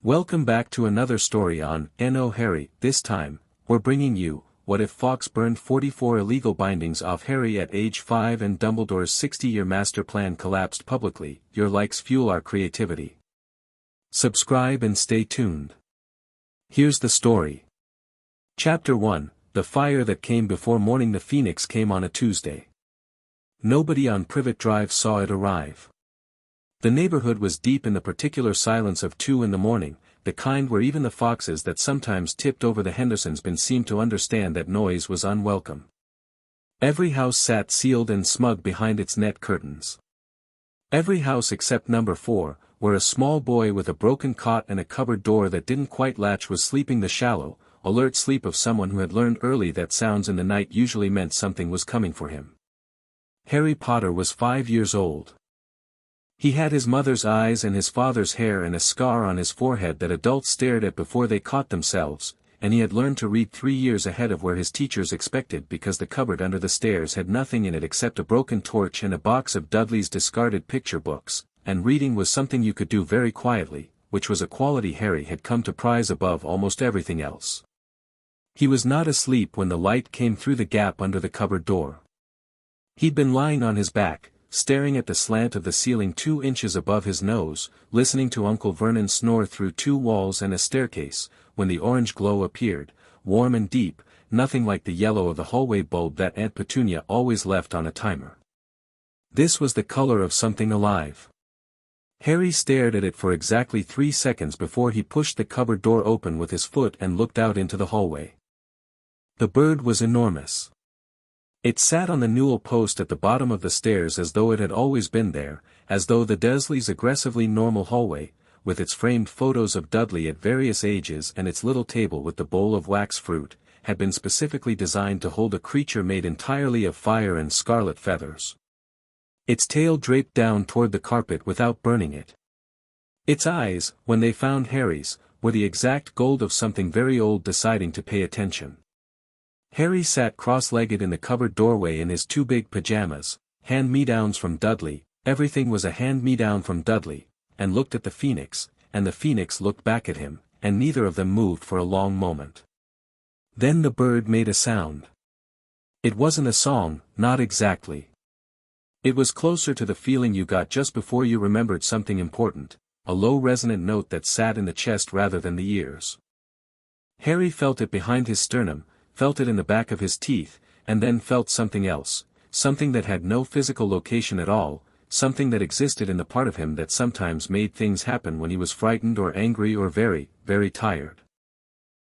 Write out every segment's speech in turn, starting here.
Welcome back to another story on No Harry. This time, we're bringing you, what if Fawkes burned 44 illegal bindings off Harry at age 5 and Dumbledore's 60-year master plan collapsed publicly. Your likes fuel our creativity. Subscribe and stay tuned. Here's the story. Chapter 1, The Fire That Came Before Morning. The Phoenix came on a Tuesday. Nobody on Privet Drive saw it arrive. The neighborhood was deep in the particular silence of 2 in the morning, the kind where even the Fawkes that sometimes tipped over the Hendersons' bin seemed to understand that noise was unwelcome. Every house sat sealed and smug behind its net curtains. Every house except number 4, where a small boy with a broken cot and a cupboard door that didn't quite latch was sleeping the shallow, alert sleep of someone who had learned early that sounds in the night usually meant something was coming for him. Harry Potter was 5 years old. He had his mother's eyes and his father's hair and a scar on his forehead that adults stared at before they caught themselves, and he had learned to read 3 years ahead of where his teachers expected because the cupboard under the stairs had nothing in it except a broken torch and a box of Dudley's discarded picture books, and reading was something you could do very quietly, which was a quality Harry had come to prize above almost everything else. He was not asleep when the light came through the gap under the cupboard door. He'd been lying on his back, staring at the slant of the ceiling 2 inches above his nose, listening to Uncle Vernon snore through 2 walls and a staircase, when the orange glow appeared, warm and deep, nothing like the yellow of the hallway bulb that Aunt Petunia always left on a timer. This was the color of something alive. Harry stared at it for exactly 3 seconds before he pushed the cupboard door open with his foot and looked out into the hallway. The bird was enormous. It sat on the newel post at the bottom of the stairs as though it had always been there, as though the Dursleys' aggressively normal hallway, with its framed photos of Dudley at various ages and its little table with the bowl of wax fruit, had been specifically designed to hold a creature made entirely of fire and scarlet feathers. Its tail draped down toward the carpet without burning it. Its eyes, when they found Harry's, were the exact gold of something very old deciding to pay attention. Harry sat cross-legged in the cupboard doorway in his 2 big pajamas, hand-me-downs from Dudley, everything was a hand-me-down from Dudley, and looked at the Phoenix, and the Phoenix looked back at him, and neither of them moved for a long moment. Then the bird made a sound. It wasn't a song, not exactly. It was closer to the feeling you got just before you remembered something important, a low resonant note that sat in the chest rather than the ears. Harry felt it behind his sternum, felt it in the back of his teeth, and then felt something else, something that had no physical location at all, something that existed in the part of him that sometimes made things happen when he was frightened or angry or very, very tired.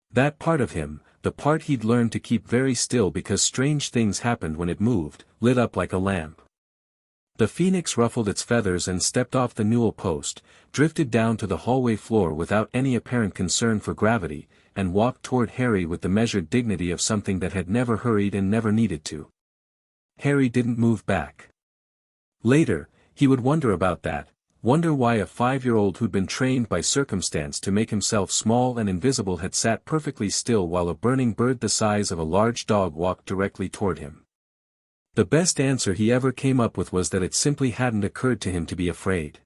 That part of him, the part he'd learned to keep very still because strange things happened when it moved, lit up like a lamp. The Phoenix ruffled its feathers and stepped off the newel post, drifted down to the hallway floor without any apparent concern for gravity, and walked toward Harry with the measured dignity of something that had never hurried and never needed to. Harry didn't move back. Later, he would wonder about that, wonder why a 5-year-old who'd been trained by circumstance to make himself small and invisible had sat perfectly still while a burning bird the size of a large dog walked directly toward him. The best answer he ever came up with was that it simply hadn't occurred to him to be afraid.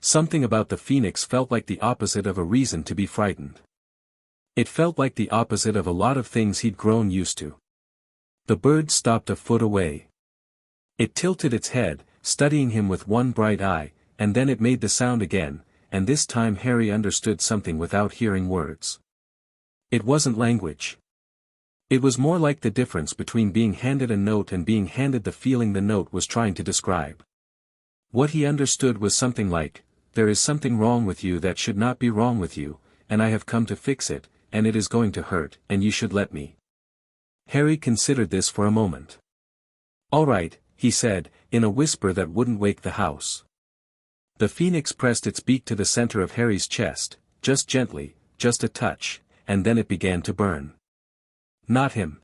Something about the Phoenix felt like the opposite of a reason to be frightened. It felt like the opposite of a lot of things he'd grown used to. The bird stopped a foot away. It tilted its head, studying him with one bright eye, and then it made the sound again, and this time Harry understood something without hearing words. It wasn't language. It was more like the difference between being handed a note and being handed the feeling the note was trying to describe. What he understood was something like, "There is something wrong with you that should not be wrong with you, and I have come to fix it, and it is going to hurt, and you should let me." Harry considered this for a moment. "All right," he said, in a whisper that wouldn't wake the house. The Phoenix pressed its beak to the center of Harry's chest, just gently, just a touch, and then it began to burn. Not him.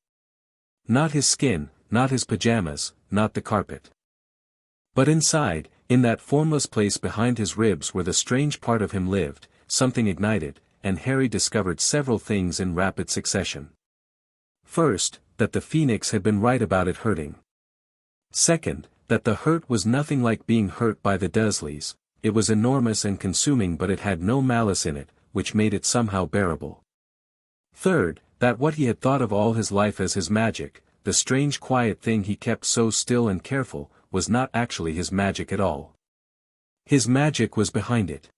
Not his skin, not his pajamas, not the carpet. But inside, in that formless place behind his ribs where the strange part of him lived, something ignited, and Harry discovered several things in rapid succession. First, that the Phoenix had been right about it hurting. Second, that the hurt was nothing like being hurt by the Dursleys, it was enormous and consuming but it had no malice in it, which made it somehow bearable. Third, that what he had thought of all his life as his magic, the strange quiet thing he kept so still and careful, was not actually his magic at all. His magic was behind it.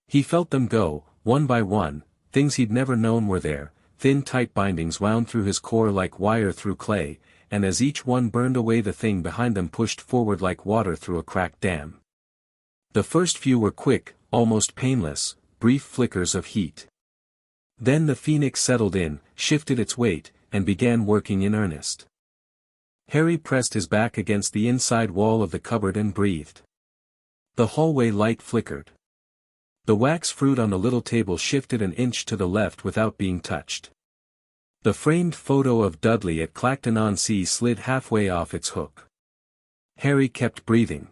He felt them go, one by one, things he'd never known were there, thin tight bindings wound through his core like wire through clay, and as each one burned away the thing behind them pushed forward like water through a cracked dam. The first few were quick, almost painless, brief flickers of heat. Then the phoenix settled in, shifted its weight, and began working in earnest. Harry pressed his back against the inside wall of the cupboard and breathed. The hallway light flickered. The wax fruit on the little table shifted an inch to the left without being touched. The framed photo of Dudley at Clacton-on-Sea slid halfway off its hook. Harry kept breathing.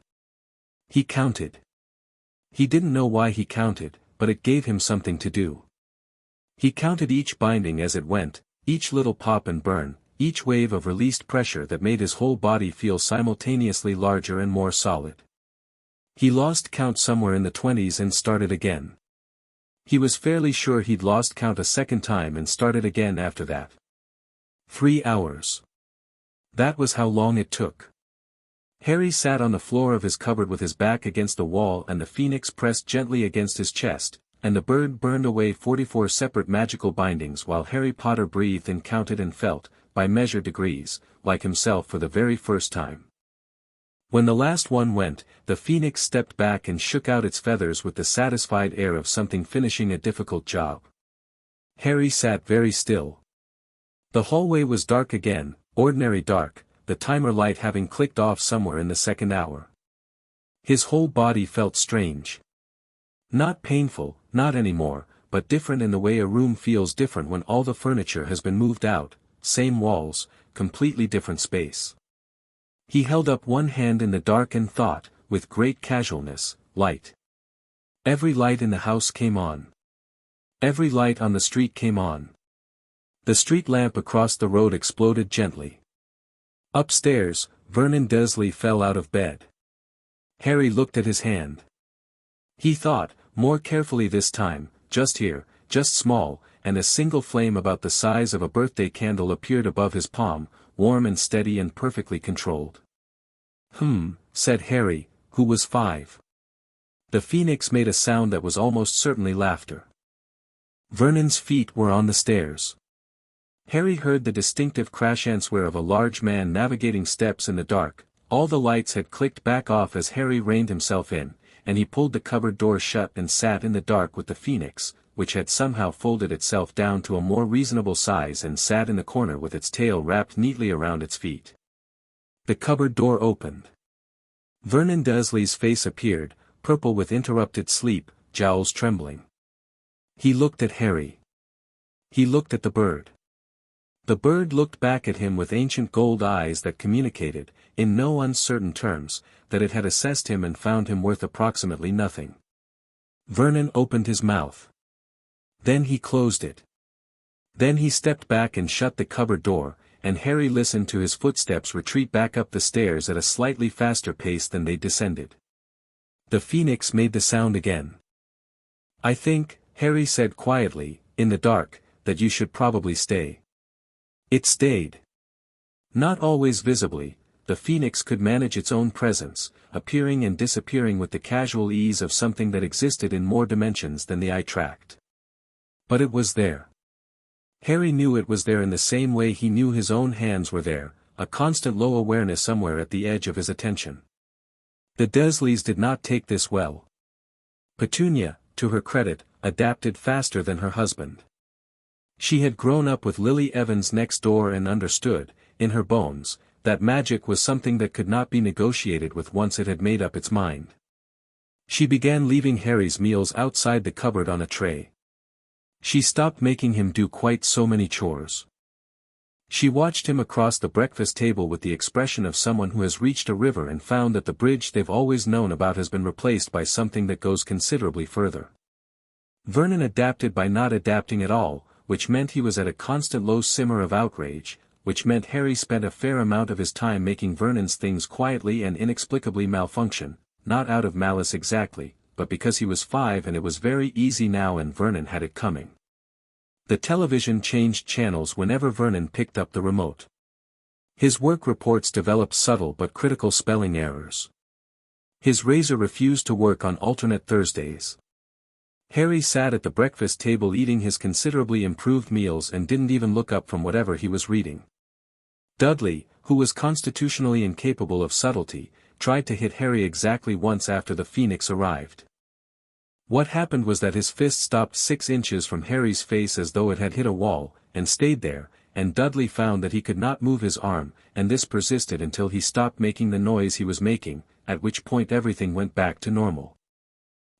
He counted. He didn't know why he counted, but it gave him something to do. He counted each binding as it went, each little pop and burn, each wave of released pressure that made his whole body feel simultaneously larger and more solid. He lost count somewhere in the 20s and started again. He was fairly sure he'd lost count a second time and started again after that. 3 hours. That was how long it took. Harry sat on the floor of his cupboard with his back against the wall and the phoenix pressed gently against his chest, and the bird burned away 44 separate magical bindings while Harry Potter breathed and counted and felt, by measured degrees, like himself for the very first time. When the last one went, the phoenix stepped back and shook out its feathers with the satisfied air of something finishing a difficult job. Harry sat very still. The hallway was dark again, ordinary dark, the timer light having clicked off somewhere in the second hour. His whole body felt strange. Not painful, not anymore, but different in the way a room feels different when all the furniture has been moved out, same walls, completely different space. He held up one hand in the dark and thought, with great casualness, light. Every light in the house came on. Every light on the street came on. The street lamp across the road exploded gently. Upstairs, Vernon Dursley fell out of bed. Harry looked at his hand. He thought, more carefully this time, just here, just small, and a single flame about the size of a birthday candle appeared above his palm, warm and steady and perfectly controlled. Said Harry, who was 5. The phoenix made a sound that was almost certainly laughter. Vernon's feet were on the stairs. Harry heard the distinctive crash answer of a large man navigating steps in the dark. All the lights had clicked back off as Harry reined himself in, and he pulled the cupboard door shut and sat in the dark with the phoenix, which had somehow folded itself down to a more reasonable size and sat in the corner with its tail wrapped neatly around its feet. The cupboard door opened. Vernon Dursley's face appeared, purple with interrupted sleep, jowls trembling. He looked at Harry. He looked at the bird. The bird looked back at him with ancient gold eyes that communicated, in no uncertain terms, that it had assessed him and found him worth approximately nothing. Vernon opened his mouth. Then he closed it. Then he stepped back and shut the cupboard door, and Harry listened to his footsteps retreat back up the stairs at a slightly faster pace than they descended. The phoenix made the sound again. "I think," Harry said quietly, in the dark, "that you should probably stay." It stayed. Not always visibly, the phoenix could manage its own presence, appearing and disappearing with the casual ease of something that existed in more dimensions than the eye tracked. But it was there. Harry knew it was there in the same way he knew his own hands were there, a constant low awareness somewhere at the edge of his attention. The Dursleys did not take this well. Petunia, to her credit, adapted faster than her husband. She had grown up with Lily Evans next door and understood, in her bones, that magic was something that could not be negotiated with once it had made up its mind. She began leaving Harry's meals outside the cupboard on a tray. She stopped making him do quite so many chores. She watched him across the breakfast table with the expression of someone who has reached a river and found that the bridge they've always known about has been replaced by something that goes considerably further. Vernon adapted by not adapting at all, which meant he was at a constant low simmer of outrage, which meant Harry spent a fair amount of his time making Vernon's things quietly and inexplicably malfunction, not out of malice exactly, but because he was 5 and it was very easy now and Vernon had it coming. The television changed channels whenever Vernon picked up the remote. His work reports developed subtle but critical spelling errors. His razor refused to work on alternate Thursdays. Harry sat at the breakfast table eating his considerably improved meals and didn't even look up from whatever he was reading. Dudley, who was constitutionally incapable of subtlety, tried to hit Harry exactly once after the Phoenix arrived. What happened was that his fist stopped 6 inches from Harry's face as though it had hit a wall, and stayed there, and Dudley found that he could not move his arm, and this persisted until he stopped making the noise he was making, at which point everything went back to normal.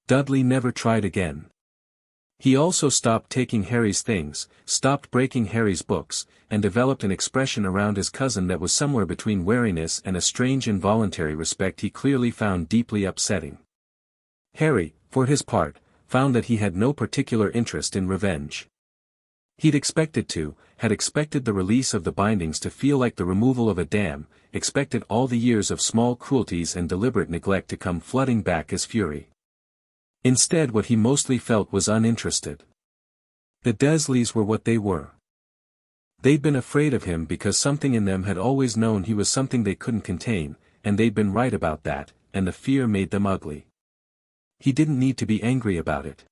Dudley never tried again. He also stopped taking Harry's things, stopped breaking Harry's books, and developed an expression around his cousin that was somewhere between wariness and a strange involuntary respect he clearly found deeply upsetting. Harry, for his part, found that he had no particular interest in revenge. He'd expected had expected the release of the bindings to feel like the removal of a dam, expected all the years of small cruelties and deliberate neglect to come flooding back as fury. Instead, what he mostly felt was uninterested. The Dursleys were what they were. They'd been afraid of him because something in them had always known he was something they couldn't contain, and they'd been right about that, and the fear made them ugly. He didn't need to be angry about it.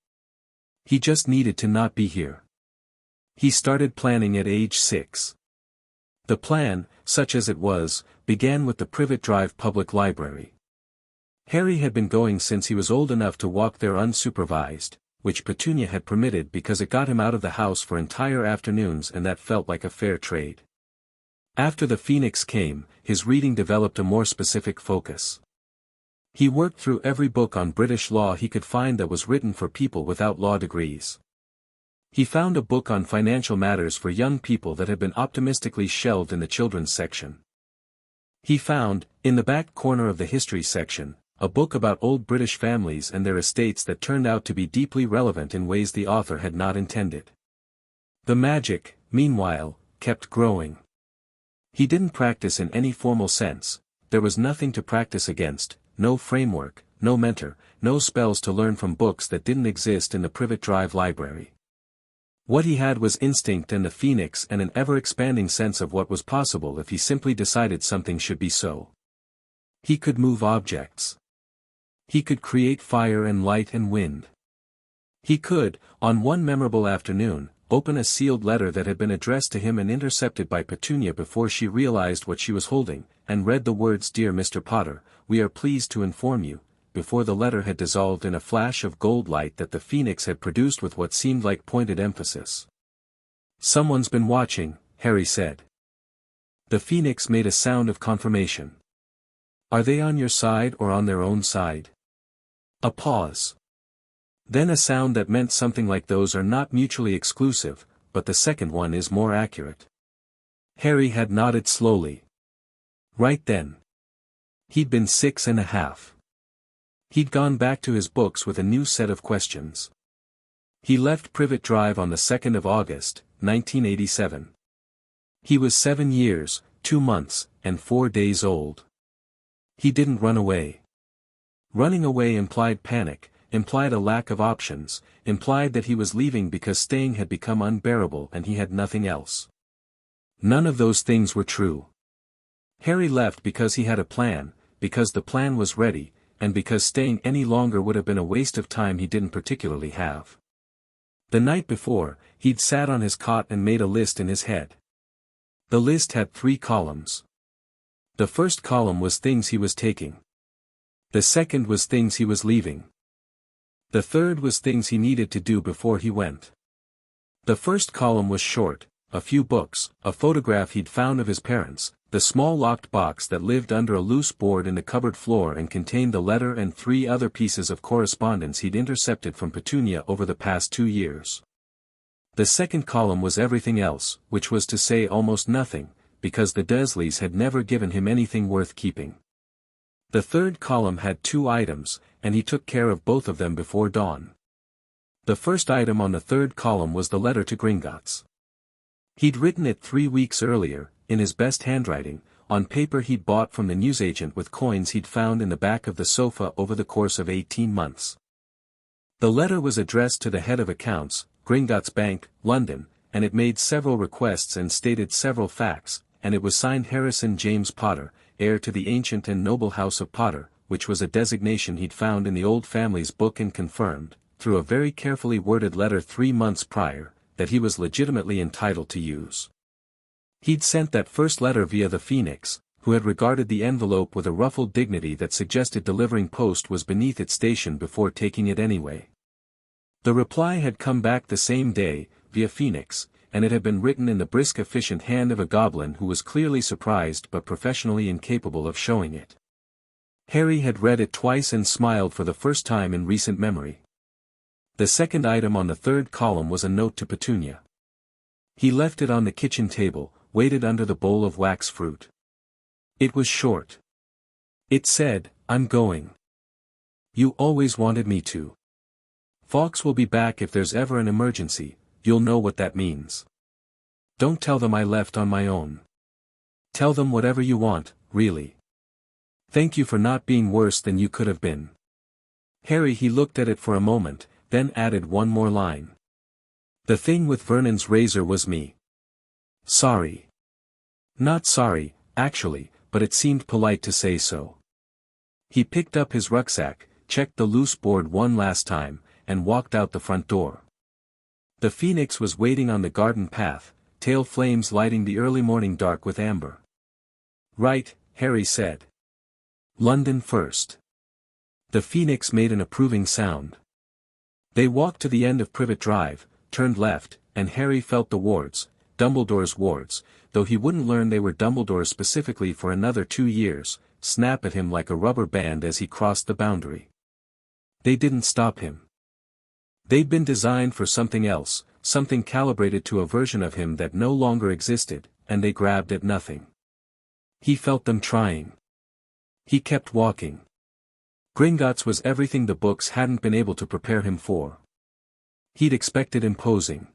He just needed to not be here. He started planning at age 6. The plan, such as it was, began with the Privet Drive Public Library. Harry had been going since he was old enough to walk there unsupervised, which Petunia had permitted because it got him out of the house for entire afternoons and that felt like a fair trade. After the Phoenix came, his reading developed a more specific focus. He worked through every book on British law he could find that was written for people without law degrees. He found a book on financial matters for young people that had been optimistically shelved in the children's section. He found, in the back corner of the history section, a book about old British families and their estates that turned out to be deeply relevant in ways the author had not intended. The magic, meanwhile, kept growing. He didn't practice in any formal sense, there was nothing to practice against, no framework, no mentor, no spells to learn from books that didn't exist in the Privet Drive library. What he had was instinct and the Phoenix and an ever-expanding sense of what was possible if he simply decided something should be so. He could move objects. He could create fire and light and wind. He could, on one memorable afternoon, open a sealed letter that had been addressed to him and intercepted by Petunia before she realized what she was holding, and read the words "Dear Mr. Potter, we are pleased to inform you," before the letter had dissolved in a flash of gold light that the Phoenix had produced with what seemed like pointed emphasis. "Someone's been watching," Harry said. The Phoenix made a sound of confirmation. "Are they on your side or on their own side?" A pause. Then a sound that meant something like "Those are not mutually exclusive, but the second one is more accurate." Harry had nodded slowly. Right then. He'd been 6.5. He'd gone back to his books with a new set of questions. He left Privet Drive on the 2nd of August, 1987. He was 7 years, 2 months, and 4 days old. He didn't run away. Running away implied panic, implied a lack of options, implied that he was leaving because staying had become unbearable and he had nothing else. None of those things were true. Harry left because he had a plan, because the plan was ready, and because staying any longer would have been a waste of time he didn't particularly have. The night before, he'd sat on his cot and made a list in his head. The list had 3 columns. The first column was things he was taking. The second was things he was leaving. The third was things he needed to do before he went. The first column was short, a few books, a photograph he'd found of his parents, the small locked box that lived under a loose board in the cupboard floor and contained the letter and 3 other pieces of correspondence he'd intercepted from Petunia over the past 2 years. The second column was everything else, which was to say almost nothing, because the Dursleys had never given him anything worth keeping. The third column had 2 items, and he took care of both of them before dawn. The first item on the third column was the letter to Gringotts. He'd written it 3 weeks earlier, in his best handwriting, on paper he'd bought from the newsagent with coins he'd found in the back of the sofa over the course of 18 months. The letter was addressed to the head of accounts, Gringotts Bank, London, and it made several requests and stated several facts, and it was signed Harrison James Potter, heir to the ancient and noble house of Potter, which was a designation he'd found in the old family's book and confirmed, through a very carefully worded letter 3 months prior, that he was legitimately entitled to use. He'd sent that first letter via the Phoenix, who had regarded the envelope with a ruffled dignity that suggested delivering post was beneath its station before taking it anyway. The reply had come back the same day, via Phoenix, and it had been written in the brisk efficient hand of a goblin who was clearly surprised but professionally incapable of showing it. Harry had read it twice and smiled for the first time in recent memory. The second item on the third column was a note to Petunia. He left it on the kitchen table, waited under the bowl of wax fruit. It was short. It said, "I'm going. You always wanted me to. Fawkes will be back if there's ever an emergency, you'll know what that means. Don't tell them I left on my own. Tell them whatever you want, really. Thank you for not being worse than you could have been." He looked at it for a moment, then added one more line. "The thing with Vernon's razor was me. Sorry. Not sorry, actually, but it seemed polite to say so." He picked up his rucksack, checked the loose board one last time, and walked out the front door. The Phoenix was waiting on the garden path, tail flames lighting the early morning dark with amber. "Right," Harry said. "London first." The Phoenix made an approving sound. They walked to the end of Privet Drive, turned left, and Harry felt the wards, Dumbledore's wards, though he wouldn't learn they were Dumbledore's specifically for another 2 years, snap at him like a rubber band as he crossed the boundary. They didn't stop him. They'd been designed for something else, something calibrated to a version of him that no longer existed, and they grabbed at nothing. He felt them trying. He kept walking. Gringotts was everything the books hadn't been able to prepare him for. He'd expected imposing.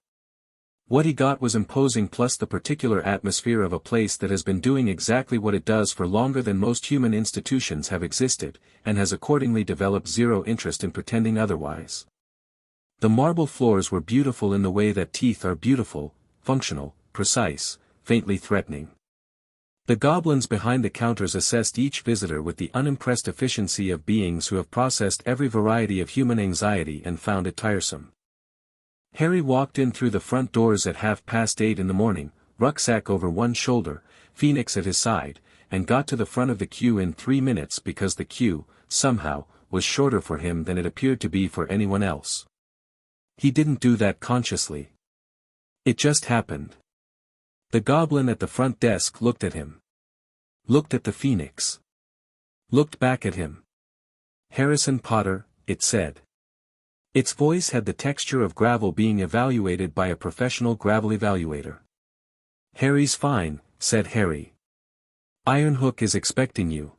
What he got was imposing plus the particular atmosphere of a place that has been doing exactly what it does for longer than most human institutions have existed, and has accordingly developed zero interest in pretending otherwise. The marble floors were beautiful in the way that teeth are beautiful, functional, precise, faintly threatening. The goblins behind the counters assessed each visitor with the unimpressed efficiency of beings who have processed every variety of human anxiety and found it tiresome. Harry walked in through the front doors at 8:30 in the morning, rucksack over one shoulder, Phoenix at his side, and got to the front of the queue in 3 minutes because the queue, somehow, was shorter for him than it appeared to be for anyone else. He didn't do that consciously. It just happened. The goblin at the front desk looked at him. Looked at the Phoenix. Looked back at him. "Harrison Potter," it said. Its voice had the texture of gravel being evaluated by a professional gravel evaluator. "Harry's fine," said Harry. "Ironhook is expecting you.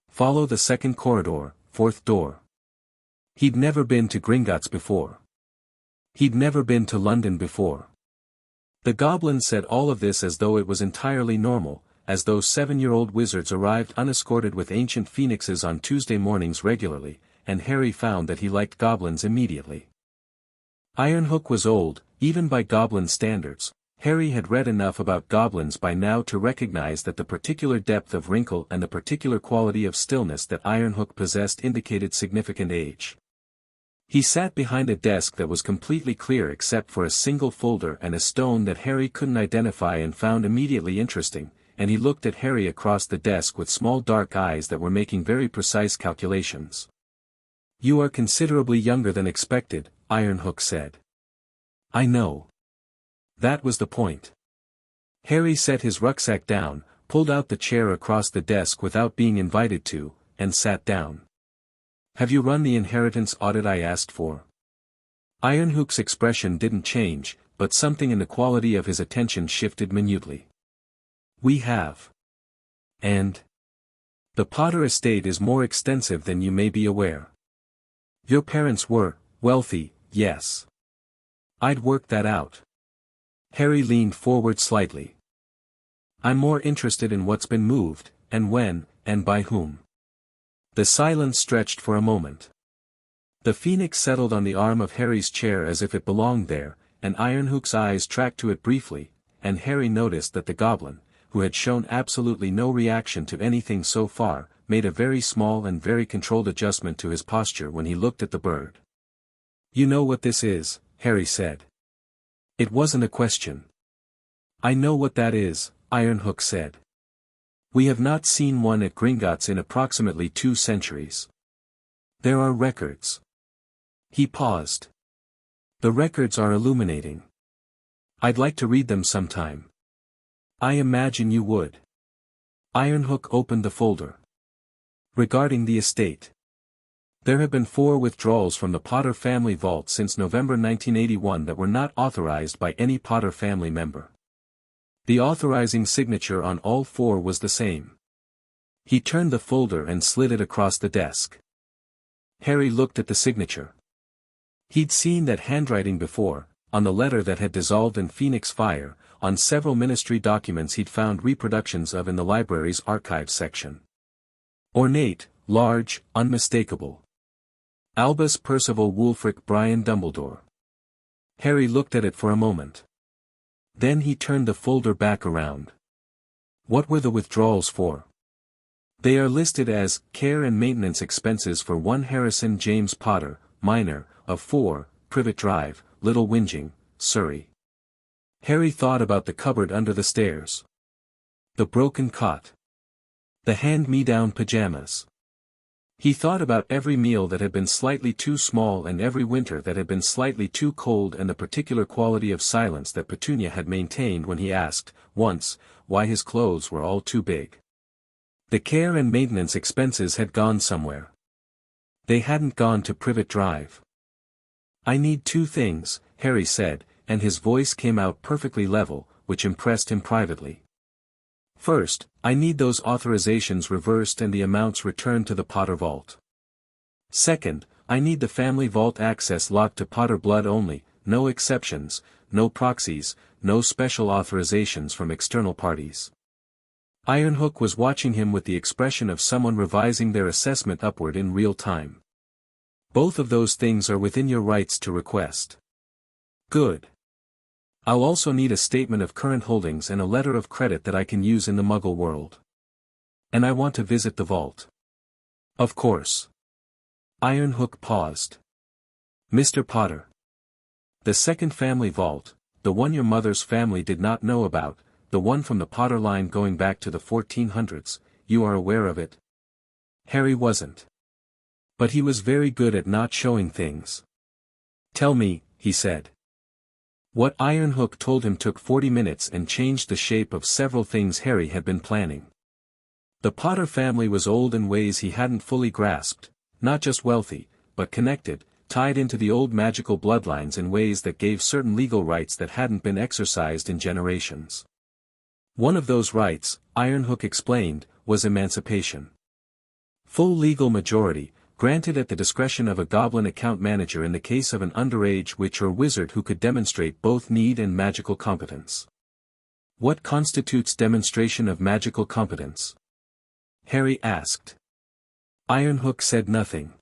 Follow the second corridor, 4th door." He'd never been to Gringotts before. He'd never been to London before. The goblin said all of this as though it was entirely normal, as though 7-year-old wizards arrived unescorted with ancient phoenixes on Tuesday mornings regularly, and Harry found that he liked goblins immediately. Ironhook was old, even by goblin standards. Harry had read enough about goblins by now to recognize that the particular depth of wrinkle and the particular quality of stillness that Ironhook possessed indicated significant age. He sat behind a desk that was completely clear except for a single folder and a stone that Harry couldn't identify and found immediately interesting, and he looked at Harry across the desk with small dark eyes that were making very precise calculations. "You are considerably younger than expected," Ironhook said. "I know. That was the point." Harry set his rucksack down, pulled out the chair across the desk without being invited to, and sat down. "Have you run the inheritance audit I asked for?" Ironhook's expression didn't change, but something in the quality of his attention shifted minutely. "We have. And the Potter estate is more extensive than you may be aware. Your parents were wealthy, yes. I'd worked that out." Harry leaned forward slightly. "I'm more interested in what's been moved, and when, and by whom." The silence stretched for a moment. The phoenix settled on the arm of Harry's chair as if it belonged there, and Ironhook's eyes tracked to it briefly, and Harry noticed that the goblin, who had shown absolutely no reaction to anything so far, made a very small and very controlled adjustment to his posture when he looked at the bird. "You know what this is," Harry said. It wasn't a question. "I know what that is," Ironhook said. "We have not seen one at Gringotts in approximately 2 centuries. There are records." He paused. "The records are illuminating. I'd like to read them sometime." "I imagine you would." Ironhook opened the folder. Regarding the estate. There have been 4 withdrawals from the Potter family vault since November 1981 that were not authorized by any Potter family member. The authorizing signature on all 4 was the same. He turned the folder and slid it across the desk. Harry looked at the signature. He'd seen that handwriting before, on the letter that had dissolved in Phoenix fire, on several ministry documents he'd found reproductions of in the library's archives section. Ornate, large, unmistakable. Albus Percival Wulfric Brian Dumbledore. Harry looked at it for a moment. Then he turned the folder back around. What were the withdrawals for? They are listed as care and maintenance expenses for 1 Harrison James Potter, minor, of 4, Privet Drive, Little Whinging, Surrey. Harry thought about the cupboard under the stairs. The broken cot. The hand-me-down pajamas. He thought about every meal that had been slightly too small and every winter that had been slightly too cold and the particular quality of silence that Petunia had maintained when he asked, once, why his clothes were all too big. The care and maintenance expenses had gone somewhere. They hadn't gone to Privet Drive. "I need 2 things," Harry said, and his voice came out perfectly level, which impressed him privately. "First, I need those authorizations reversed and the amounts returned to the Potter vault. Second, I need the family vault access locked to Potter blood only, no exceptions, no proxies, no special authorizations from external parties." Ironhook was watching him with the expression of someone revising their assessment upward in real time. "Both of those things are within your rights to request." "Good. I'll also need a statement of current holdings and a letter of credit that I can use in the Muggle world. And I want to visit the vault." "Of course." Ironhook paused. "Mr. Potter. The second family vault, the one your mother's family did not know about, the one from the Potter line going back to the 1400s, you are aware of it?" Harry wasn't. But he was very good at not showing things. "Tell me," he said. What Ironhook told him took 40 minutes and changed the shape of several things Harry had been planning. The Potter family was old in ways he hadn't fully grasped, not just wealthy, but connected, tied into the old magical bloodlines in ways that gave certain legal rights that hadn't been exercised in generations. One of those rights, Ironhook explained, was emancipation. Full legal majority, granted at the discretion of a goblin account manager in the case of an underage witch or wizard who could demonstrate both need and magical competence. What constitutes demonstration of magical competence? Harry asked. Ironhook said nothing.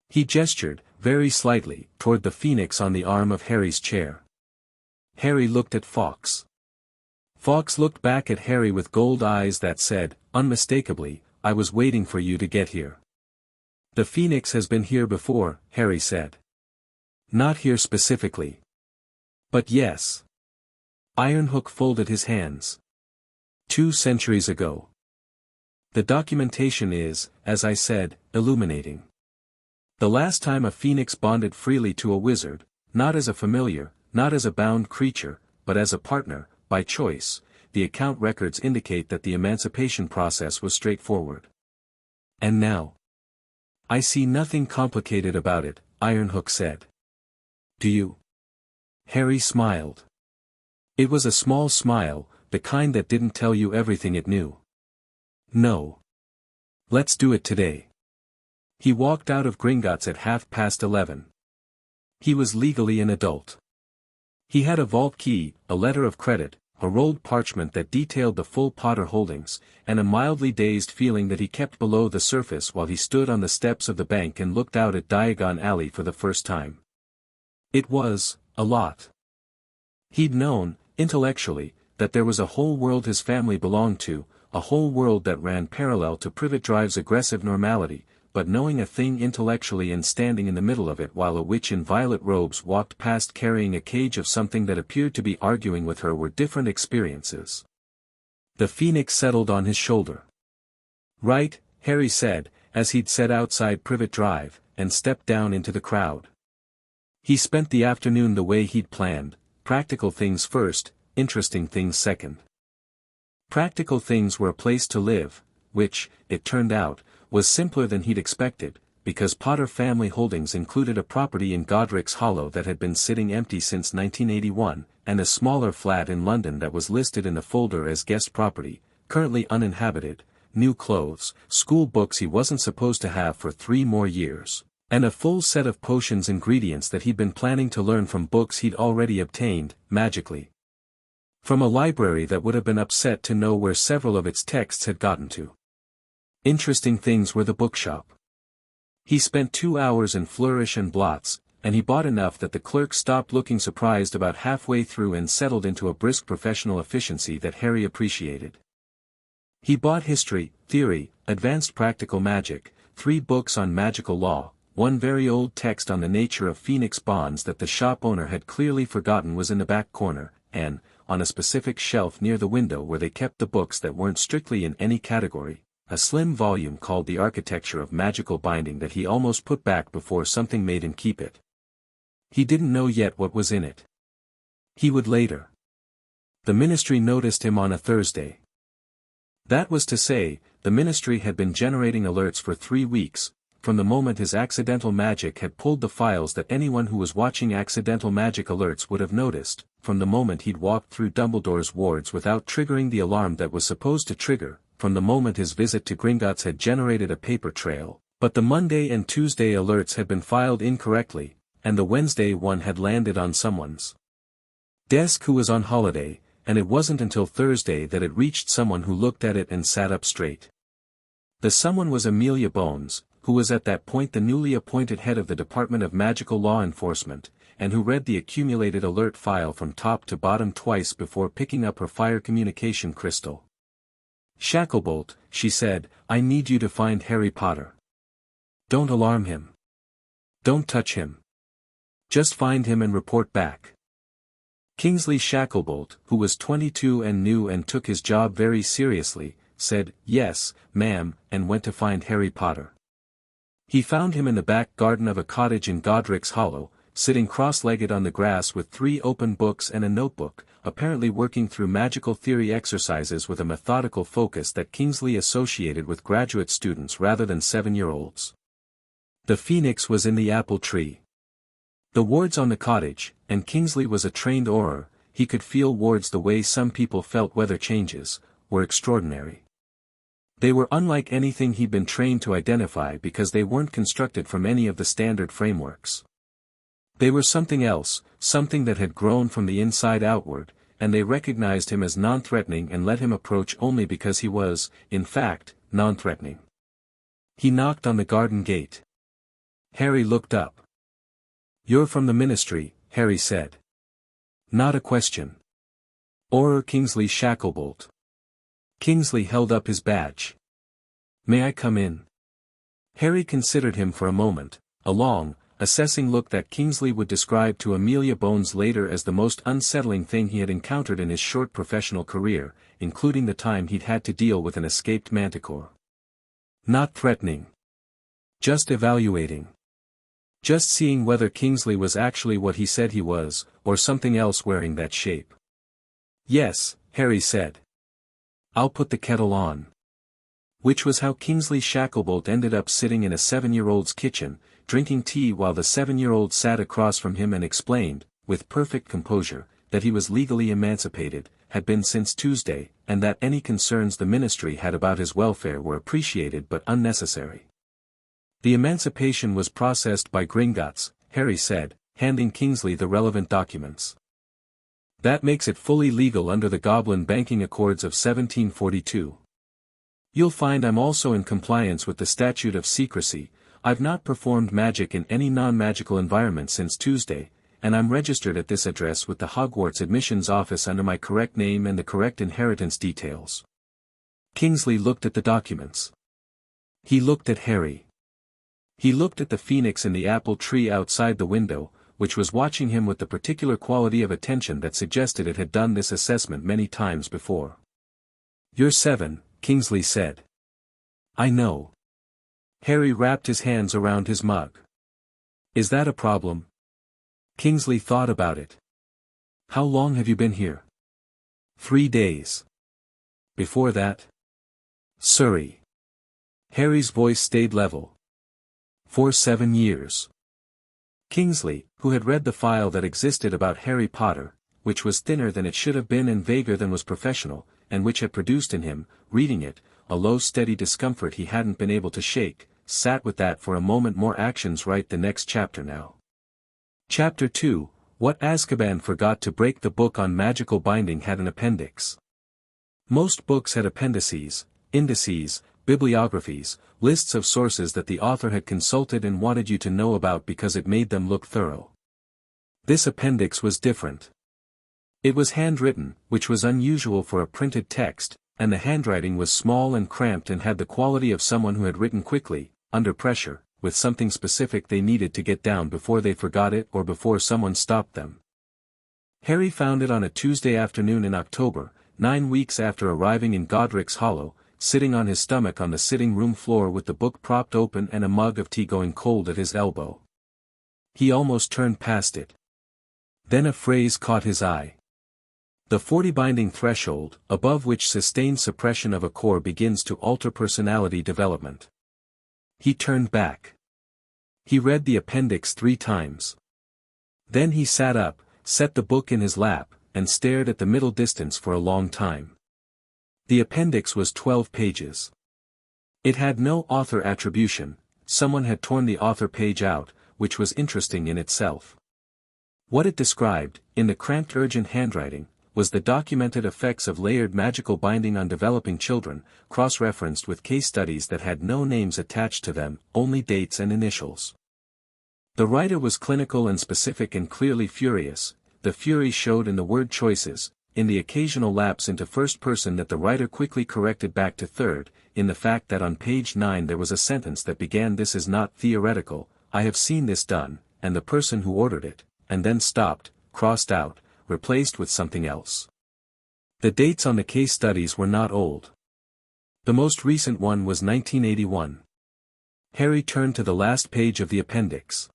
He gestured, very slightly, toward the phoenix on the arm of Harry's chair. Harry looked at Fawkes. Fawkes looked back at Harry with gold eyes that said, unmistakably, "I was waiting for you to get here." "The phoenix has been here before," Harry said. "Not here specifically. But yes." Ironhook folded his hands. 2 centuries ago. The documentation is, as I said, illuminating. The last time a phoenix bonded freely to a wizard, not as a familiar, not as a bound creature, but as a partner, by choice, the account records indicate that the emancipation process was straightforward. And now? "I see nothing complicated about it," Ironhook said. "Do you?" Harry smiled. It was a small smile, the kind that didn't tell you everything it knew. "No. Let's do it today." He walked out of Gringotts at 11:30. He was legally an adult. He had a vault key, a letter of credit, a rolled parchment that detailed the full Potter holdings, and a mildly dazed feeling that he kept below the surface while he stood on the steps of the bank and looked out at Diagon Alley for the first time. It was a lot. He'd known, intellectually, that there was a whole world his family belonged to, a whole world that ran parallel to Privet Drive's aggressive normality, but knowing a thing intellectually and standing in the middle of it while a witch in violet robes walked past carrying a cage of something that appeared to be arguing with her were different experiences. The phoenix settled on his shoulder. "Right," Harry said, as he'd sat outside Privet Drive, and stepped down into the crowd. He spent the afternoon the way he'd planned, practical things first, interesting things second. Practical things were a place to live, which, it turned out, was simpler than he'd expected, because Potter family holdings included a property in Godric's Hollow that had been sitting empty since 1981, and a smaller flat in London that was listed in the folder as guest property, currently uninhabited, new clothes, school books he wasn't supposed to have for 3 more years, and a full set of potions ingredients that he'd been planning to learn from books he'd already obtained, magically, from a library that would have been upset to know where several of its texts had gotten to. Interesting things were the bookshop. He spent 2 hours in Flourish and Blots, and he bought enough that the clerk stopped looking surprised about halfway through and settled into a brisk professional efficiency that Harry appreciated. He bought History, Theory, Advanced Practical Magic, 3 books on magical law, 1 very old text on the nature of Phoenix bonds that the shop owner had clearly forgotten was in the back corner, and, on a specific shelf near the window where they kept the books that weren't strictly in any category, a slim volume called The Architecture of Magical Binding that he almost put back before something made him keep it. He didn't know yet what was in it. He would later. The Ministry noticed him on a Thursday. That was to say, the Ministry had been generating alerts for 3 weeks, from the moment his accidental magic had pulled the files that anyone who was watching accidental magic alerts would have noticed, from the moment he'd walked through Dumbledore's wards without triggering the alarm that was supposed to trigger, from the moment his visit to Gringotts had generated a paper trail, but the Monday and Tuesday alerts had been filed incorrectly, and the Wednesday one had landed on someone's desk who was on holiday, and it wasn't until Thursday that it reached someone who looked at it and sat up straight. The someone was Amelia Bones, who was at that point the newly appointed head of the Department of Magical Law Enforcement, and who read the accumulated alert file from top to bottom twice before picking up her fire communication crystal. "Shacklebolt," she said, "I need you to find Harry Potter. Don't alarm him. Don't touch him. Just find him and report back." Kingsley Shacklebolt, who was 22 and new and took his job very seriously, said, "Yes, ma'am," and went to find Harry Potter. He found him in the back garden of a cottage in Godric's Hollow, sitting cross-legged on the grass with 3 open books and a notebook, apparently working through magical theory exercises with a methodical focus that Kingsley associated with graduate students rather than 7-year-olds. The phoenix was in the apple tree. The wards on the cottage, and Kingsley was a trained orer, he could feel wards the way some people felt weather changes, were extraordinary. They were unlike anything he'd been trained to identify because they weren't constructed from any of the standard frameworks. They were something else, something that had grown from the inside outward, and they recognized him as non-threatening and let him approach only because he was, in fact, non-threatening. He knocked on the garden gate. Harry looked up. "You're from the Ministry," Harry said. Not a question. Orer Kingsley Shacklebolt. Kingsley held up his badge. "May I come in?" Harry considered him for a moment, a long, assessing look that Kingsley would describe to Amelia Bones later as the most unsettling thing he had encountered in his short professional career, including the time he'd had to deal with an escaped manticore. Not threatening. Just evaluating. Just seeing whether Kingsley was actually what he said he was, or something else wearing that shape. "Yes," Harry said. "I'll put the kettle on." Which was how Kingsley Shacklebolt ended up sitting in a 7-year-old's kitchen, drinking tea while the 7-year-old sat across from him and explained, with perfect composure, that he was legally emancipated, had been since Tuesday, and that any concerns the Ministry had about his welfare were appreciated but unnecessary. The emancipation was processed by Gringotts, Harry said, handing Kingsley the relevant documents. That makes it fully legal under the Goblin Banking Accords of 1742. You'll find I'm also in compliance with the Statute of Secrecy. I've not performed magic in any non-magical environment since Tuesday, and I'm registered at this address with the Hogwarts admissions office under my correct name and the correct inheritance details. Kingsley looked at the documents. He looked at Harry. He looked at the phoenix in the apple tree outside the window, which was watching him with the particular quality of attention that suggested it had done this assessment many times before. "You're 7, Kingsley said. "I know." Harry wrapped his hands around his mug. "Is that a problem?" Kingsley thought about it. "How long have you been here?" 3 days. "Before that?" "Surrey." Harry's voice stayed level. "For 7 years." Kingsley, who had read the file that existed about Harry Potter, which was thinner than it should have been and vaguer than was professional, and which had produced in him, reading it, a low steady discomfort he hadn't been able to shake, sat with that for a moment. More actions. Write the next chapter now. Chapter 2, What Azkaban Forgot to Break. The book on magical binding had an appendix. Most books had appendices, indices, bibliographies, lists of sources that the author had consulted and wanted you to know about because it made them look thorough. This appendix was different. It was handwritten, which was unusual for a printed text, and the handwriting was small and cramped and had the quality of someone who had written quickly, under pressure, with something specific they needed to get down before they forgot it or before someone stopped them. Harry found it on a Tuesday afternoon in October, 9 weeks after arriving in Godric's Hollow, sitting on his stomach on the sitting room floor with the book propped open and a mug of tea going cold at his elbow. He almost turned past it. Then a phrase caught his eye. The 40 binding threshold, above which sustained suppression of a core begins to alter personality development. He turned back. He read the appendix 3 times. Then he sat up, set the book in his lap, and stared at the middle distance for a long time. The appendix was 12 pages. It had no author attribution. Someone had torn the author page out, which was interesting in itself. What it described, in the cramped urgent handwriting, was the documented effects of layered magical binding on developing children, cross-referenced with case studies that had no names attached to them, only dates and initials. The writer was clinical and specific and clearly furious. The fury showed in the word choices, in the occasional lapse into first person that the writer quickly corrected back to third, in the fact that on page 9 there was a sentence that began "This is not theoretical, I have seen this done," and the person who ordered it, and then stopped, crossed out, replaced with something else. The dates on the case studies were not old. The most recent one was 1981. Harry turned to the last page of the appendix.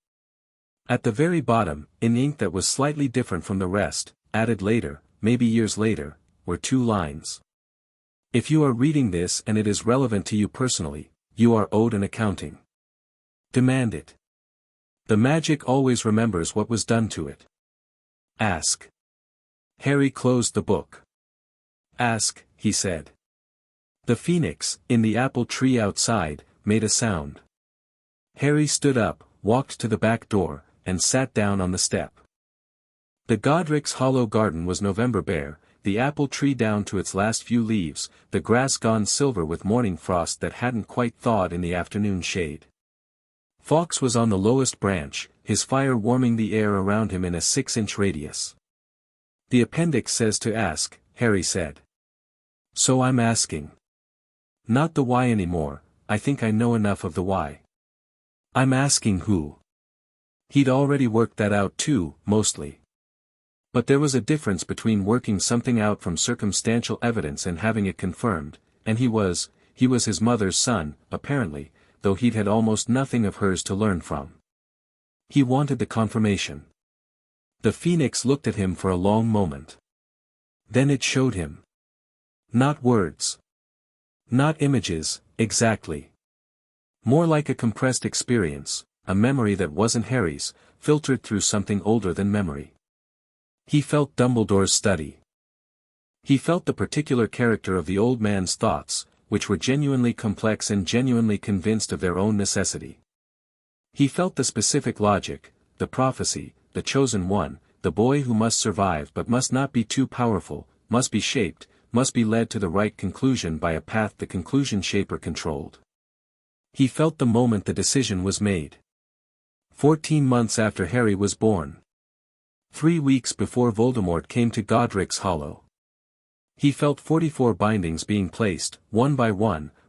At the very bottom, in ink that was slightly different from the rest, added later, maybe years later, were 2 lines. "If you are reading this and it is relevant to you personally, you are owed an accounting. Demand it. The magic always remembers what was done to it. Ask." Harry closed the book. "Ask," he said. The phoenix, in the apple tree outside, made a sound. Harry stood up, walked to the back door, and sat down on the step. The Godric's Hollow garden was November bare, the apple tree down to its last few leaves, the grass gone silver with morning frost that hadn't quite thawed in the afternoon shade. Fawkes was on the lowest branch, his fire warming the air around him in a 6-inch radius. "The appendix says to ask," Harry said. "So I'm asking. Not the why anymore, I think I know enough of the why. I'm asking who." He'd already worked that out too, mostly. But there was a difference between working something out from circumstantial evidence and having it confirmed, and he was his mother's son, apparently, though he'd had almost nothing of hers to learn from. He wanted the confirmation. The phoenix looked at him for a long moment. Then it showed him. Not words. Not images, exactly. More like a compressed experience, a memory that wasn't Harry's, filtered through something older than memory. He felt Dumbledore's study. He felt the particular character of the old man's thoughts, which were genuinely complex and genuinely convinced of their own necessity. He felt the specific logic, the prophecy, the chosen one, the boy who must survive but must not be too powerful, must be shaped, must be led to the right conclusion by a path the conclusion shaper controlled. He felt the moment the decision was made. 14 months after Harry was born. 3 weeks before Voldemort came to Godric's Hollow. He felt 44 bindings being placed, one,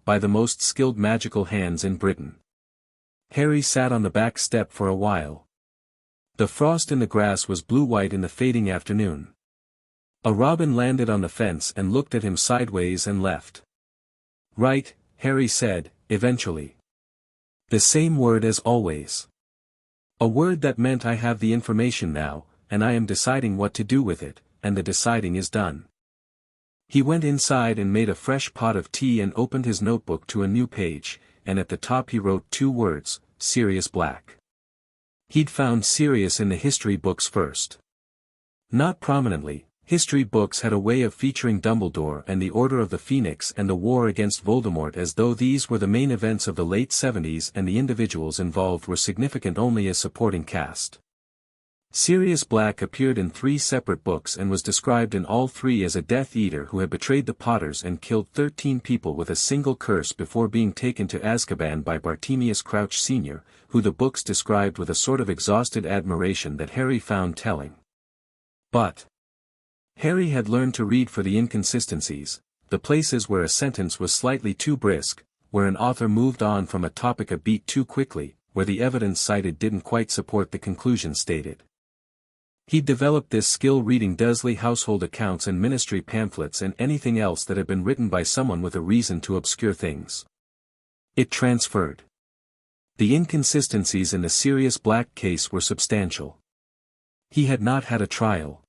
by the most skilled magical hands in Britain. Harry sat on the back step for a while. The frost in the grass was blue-white in the fading afternoon. A robin landed on the fence and looked at him sideways and left. "Right," Harry said, eventually. The same word as always. A word that meant I have the information now, and I am deciding what to do with it, and the deciding is done. He went inside and made a fresh pot of tea and opened his notebook to a new page, and at the top he wrote 2 words, Sirius Black. He'd found Sirius in the history books first. Not prominently, history books had a way of featuring Dumbledore and the Order of the Phoenix and the war against Voldemort as though these were the main events of the late 70s and the individuals involved were significant only as supporting cast. Sirius Black appeared in 3 separate books and was described in all 3 as a Death Eater who had betrayed the Potters and killed 13 people with a single curse before being taken to Azkaban by Bartemius Crouch Sr., who the books described with a sort of exhausted admiration that Harry found telling. But Harry had learned to read for the inconsistencies, the places where a sentence was slightly too brisk, where an author moved on from a topic a beat too quickly, where the evidence cited didn't quite support the conclusion stated. He'd developed this skill reading Dursley household accounts and ministry pamphlets and anything else that had been written by someone with a reason to obscure things. It transferred. The inconsistencies in the Sirius Black case were substantial. He had not had a trial.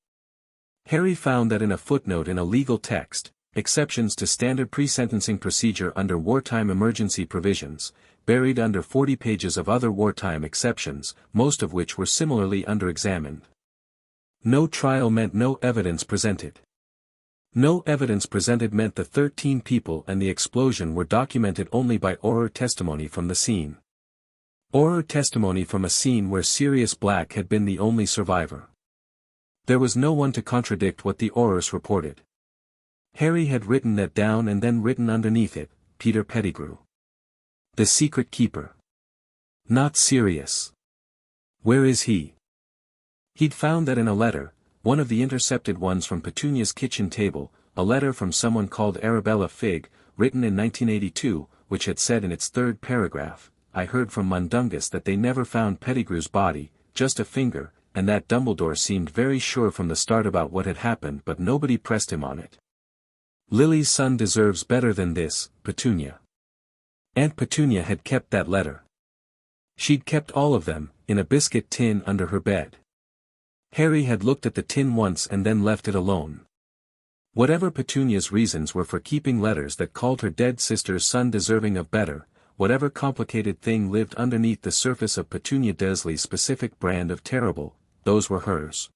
Harry found that in a footnote in a legal text, exceptions to standard pre-sentencing procedure under wartime emergency provisions, buried under 40 pages of other wartime exceptions, most of which were similarly under-examined. No trial meant no evidence presented. No evidence presented meant the 13 people and the explosion were documented only by oral testimony from the scene. Oral testimony from a scene where Sirius Black had been the only survivor. There was no one to contradict what the orals reported. Harry had written that down and then written underneath it, Peter Pettigrew. The secret keeper. Not Sirius. Where is he? He'd found that in a letter, one of the intercepted ones from Petunia's kitchen table, a letter from someone called Arabella Figg, written in 1982, which had said in its 3rd paragraph, I heard from Mundungus that they never found Pettigrew's body, just a finger, and that Dumbledore seemed very sure from the start about what had happened but nobody pressed him on it. Lily's son deserves better than this, Petunia. Aunt Petunia had kept that letter. She'd kept all of them, in a biscuit tin under her bed. Harry had looked at the tin once and then left it alone. Whatever Petunia's reasons were for keeping letters that called her dead sister's son deserving of better, whatever complicated thing lived underneath the surface of Petunia Dursley's specific brand of terrible, those were hers.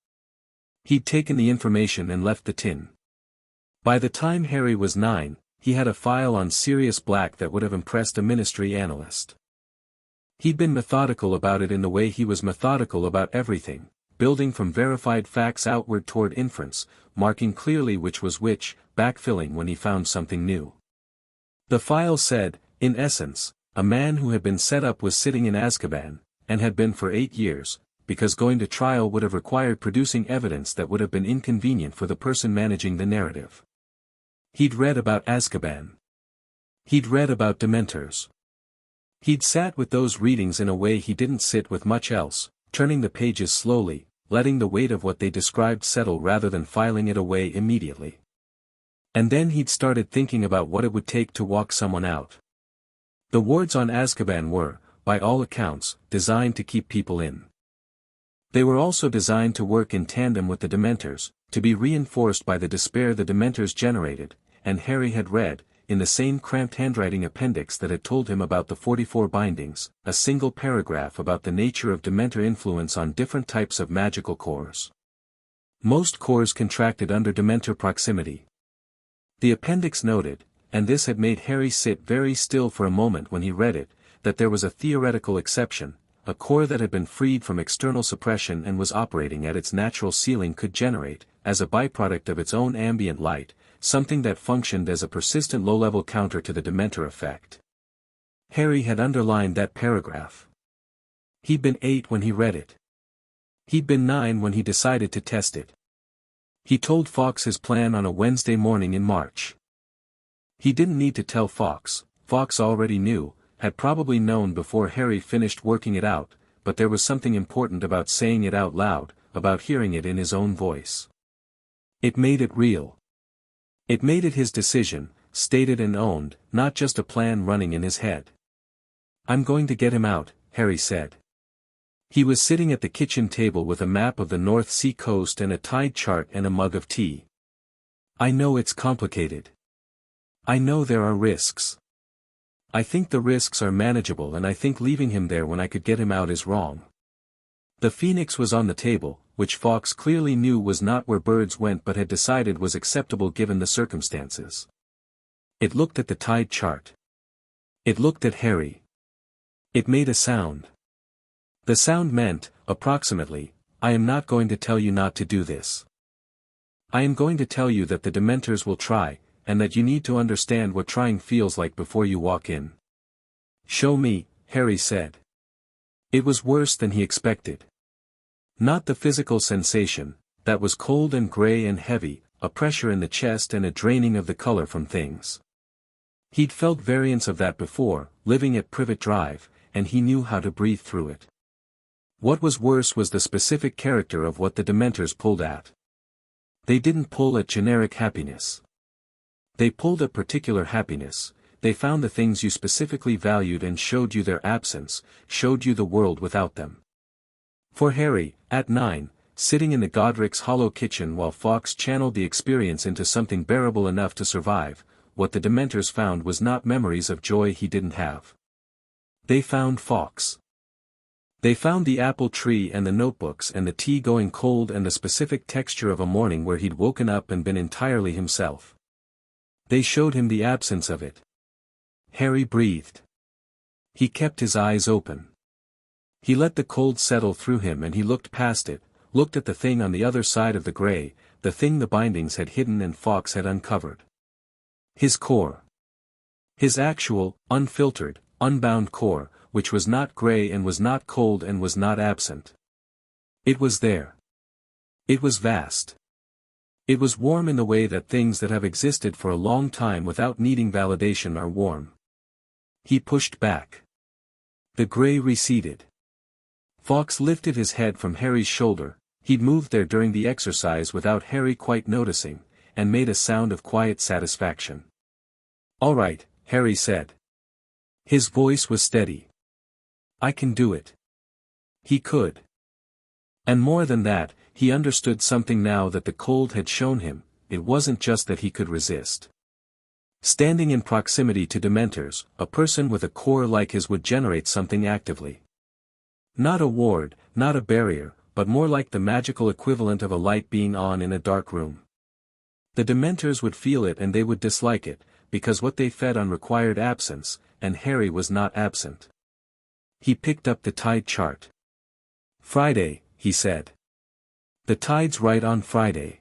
He'd taken the information and left the tin. By the time Harry was 9, he had a file on Sirius Black that would have impressed a ministry analyst. He'd been methodical about it in the way he was methodical about everything, building from verified facts outward toward inference, marking clearly which was which, backfilling when he found something new. The file said, in essence, a man who had been set up was sitting in Azkaban, and had been for 8 years, because going to trial would have required producing evidence that would have been inconvenient for the person managing the narrative. He'd read about Azkaban. He'd read about Dementors. He'd sat with those readings in a way he didn't sit with much else, turning the pages slowly, letting the weight of what they described settle rather than filing it away immediately. And then he'd started thinking about what it would take to walk someone out. The wards on Azkaban were, by all accounts, designed to keep people in. They were also designed to work in tandem with the Dementors, to be reinforced by the despair the Dementors generated, and Harry had read, in the same cramped handwriting appendix that had told him about the 44 bindings, a single paragraph about the nature of Dementor influence on different types of magical cores. Most cores contracted under Dementor proximity. The appendix noted, and this had made Harry sit very still for a moment when he read it, that there was a theoretical exception, a core that had been freed from external suppression and was operating at its natural ceiling could generate, as a byproduct of its own ambient light, something that functioned as a persistent low-level counter to the Dementor effect. Harry had underlined that paragraph. He'd been 8 when he read it. He'd been 9 when he decided to test it. He told Fawkes his plan on a Wednesday morning in March. He didn't need to tell Fawkes. Fawkes already knew, had probably known before Harry finished working it out, but there was something important about saying it out loud, about hearing it in his own voice. It made it real. It made it his decision, stated and owned, not just a plan running in his head. "I'm going to get him out," Harry said. He was sitting at the kitchen table with a map of the North Sea coast and a tide chart and a mug of tea. "I know it's complicated. I know there are risks. I think the risks are manageable, and I think leaving him there when I could get him out is wrong." The Phoenix was on the table, which Fawkes clearly knew was not where birds went but had decided was acceptable given the circumstances. It looked at the tide chart. It looked at Harry. It made a sound. The sound meant, approximately, "I am not going to tell you not to do this. I am going to tell you that the Dementors will try, and that you need to understand what trying feels like before you walk in." "Show me," Harry said. It was worse than he expected. Not the physical sensation, that was cold and gray and heavy, a pressure in the chest and a draining of the color from things. He'd felt variants of that before, living at Privet Drive, and he knew how to breathe through it. What was worse was the specific character of what the Dementors pulled at. They didn't pull at generic happiness. They pulled at particular happiness. They found the things you specifically valued and showed you their absence, showed you the world without them. For Harry, at 9, sitting in the Godric's hollow kitchen while Fawkes channeled the experience into something bearable enough to survive, what the Dementors found was not memories of joy he didn't have. They found Fawkes. They found the apple tree and the notebooks and the tea going cold and the specific texture of a morning where he'd woken up and been entirely himself. They showed him the absence of it. Harry breathed. He kept his eyes open. He let the cold settle through him and he looked past it, looked at the thing on the other side of the gray, the thing the bindings had hidden and Fawkes had uncovered. His core. His actual, unfiltered, unbound core, which was not gray and was not cold and was not absent. It was there. It was vast. It was warm in the way that things that have existed for a long time without needing validation are warm. He pushed back. The gray receded. Fawkes lifted his head from Harry's shoulder, he'd moved there during the exercise without Harry quite noticing, and made a sound of quiet satisfaction. "All right," Harry said. His voice was steady. "I can do it." He could. And more than that, he understood something now that the cold had shown him. It wasn't just that he could resist. Standing in proximity to Dementors, a person with a core like his would generate something actively. Not a ward, not a barrier, but more like the magical equivalent of a light being on in a dark room. The Dementors would feel it and they would dislike it, because what they fed on required absence, and Harry was not absent. He picked up the tide chart. "Friday," he said. "The tide's right on Friday."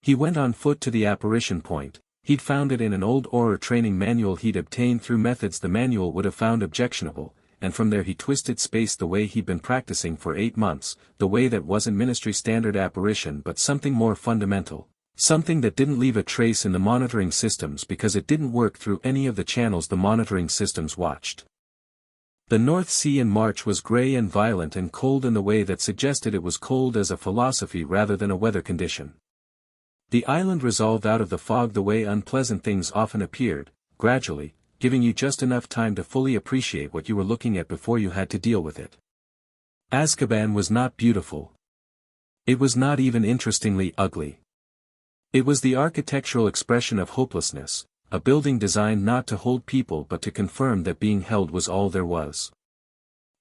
He went on foot to the apparition point. He'd found it in an old Auror training manual he'd obtained through methods the manual would have found objectionable, and from there he twisted space the way he'd been practicing for 8 months, the way that wasn't ministry standard apparition but something more fundamental, something that didn't leave a trace in the monitoring systems because it didn't work through any of the channels the monitoring systems watched. The North Sea in March was grey and violent and cold in the way that suggested it was cold as a philosophy rather than a weather condition. The island resolved out of the fog the way unpleasant things often appeared, gradually, giving you just enough time to fully appreciate what you were looking at before you had to deal with it. Azkaban was not beautiful. It was not even interestingly ugly. It was the architectural expression of hopelessness, a building designed not to hold people but to confirm that being held was all there was.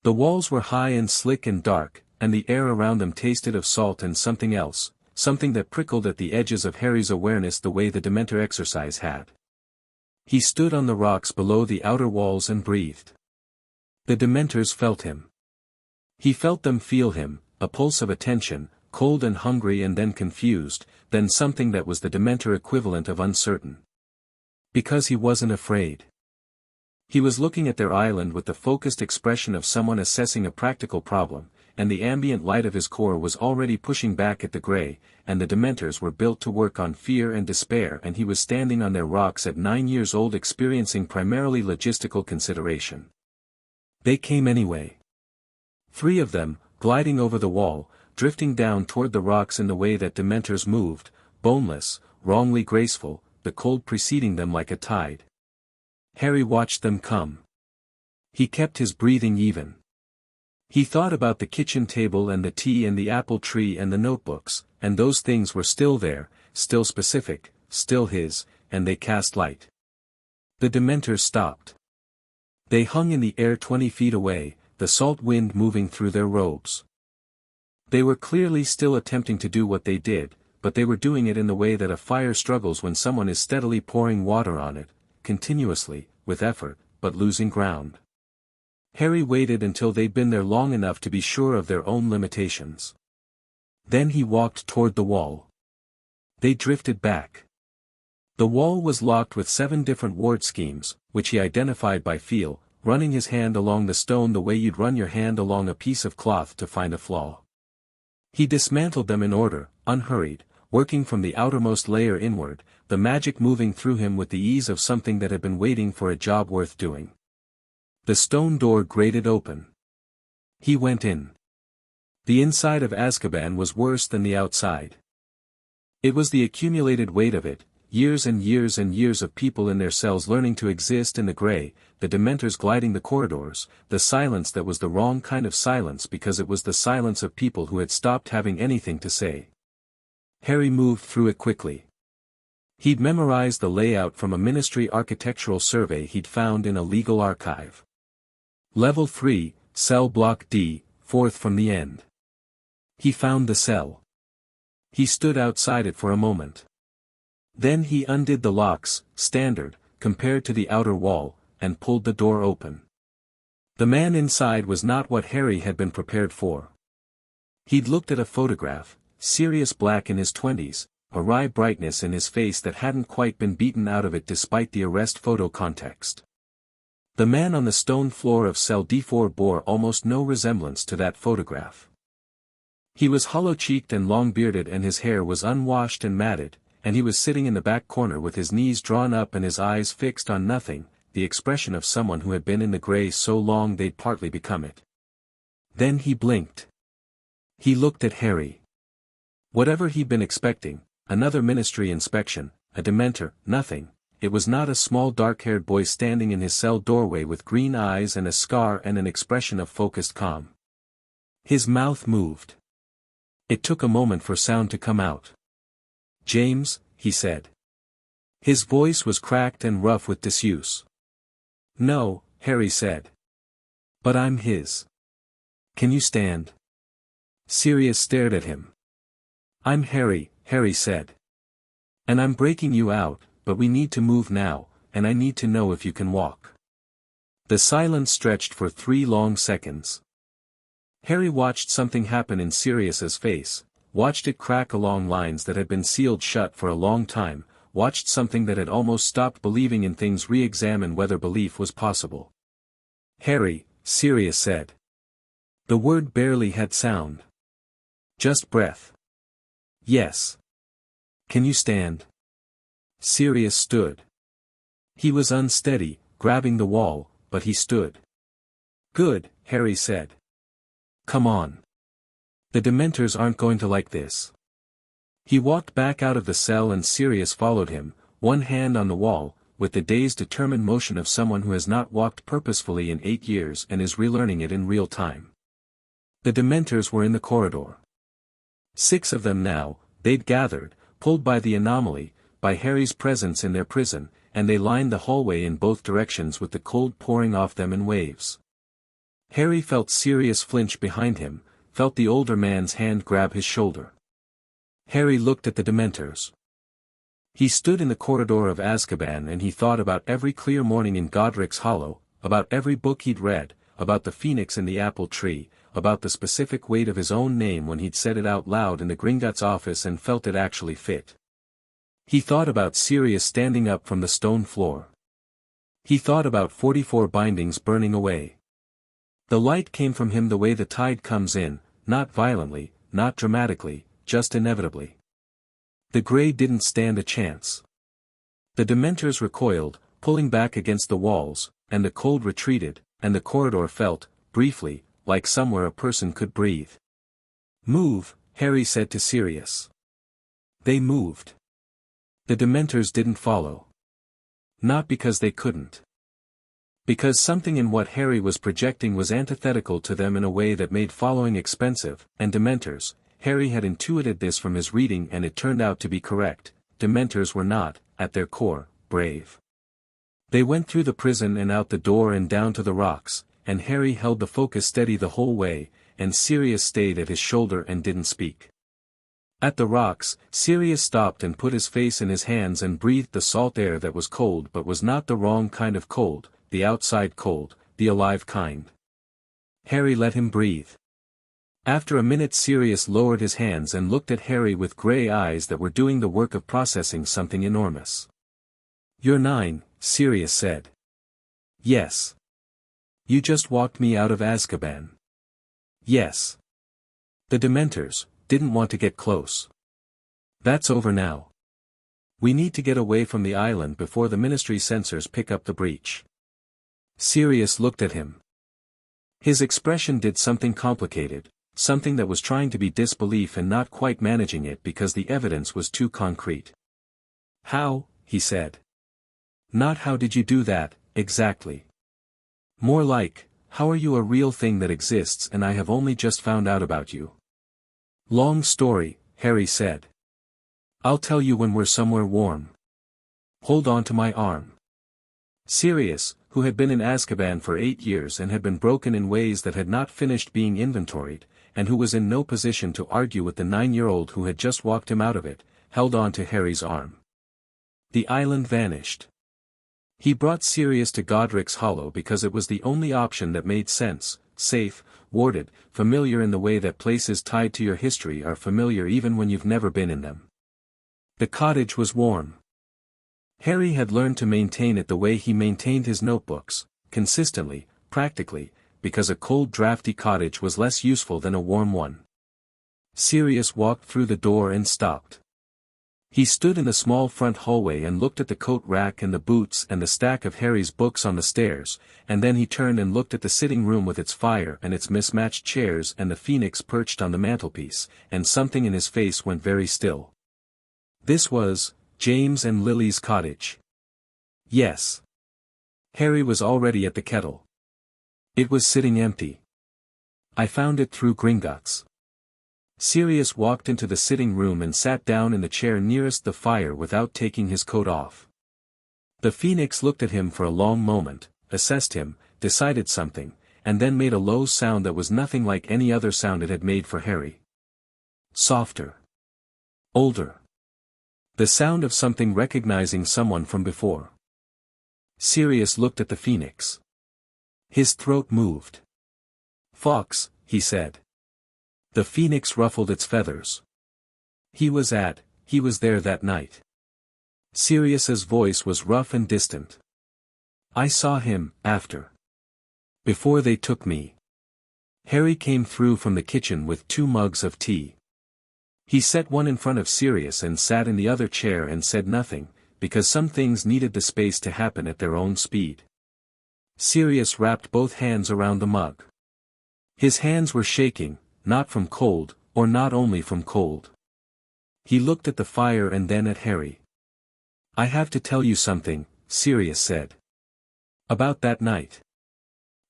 The walls were high and slick and dark, and the air around them tasted of salt and something else, something that prickled at the edges of Harry's awareness the way the Dementor exercise had. He stood on the rocks below the outer walls and breathed. The Dementors felt him. He felt them feel him, a pulse of attention, cold and hungry and then confused, then something that was the Dementor equivalent of uncertain. Because he wasn't afraid. He was looking at their island with the focused expression of someone assessing a practical problem, and the ambient light of his core was already pushing back at the gray, and the Dementors were built to work on fear and despair, and he was standing on their rocks at 9 years old experiencing primarily logistical consideration. They came anyway. 3 of them, gliding over the wall, drifting down toward the rocks in the way that Dementors moved, boneless, wrongly graceful, the cold preceding them like a tide. Harry watched them come. He kept his breathing even. He thought about the kitchen table and the tea and the apple tree and the notebooks, and those things were still there, still specific, still his, and they cast light. The Dementors stopped. They hung in the air 20 feet away, the salt wind moving through their robes. They were clearly still attempting to do what they did, but they were doing it in the way that a fire struggles when someone is steadily pouring water on it, continuously, with effort, but losing ground. Harry waited until they'd been there long enough to be sure of their own limitations. Then he walked toward the wall. They drifted back. The wall was locked with 7 different ward schemes, which he identified by feel, running his hand along the stone the way you'd run your hand along a piece of cloth to find a flaw. He dismantled them in order, unhurried, working from the outermost layer inward, the magic moving through him with the ease of something that had been waiting for a job worth doing. The stone door grated open. He went in. The inside of Azkaban was worse than the outside. It was the accumulated weight of it, years and years and years of people in their cells learning to exist in the gray, the Dementors gliding the corridors, the silence that was the wrong kind of silence because it was the silence of people who had stopped having anything to say. Harry moved through it quickly. He'd memorized the layout from a ministry architectural survey he'd found in a legal archive. Level 3, cell block D, 4th from the end. He found the cell. He stood outside it for a moment. Then he undid the locks, standard, compared to the outer wall, and pulled the door open. The man inside was not what Harry had been prepared for. He'd looked at a photograph, Sirius Black in his 20s, a wry brightness in his face that hadn't quite been beaten out of it despite the arrest photo context. The man on the stone floor of cell D4 bore almost no resemblance to that photograph. He was hollow-cheeked and long-bearded and his hair was unwashed and matted, and he was sitting in the back corner with his knees drawn up and his eyes fixed on nothing, the expression of someone who had been in the gray so long they'd partly become it. Then he blinked. He looked at Harry. Whatever he'd been expecting, another ministry inspection, a Dementor, nothing. It was not a small dark-haired boy standing in his cell doorway with green eyes and a scar and an expression of focused calm. His mouth moved. It took a moment for sound to come out. "James," he said. His voice was cracked and rough with disuse. "No," Harry said. "But I'm his. Can you stand?" Sirius stared at him. "I'm Harry," Harry said. "And I'm breaking you out, but we need to move now, and I need to know if you can walk." The silence stretched for 3 long seconds. Harry watched something happen in Sirius's face, watched it crack along lines that had been sealed shut for a long time, watched something that had almost stopped believing in things re-examine whether belief was possible. "Harry," Sirius said. The word barely had sound. "Just breath." "Yes." "Can you stand?" Sirius stood. He was unsteady, grabbing the wall, but he stood. "Good," Harry said. "Come on. The Dementors aren't going to like this." He walked back out of the cell and Sirius followed him, one hand on the wall, with the dazed determined motion of someone who has not walked purposefully in 8 years and is relearning it in real time. The Dementors were in the corridor. 6 of them now, they'd gathered, pulled by the anomaly, by Harry's presence in their prison, and they lined the hallway in both directions with the cold pouring off them in waves. Harry felt Sirius flinch behind him, felt the older man's hand grab his shoulder. Harry looked at the Dementors. He stood in the corridor of Azkaban and he thought about every clear morning in Godric's Hollow, about every book he'd read, about the phoenix in the apple tree, about the specific weight of his own name when he'd said it out loud in the Gringotts office and felt it actually fit. He thought about Sirius standing up from the stone floor. He thought about 44 bindings burning away. The light came from him the way the tide comes in, not violently, not dramatically, just inevitably. The Grey didn't stand a chance. The Dementors recoiled, pulling back against the walls, and the cold retreated, and the corridor felt, briefly, like somewhere a person could breathe. "Move," Harry said to Sirius. They moved. The Dementors didn't follow. Not because they couldn't. Because something in what Harry was projecting was antithetical to them in a way that made following expensive, and Dementors, Harry had intuited this from his reading and it turned out to be correct, Dementors were not, at their core, brave. They went through the prison and out the door and down to the rocks, and Harry held the focus steady the whole way, and Sirius stayed at his shoulder and didn't speak. At the rocks, Sirius stopped and put his face in his hands and breathed the salt air that was cold but was not the wrong kind of cold, the outside cold, the alive kind. Harry let him breathe. After a minute Sirius lowered his hands and looked at Harry with grey eyes that were doing the work of processing something enormous. "You're 9, Sirius said. "Yes. You just walked me out of Azkaban." "Yes." The Dementors didn't want to get close. "That's over now. We need to get away from the island before the Ministry censors pick up the breach." Sirius looked at him. His expression did something complicated, something that was trying to be disbelief and not quite managing it because the evidence was too concrete. "How?" he said. "Not how did you do that, exactly. More like, how are you a real thing that exists and I have only just found out about you?" "Long story," Harry said. "I'll tell you when we're somewhere warm. Hold on to my arm." Sirius, who had been in Azkaban for 8 years and had been broken in ways that had not finished being inventoried, and who was in no position to argue with the 9-year-old who had just walked him out of it, held on to Harry's arm. The island vanished. He brought Sirius to Godric's Hollow because it was the only option that made sense, safe, warded, familiar in the way that places tied to your history are familiar even when you've never been in them. The cottage was warm. Harry had learned to maintain it the way he maintained his notebooks, consistently, practically, because a cold drafty cottage was less useful than a warm one. Sirius walked through the door and stopped. He stood in the small front hallway and looked at the coat rack and the boots and the stack of Harry's books on the stairs, and then he turned and looked at the sitting room with its fire and its mismatched chairs and the phoenix perched on the mantelpiece, and something in his face went very still. This was James and Lily's cottage. Yes. Harry was already at the kettle. It was sitting empty. "I found it through Gringotts." Sirius walked into the sitting room and sat down in the chair nearest the fire without taking his coat off. The phoenix looked at him for a long moment, assessed him, decided something, and then made a low sound that was nothing like any other sound it had made for Harry. Softer. Older. The sound of something recognizing someone from before. Sirius looked at the phoenix. His throat moved. "Fawkes," he said. The phoenix ruffled its feathers. He was there that night." Sirius's voice was rough and distant. "I saw him, after. Before they took me." Harry came through from the kitchen with 2 mugs of tea. He set one in front of Sirius and sat in the other chair and said nothing, because some things needed the space to happen at their own speed. Sirius wrapped both hands around the mug. His hands were shaking, not from cold, or not only from cold. He looked at the fire and then at Harry. "I have to tell you something," Sirius said. "About that night."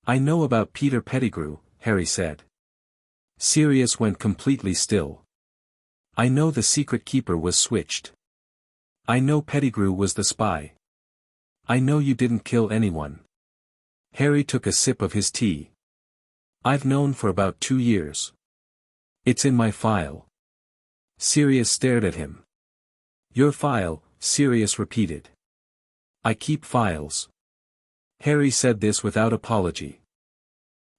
"I know about Peter Pettigrew," Harry said. Sirius went completely still. "I know the secret keeper was switched. I know Pettigrew was the spy. I know you didn't kill anyone." Harry took a sip of his tea. "I've known for about 2 years. It's in my file." Sirius stared at him. "Your file," Sirius repeated. "I keep files." Harry said this without apology.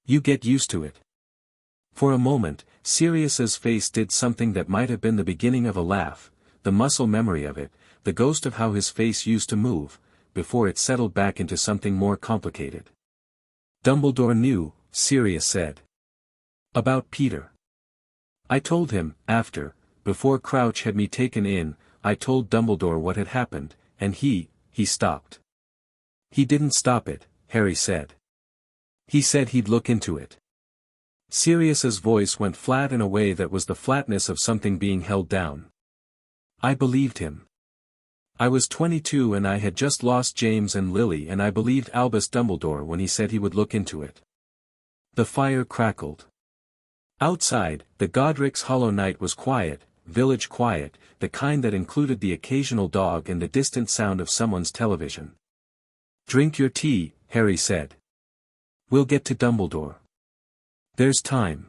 "You get used to it." For a moment, Sirius's face did something that might have been the beginning of a laugh, the muscle memory of it, the ghost of how his face used to move, before it settled back into something more complicated. Dumbledore knew, Sirius said. About Peter. I told him, before Crouch had me taken in, I told Dumbledore what had happened, and he stopped. He didn't stop it, Harry said. He said he'd look into it. Sirius's voice went flat in a way that was the flatness of something being held down. I believed him. I was 22 and I had just lost James and Lily, and I believed Albus Dumbledore when he said he would look into it. The fire crackled. Outside, the Godric's Hollow night was quiet, village quiet, the kind that included the occasional dog and the distant sound of someone's television. Drink your tea, Harry said. We'll get to Dumbledore. There's time.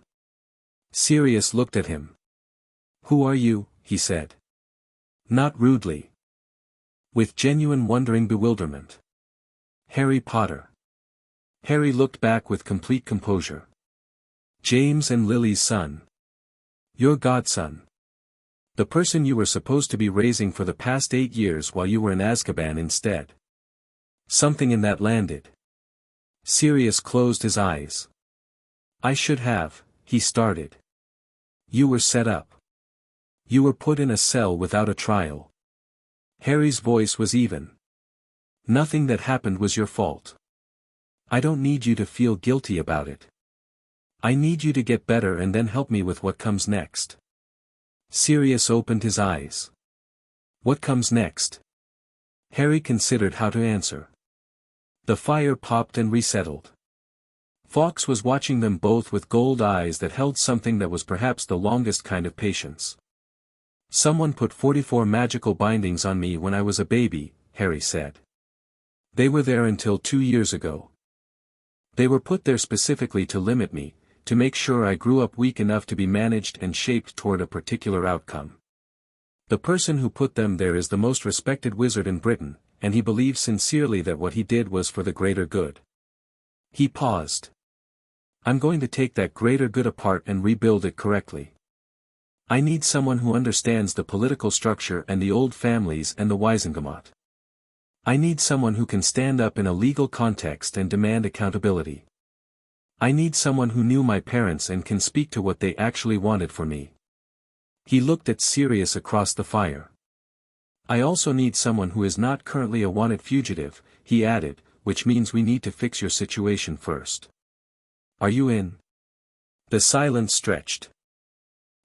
Sirius looked at him. Who are you? He said. Not rudely. With genuine wondering bewilderment. Harry Potter. Harry looked back with complete composure. James and Lily's son. Your godson. The person you were supposed to be raising for the past 8 years while you were in Azkaban instead. Something in that landed. Sirius closed his eyes. I should have, he started. You were set up. You were put in a cell without a trial. Harry's voice was even. Nothing that happened was your fault. I don't need you to feel guilty about it. I need you to get better and then help me with what comes next. Sirius opened his eyes. What comes next? Harry considered how to answer. The fire popped and resettled. Fawkes was watching them both with gold eyes that held something that was perhaps the longest kind of patience. Someone put 44 magical bindings on me when I was a baby, Harry said. They were there until 2 years ago. They were put there specifically to limit me, to make sure I grew up weak enough to be managed and shaped toward a particular outcome. The person who put them there is the most respected wizard in Britain, and he believes sincerely that what he did was for the greater good. He paused. I'm going to take that greater good apart and rebuild it correctly. I need someone who understands the political structure and the old families and the Wisengamot. I need someone who can stand up in a legal context and demand accountability. I need someone who knew my parents and can speak to what they actually wanted for me. He looked at Sirius across the fire. I also need someone who is not currently a wanted fugitive, he added, which means we need to fix your situation first. Are you in? The silence stretched.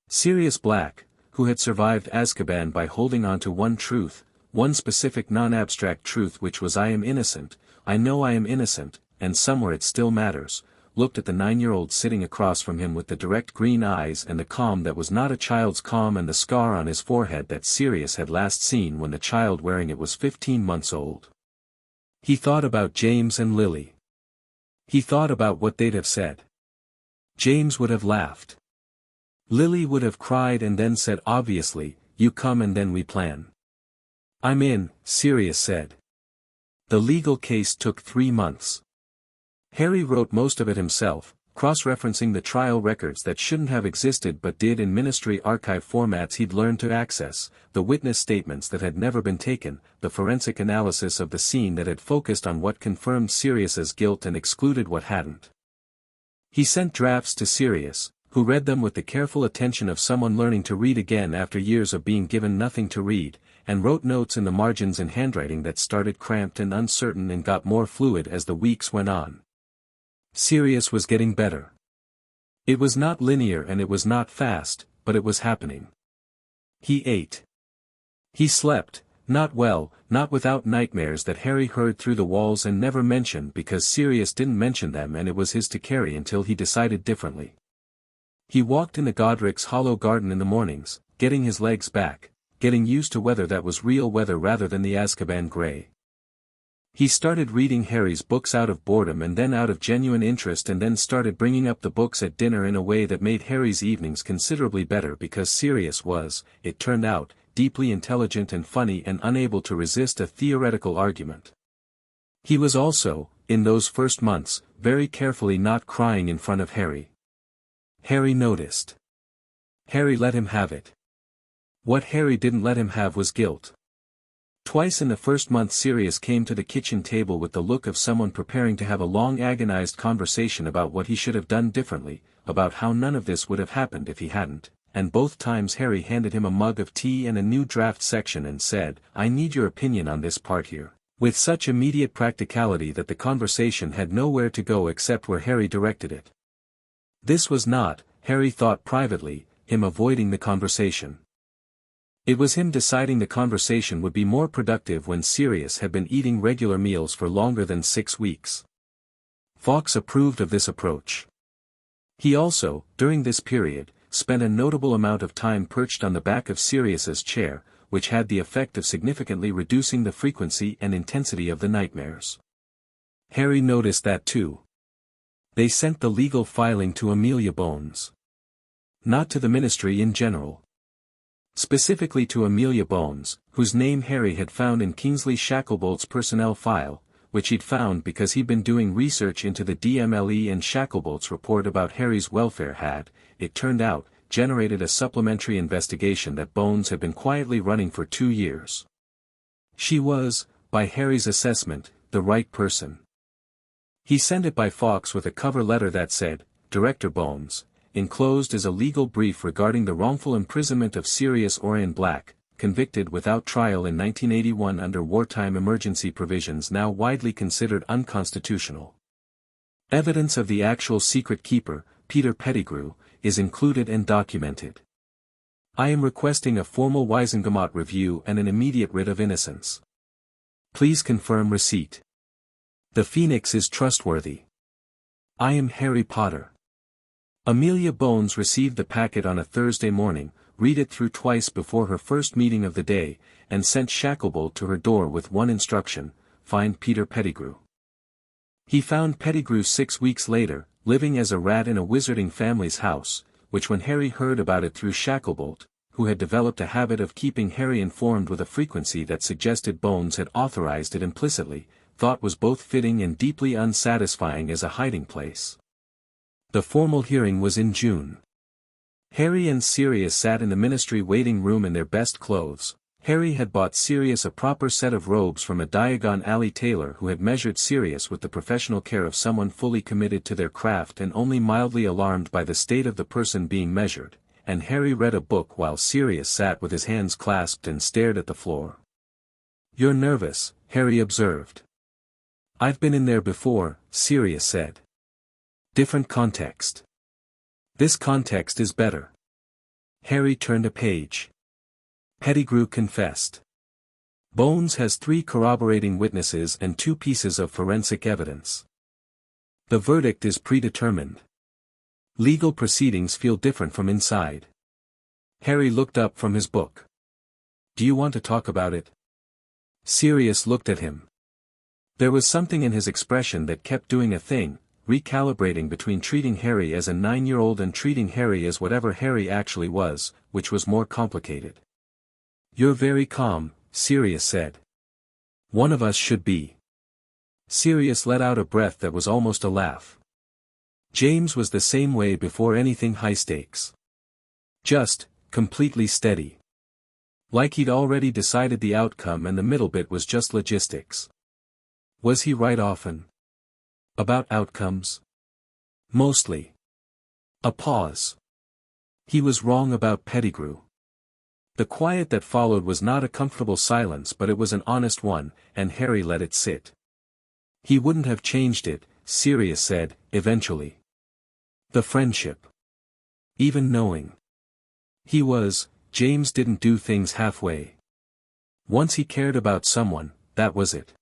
Sirius Black, who had survived Azkaban by holding on to one truth, one specific non-abstract truth, which was I am innocent, I know I am innocent, and somewhere it still matters, looked at the 9-year-old sitting across from him with the direct green eyes and the calm that was not a child's calm and the scar on his forehead that Sirius had last seen when the child wearing it was 15 months old. He thought about James and Lily. He thought about what they'd have said. James would have laughed. Lily would have cried and then said obviously, you come and then we plan. I'm in, Sirius said. The legal case took 3 months. Harry wrote most of it himself, cross-referencing the trial records that shouldn't have existed but did in Ministry archive formats he'd learned to access, the witness statements that had never been taken, the forensic analysis of the scene that had focused on what confirmed Sirius's guilt and excluded what hadn't. He sent drafts to Sirius, who read them with the careful attention of someone learning to read again after years of being given nothing to read, and wrote notes in the margins in handwriting that started cramped and uncertain and got more fluid as the weeks went on. Sirius was getting better. It was not linear and it was not fast, but it was happening. He ate. He slept, not well, not without nightmares that Harry heard through the walls and never mentioned because Sirius didn't mention them and it was his to carry until he decided differently. He walked in the Godric's Hollow garden in the mornings, getting his legs back, getting used to weather that was real weather rather than the Azkaban gray. He started reading Harry's books out of boredom and then out of genuine interest and then started bringing up the books at dinner in a way that made Harry's evenings considerably better because Sirius was, it turned out, deeply intelligent and funny and unable to resist a theoretical argument. He was also, in those first months, very carefully not crying in front of Harry. Harry noticed. Harry let him have it. What Harry didn't let him have was guilt. Twice in the first month Sirius came to the kitchen table with the look of someone preparing to have a long agonized conversation about what he should have done differently, about how none of this would have happened if he hadn't, and both times Harry handed him a mug of tea and a new draft section and said, "I need your opinion on this part here," with such immediate practicality that the conversation had nowhere to go except where Harry directed it. This was not, Harry thought privately, him avoiding the conversation. It was him deciding the conversation would be more productive when Sirius had been eating regular meals for longer than 6 weeks. Fawkes approved of this approach. He also, during this period, spent a notable amount of time perched on the back of Sirius's chair, which had the effect of significantly reducing the frequency and intensity of the nightmares. Harry noticed that too. They sent the legal filing to Amelia Bones. Not to the ministry in general. Specifically to Amelia Bones, whose name Harry had found in Kingsley Shacklebolt's personnel file, which he'd found because he'd been doing research into the DMLE, and Shacklebolt's report about Harry's welfare had, it turned out, generated a supplementary investigation that Bones had been quietly running for 2 years. She was, by Harry's assessment, the right person. He sent it by Fawkes with a cover letter that said, "Director Bones, enclosed is a legal brief regarding the wrongful imprisonment of Sirius Orion Black, convicted without trial in 1981 under wartime emergency provisions now widely considered unconstitutional. Evidence of the actual secret keeper, Peter Pettigrew, is included and documented. I am requesting a formal Wiesengemot review and an immediate writ of innocence. Please confirm receipt. The Phoenix is trustworthy. I am Harry Potter." Amelia Bones received the packet on a Thursday morning, read it through twice before her first meeting of the day, and sent Shacklebolt to her door with one instruction: find Peter Pettigrew. He found Pettigrew 6 weeks later, living as a rat in a wizarding family's house, which when Harry heard about it through Shacklebolt, who had developed a habit of keeping Harry informed with a frequency that suggested Bones had authorized it implicitly, thought was both fitting and deeply unsatisfying as a hiding place. The formal hearing was in June. Harry and Sirius sat in the ministry waiting room in their best clothes. Harry had bought Sirius a proper set of robes from a Diagon Alley tailor who had measured Sirius with the professional care of someone fully committed to their craft and only mildly alarmed by the state of the person being measured, and Harry read a book while Sirius sat with his hands clasped and stared at the floor. "You're nervous," Harry observed. "I've been in there before," Sirius said. "Different context. This context is better." Harry turned a page. Pettigrew confessed. Bones has 3 corroborating witnesses and 2 pieces of forensic evidence. The verdict is predetermined. Legal proceedings feel different from inside. Harry looked up from his book. "Do you want to talk about it?" Sirius looked at him. There was something in his expression that kept doing a thing, recalibrating between treating Harry as a 9-year-old and treating Harry as whatever Harry actually was, which was more complicated. "You're very calm," Sirius said. "One of us should be." Sirius let out a breath that was almost a laugh. James was the same way before anything high stakes. Just, completely steady. Like he'd already decided the outcome and the middle bit was just logistics. Was he right often? About outcomes? Mostly. A pause. He was wrong about Pettigrew. The quiet that followed was not a comfortable silence, but it was an honest one, and Harry let it sit. He wouldn't have changed it, Sirius said, eventually. The friendship. Even knowing. James didn't do things halfway. Once he cared about someone, that was it.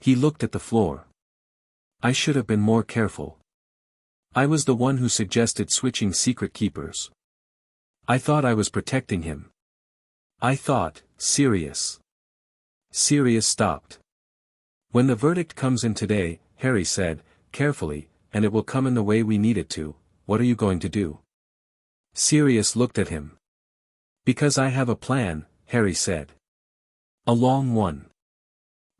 He looked at the floor. I should have been more careful. I was the one who suggested switching secret keepers. I thought I was protecting him. I thought, Sirius. Sirius stopped. When the verdict comes in today, Harry said, carefully, and it will come in the way we need it to, what are you going to do? Sirius looked at him. Because I have a plan, Harry said. A long one.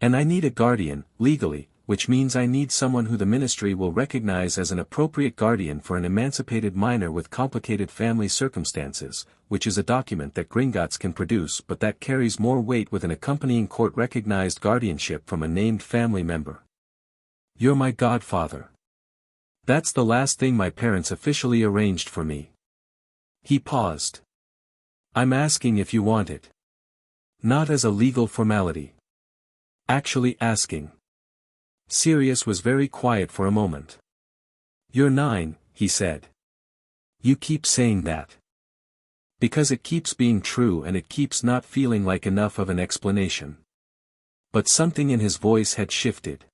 And I need a guardian, legally, which means I need someone who the ministry will recognize as an appropriate guardian for an emancipated minor with complicated family circumstances, which is a document that Gringotts can produce but that carries more weight with an accompanying court-recognized guardianship from a named family member. You're my godfather. That's the last thing my parents officially arranged for me. He paused. I'm asking if you want it. Not as a legal formality. Actually asking. Sirius was very quiet for a moment. You're 9, he said. You keep saying that. Because it keeps being true and it keeps not feeling like enough of an explanation. But something in his voice had shifted.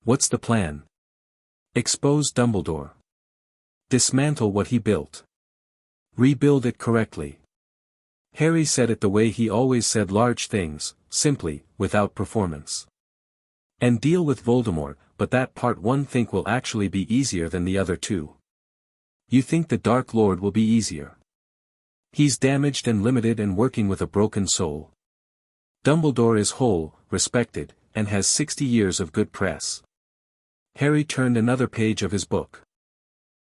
What's the plan? Expose Dumbledore. Dismantle what he built. Rebuild it correctly. Harry said it the way he always said large things, simply, without performance. And deal with Voldemort, but that part one think will actually be easier than the other two. You think the Dark Lord will be easier. He's damaged and limited and working with a broken soul. Dumbledore is whole, respected, and has 60 years of good press. Harry turned another page of his book.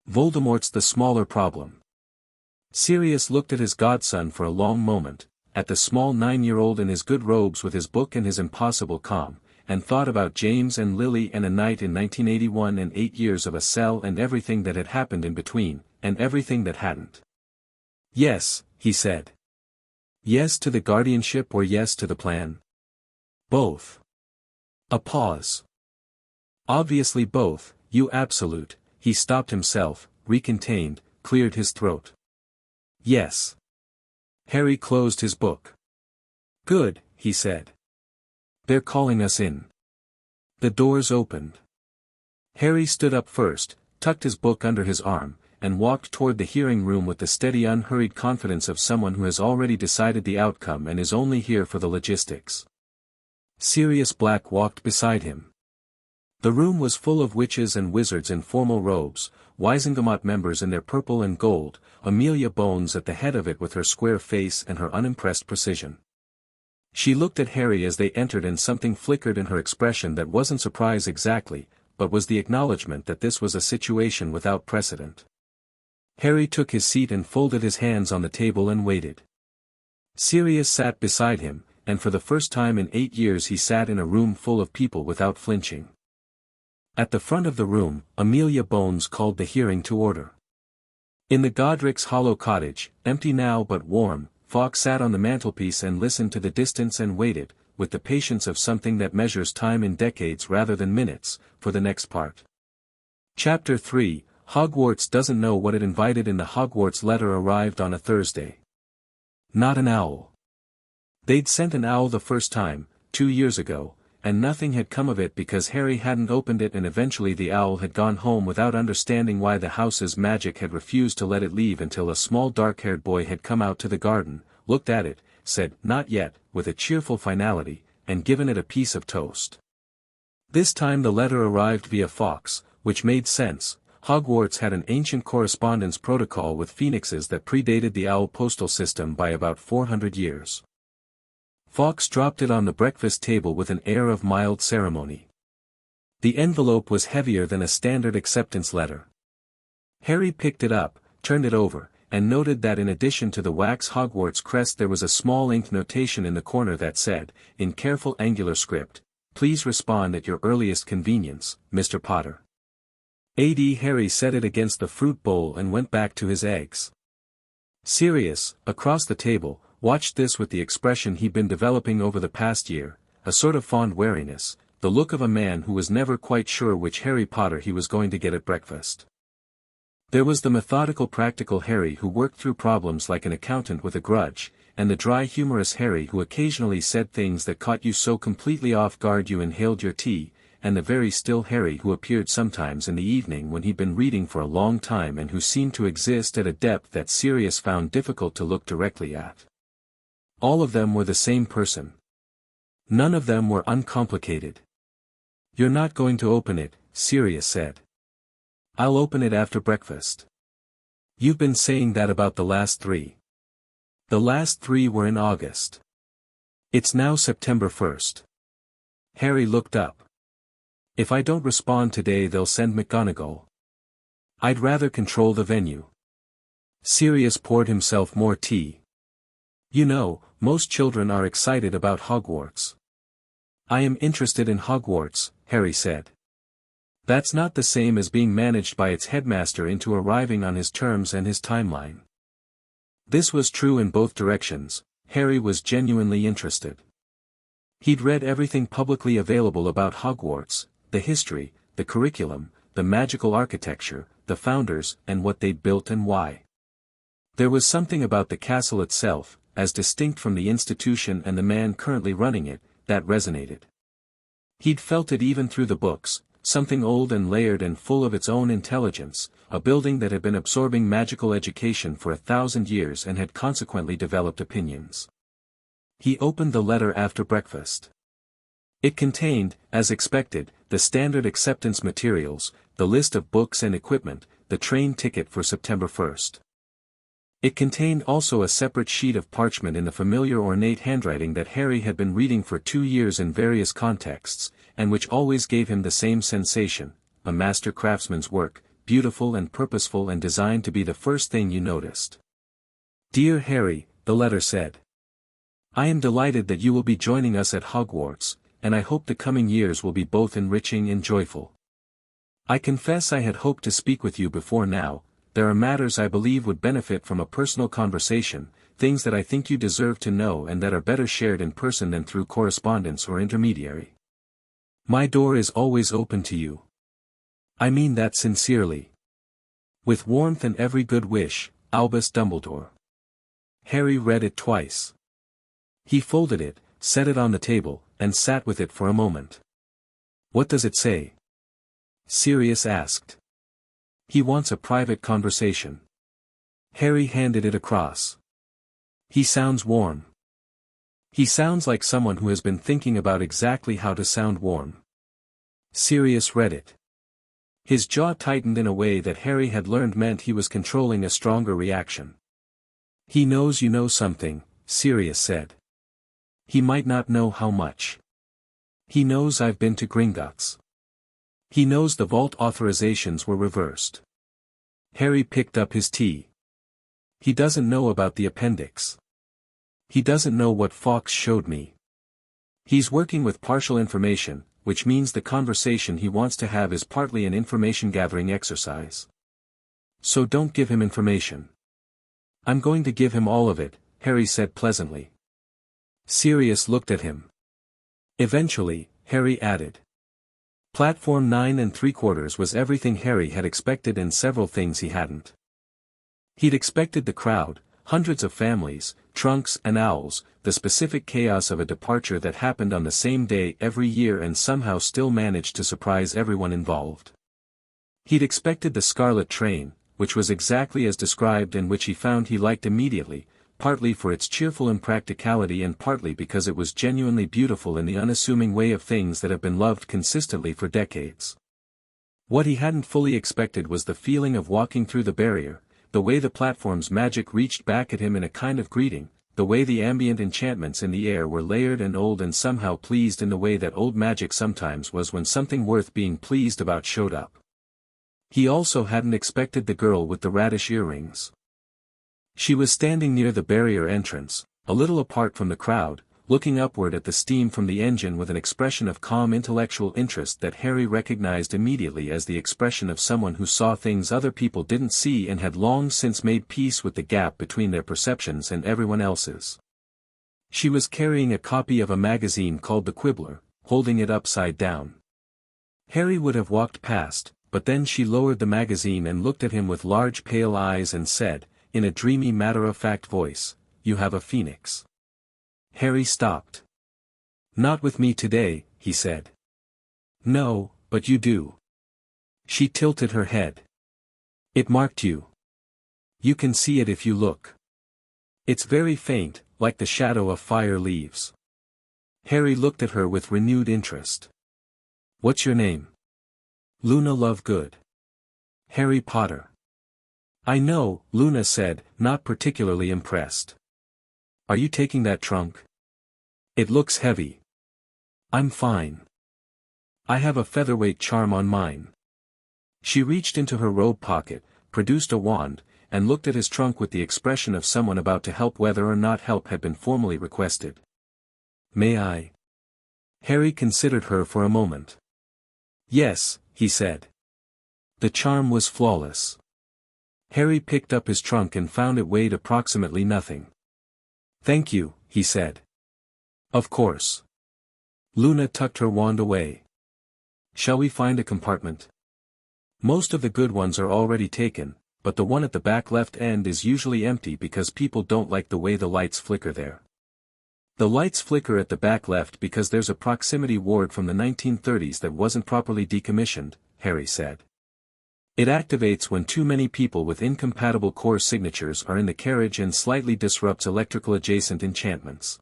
Voldemort's the smaller problem. Sirius looked at his godson for a long moment, at the small 9-year-old in his good robes with his book and his impossible calm, and thought about James and Lily and a night in 1981 and 8 years of a cell and everything that had happened in between, and everything that hadn't. Yes, he said. Yes to the guardianship or yes to the plan? Both. A pause. Obviously both, you absolute, he stopped himself, recontained, cleared his throat. Yes. Harry closed his book. Good, he said. They're calling us in. The doors opened. Harry stood up first, tucked his book under his arm, and walked toward the hearing room with the steady unhurried confidence of someone who has already decided the outcome and is only here for the logistics. Sirius Black walked beside him. The room was full of witches and wizards in formal robes, Wisengamot members in their purple and gold, Amelia Bones at the head of it with her square face and her unimpressed precision. She looked at Harry as they entered and something flickered in her expression that wasn't surprise exactly, but was the acknowledgement that this was a situation without precedent. Harry took his seat and folded his hands on the table and waited. Sirius sat beside him, and for the first time in 8 years he sat in a room full of people without flinching. At the front of the room, Amelia Bones called the hearing to order. In the Godric's Hollow cottage, empty now but warm, Fawkes sat on the mantelpiece and listened to the distance and waited, with the patience of something that measures time in decades rather than minutes, for the next part. Chapter 3, Hogwarts doesn't know what it invited in the Hogwarts letter arrived on a Thursday. Not an owl. They'd sent an owl the first time, 2 years ago, and nothing had come of it because Harry hadn't opened it and eventually the owl had gone home without understanding why the house's magic had refused to let it leave until a small dark-haired boy had come out to the garden, looked at it, said, "Not yet," with a cheerful finality, and given it a piece of toast. This time the letter arrived via Fawkes, which made sense. Hogwarts had an ancient correspondence protocol with phoenixes that predated the owl postal system by about 400 years. Fawkes dropped it on the breakfast table with an air of mild ceremony. The envelope was heavier than a standard acceptance letter. Harry picked it up, turned it over, and noted that in addition to the wax Hogwarts crest there was a small inked notation in the corner that said, in careful angular script, "Please respond at your earliest convenience, Mr. Potter." Harry set it against the fruit bowl and went back to his eggs. Sirius, across the table, watched this with the expression he'd been developing over the past year, a sort of fond wariness, the look of a man who was never quite sure which Harry Potter he was going to get at breakfast. There was the methodical practical Harry who worked through problems like an accountant with a grudge, and the dry humorous Harry who occasionally said things that caught you so completely off guard you inhaled your tea, and the very still Harry who appeared sometimes in the evening when he'd been reading for a long time and who seemed to exist at a depth that Sirius found difficult to look directly at. All of them were the same person. None of them were uncomplicated. "You're not going to open it," Sirius said. "I'll open it after breakfast." "You've been saying that about the last 3. The last 3 were in August. It's now September 1st. Harry looked up. If I don't respond today they'll send McGonagall. I'd rather control the venue. Sirius poured himself more tea. You know, most children are excited about Hogwarts. I am interested in Hogwarts, Harry said. That's not the same as being managed by its headmaster into arriving on his terms and his timeline. This was true in both directions. Harry was genuinely interested. He'd read everything publicly available about Hogwarts, the history, the curriculum, the magical architecture, the founders, and what they'd built and why. There was something about the castle itself, as distinct from the institution and the man currently running it, that resonated. He'd felt it even through the books, something old and layered and full of its own intelligence, a building that had been absorbing magical education for 1,000 years and had consequently developed opinions. He opened the letter after breakfast. It contained, as expected, the standard acceptance materials, the list of books and equipment, the train ticket for September 1st. It contained also a separate sheet of parchment in the familiar ornate handwriting that Harry had been reading for 2 years in various contexts, and which always gave him the same sensation, a master craftsman's work, beautiful and purposeful and designed to be the first thing you noticed. Dear Harry, the letter said. I am delighted that you will be joining us at Hogwarts, and I hope the coming years will be both enriching and joyful. I confess I had hoped to speak with you before now. There are matters I believe would benefit from a personal conversation, things that I think you deserve to know and that are better shared in person than through correspondence or intermediary. My door is always open to you. I mean that sincerely. With warmth and every good wish, Albus Dumbledore. Harry read it twice. He folded it, set it on the table, and sat with it for a moment. What does it say? Sirius asked. He wants a private conversation. Harry handed it across. He sounds warm. He sounds like someone who has been thinking about exactly how to sound warm. Sirius read it. His jaw tightened in a way that Harry had learned meant he was controlling a stronger reaction. He knows you know something, Sirius said. He might not know how much. He knows I've been to Gringotts. He knows the vault authorizations were reversed. Harry picked up his tea. He doesn't know about the appendix. He doesn't know what Fawkes showed me. He's working with partial information, which means the conversation he wants to have is partly an information-gathering exercise. So don't give him information. I'm going to give him all of it, Harry said pleasantly. Sirius looked at him. Eventually, Harry added. Platform 9 3/4 was everything Harry had expected and several things he hadn't. He'd expected the crowd, hundreds of families, trunks and owls, the specific chaos of a departure that happened on the same day every year and somehow still managed to surprise everyone involved. He'd expected the Scarlet Train, which was exactly as described and which he found he liked immediately, partly for its cheerful impracticality and partly because it was genuinely beautiful in the unassuming way of things that have been loved consistently for decades. What he hadn't fully expected was the feeling of walking through the barrier, the way the platform's magic reached back at him in a kind of greeting, the way the ambient enchantments in the air were layered and old and somehow pleased in the way that old magic sometimes was when something worth being pleased about showed up. He also hadn't expected the girl with the radish earrings. She was standing near the barrier entrance, a little apart from the crowd, looking upward at the steam from the engine with an expression of calm intellectual interest that Harry recognized immediately as the expression of someone who saw things other people didn't see and had long since made peace with the gap between their perceptions and everyone else's. She was carrying a copy of a magazine called The Quibbler, holding it upside down. Harry would have walked past, but then she lowered the magazine and looked at him with large pale eyes and said, in a dreamy matter-of-fact voice, "You have a phoenix." Harry stopped. "Not with me today," he said. "No, but you do." She tilted her head. "It marked you. You can see it if you look. It's very faint, like the shadow of fire leaves." Harry looked at her with renewed interest. "What's your name?" "Luna Lovegood." "Harry Potter." "I know," Luna said, not particularly impressed. "Are you taking that trunk? It looks heavy." "I'm fine." I have a featherweight charm on mine. She reached into her robe pocket, produced a wand, and looked at his trunk with the expression of someone about to help whether or not help had been formally requested. May I? Harry considered her for a moment. Yes, he said. The charm was flawless. Harry picked up his trunk and found it weighed approximately nothing. Thank you, he said. Of course. Luna tucked her wand away. Shall we find a compartment? Most of the good ones are already taken, but the one at the back left end is usually empty because people don't like the way the lights flicker there. The lights flicker at the back left because there's a proximity ward from the 1930s that wasn't properly decommissioned, Harry said. It activates when too many people with incompatible core signatures are in the carriage and slightly disrupts electrical adjacent enchantments.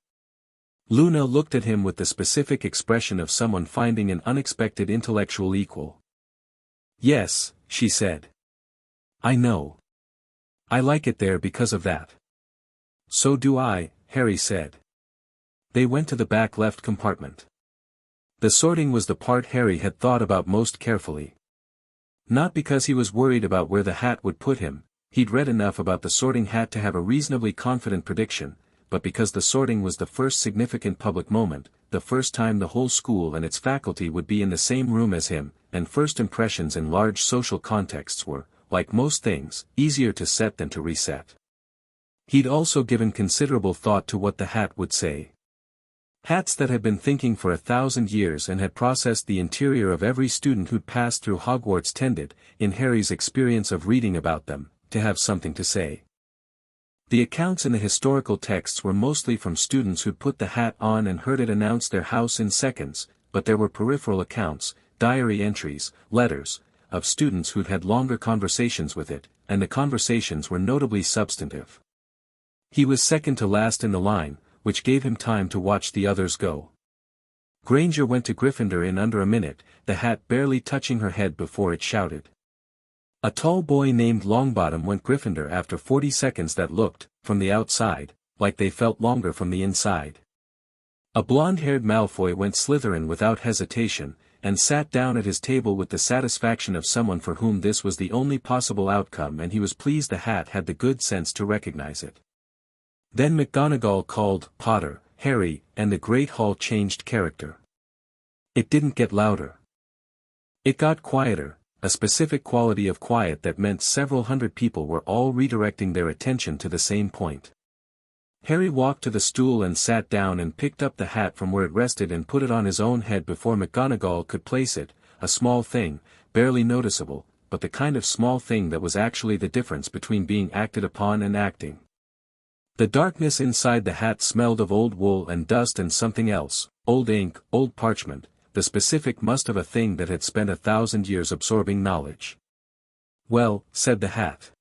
Luna looked at him with the specific expression of someone finding an unexpected intellectual equal. Yes, she said. I know. I like it there because of that. So do I, Harry said. They went to the back left compartment. The sorting was the part Harry had thought about most carefully. Not because he was worried about where the hat would put him, he'd read enough about the sorting hat to have a reasonably confident prediction, but because the sorting was the first significant public moment, the first time the whole school and its faculty would be in the same room as him, and first impressions in large social contexts were, like most things, easier to set than to reset. He'd also given considerable thought to what the hat would say. Hats that had been thinking for 1,000 years and had processed the interior of every student who'd passed through Hogwarts tended, in Harry's experience of reading about them, to have something to say. The accounts in the historical texts were mostly from students who'd put the hat on and heard it announce their house in seconds, but there were peripheral accounts, diary entries, letters, of students who'd had longer conversations with it, and the conversations were notably substantive. He was second to last in the line, which gave him time to watch the others go. Granger went to Gryffindor in under a minute, the hat barely touching her head before it shouted. A tall boy named Longbottom went Gryffindor after 40 seconds that looked, from the outside, like they felt longer from the inside. A blonde-haired Malfoy went Slytherin without hesitation, and sat down at his table with the satisfaction of someone for whom this was the only possible outcome, and he was pleased the hat had the good sense to recognize it. Then McGonagall called Potter, Harry, and the Great Hall changed character. It didn't get louder. It got quieter, a specific quality of quiet that meant several hundred people were all redirecting their attention to the same point. Harry walked to the stool and sat down and picked up the hat from where it rested and put it on his own head before McGonagall could place it, a small thing, barely noticeable, but the kind of small thing that was actually the difference between being acted upon and acting. The darkness inside the hat smelled of old wool and dust and something else, old ink, old parchment, the specific must of a thing that had spent 1,000 years absorbing knowledge. Well, said the hat.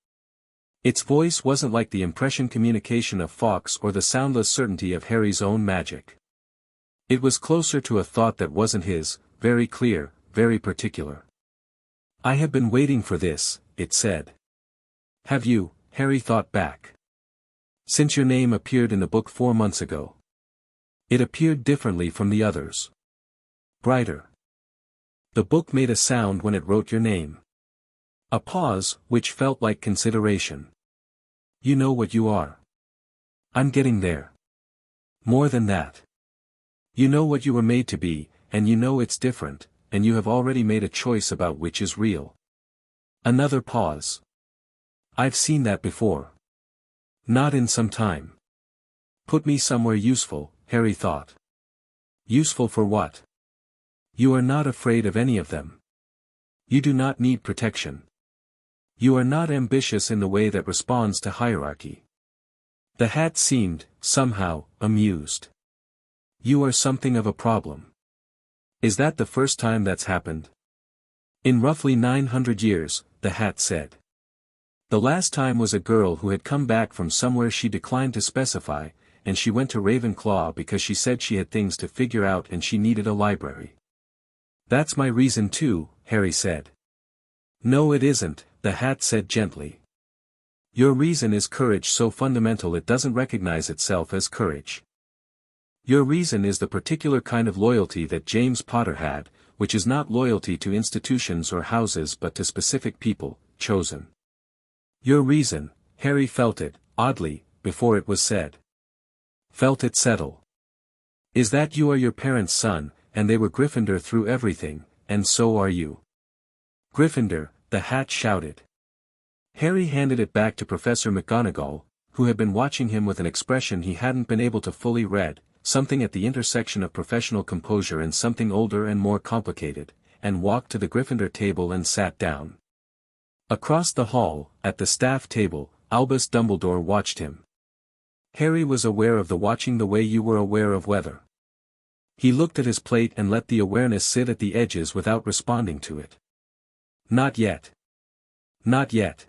Its voice wasn't like the impression communication of Fawkes or the soundless certainty of Harry's own magic. It was closer to a thought that wasn't his, very clear, very particular. I have been waiting for this, it said. Have you? Harry thought back. Since your name appeared in the book 4 months ago. It appeared differently from the others. Brighter. The book made a sound when it wrote your name. A pause, which felt like consideration. You know what you are. I'm getting there. More than that. You know what you were made to be, and you know it's different, and you have already made a choice about which is real. Another pause. I've seen that before. Not in some time. Put me somewhere useful, Harry thought. Useful for what? You are not afraid of any of them. You do not need protection. You are not ambitious in the way that responds to hierarchy. The hat seemed, somehow, amused. You are something of a problem. Is that the first time that's happened? In roughly 900 years, the hat said. The last time was a girl who had come back from somewhere she declined to specify, and she went to Ravenclaw because she said she had things to figure out and she needed a library. That's my reason too, Harry said. No, it isn't, the hat said gently. Your reason is courage so fundamental it doesn't recognize itself as courage. Your reason is the particular kind of loyalty that James Potter had, which is not loyalty to institutions or houses but to specific people, chosen. Your reason, Harry felt it, oddly, before it was said. Felt it settle. Is that you are your parents' son, and they were Gryffindor through everything, and so are you. Gryffindor, the hat shouted. Harry handed it back to Professor McGonagall, who had been watching him with an expression he hadn't been able to fully read, something at the intersection of professional composure and something older and more complicated, and walked to the Gryffindor table and sat down. Across the hall, at the staff table, Albus Dumbledore watched him. Harry was aware of the watching the way you were aware of weather. He looked at his plate and let the awareness sit at the edges without responding to it. Not yet. Not yet.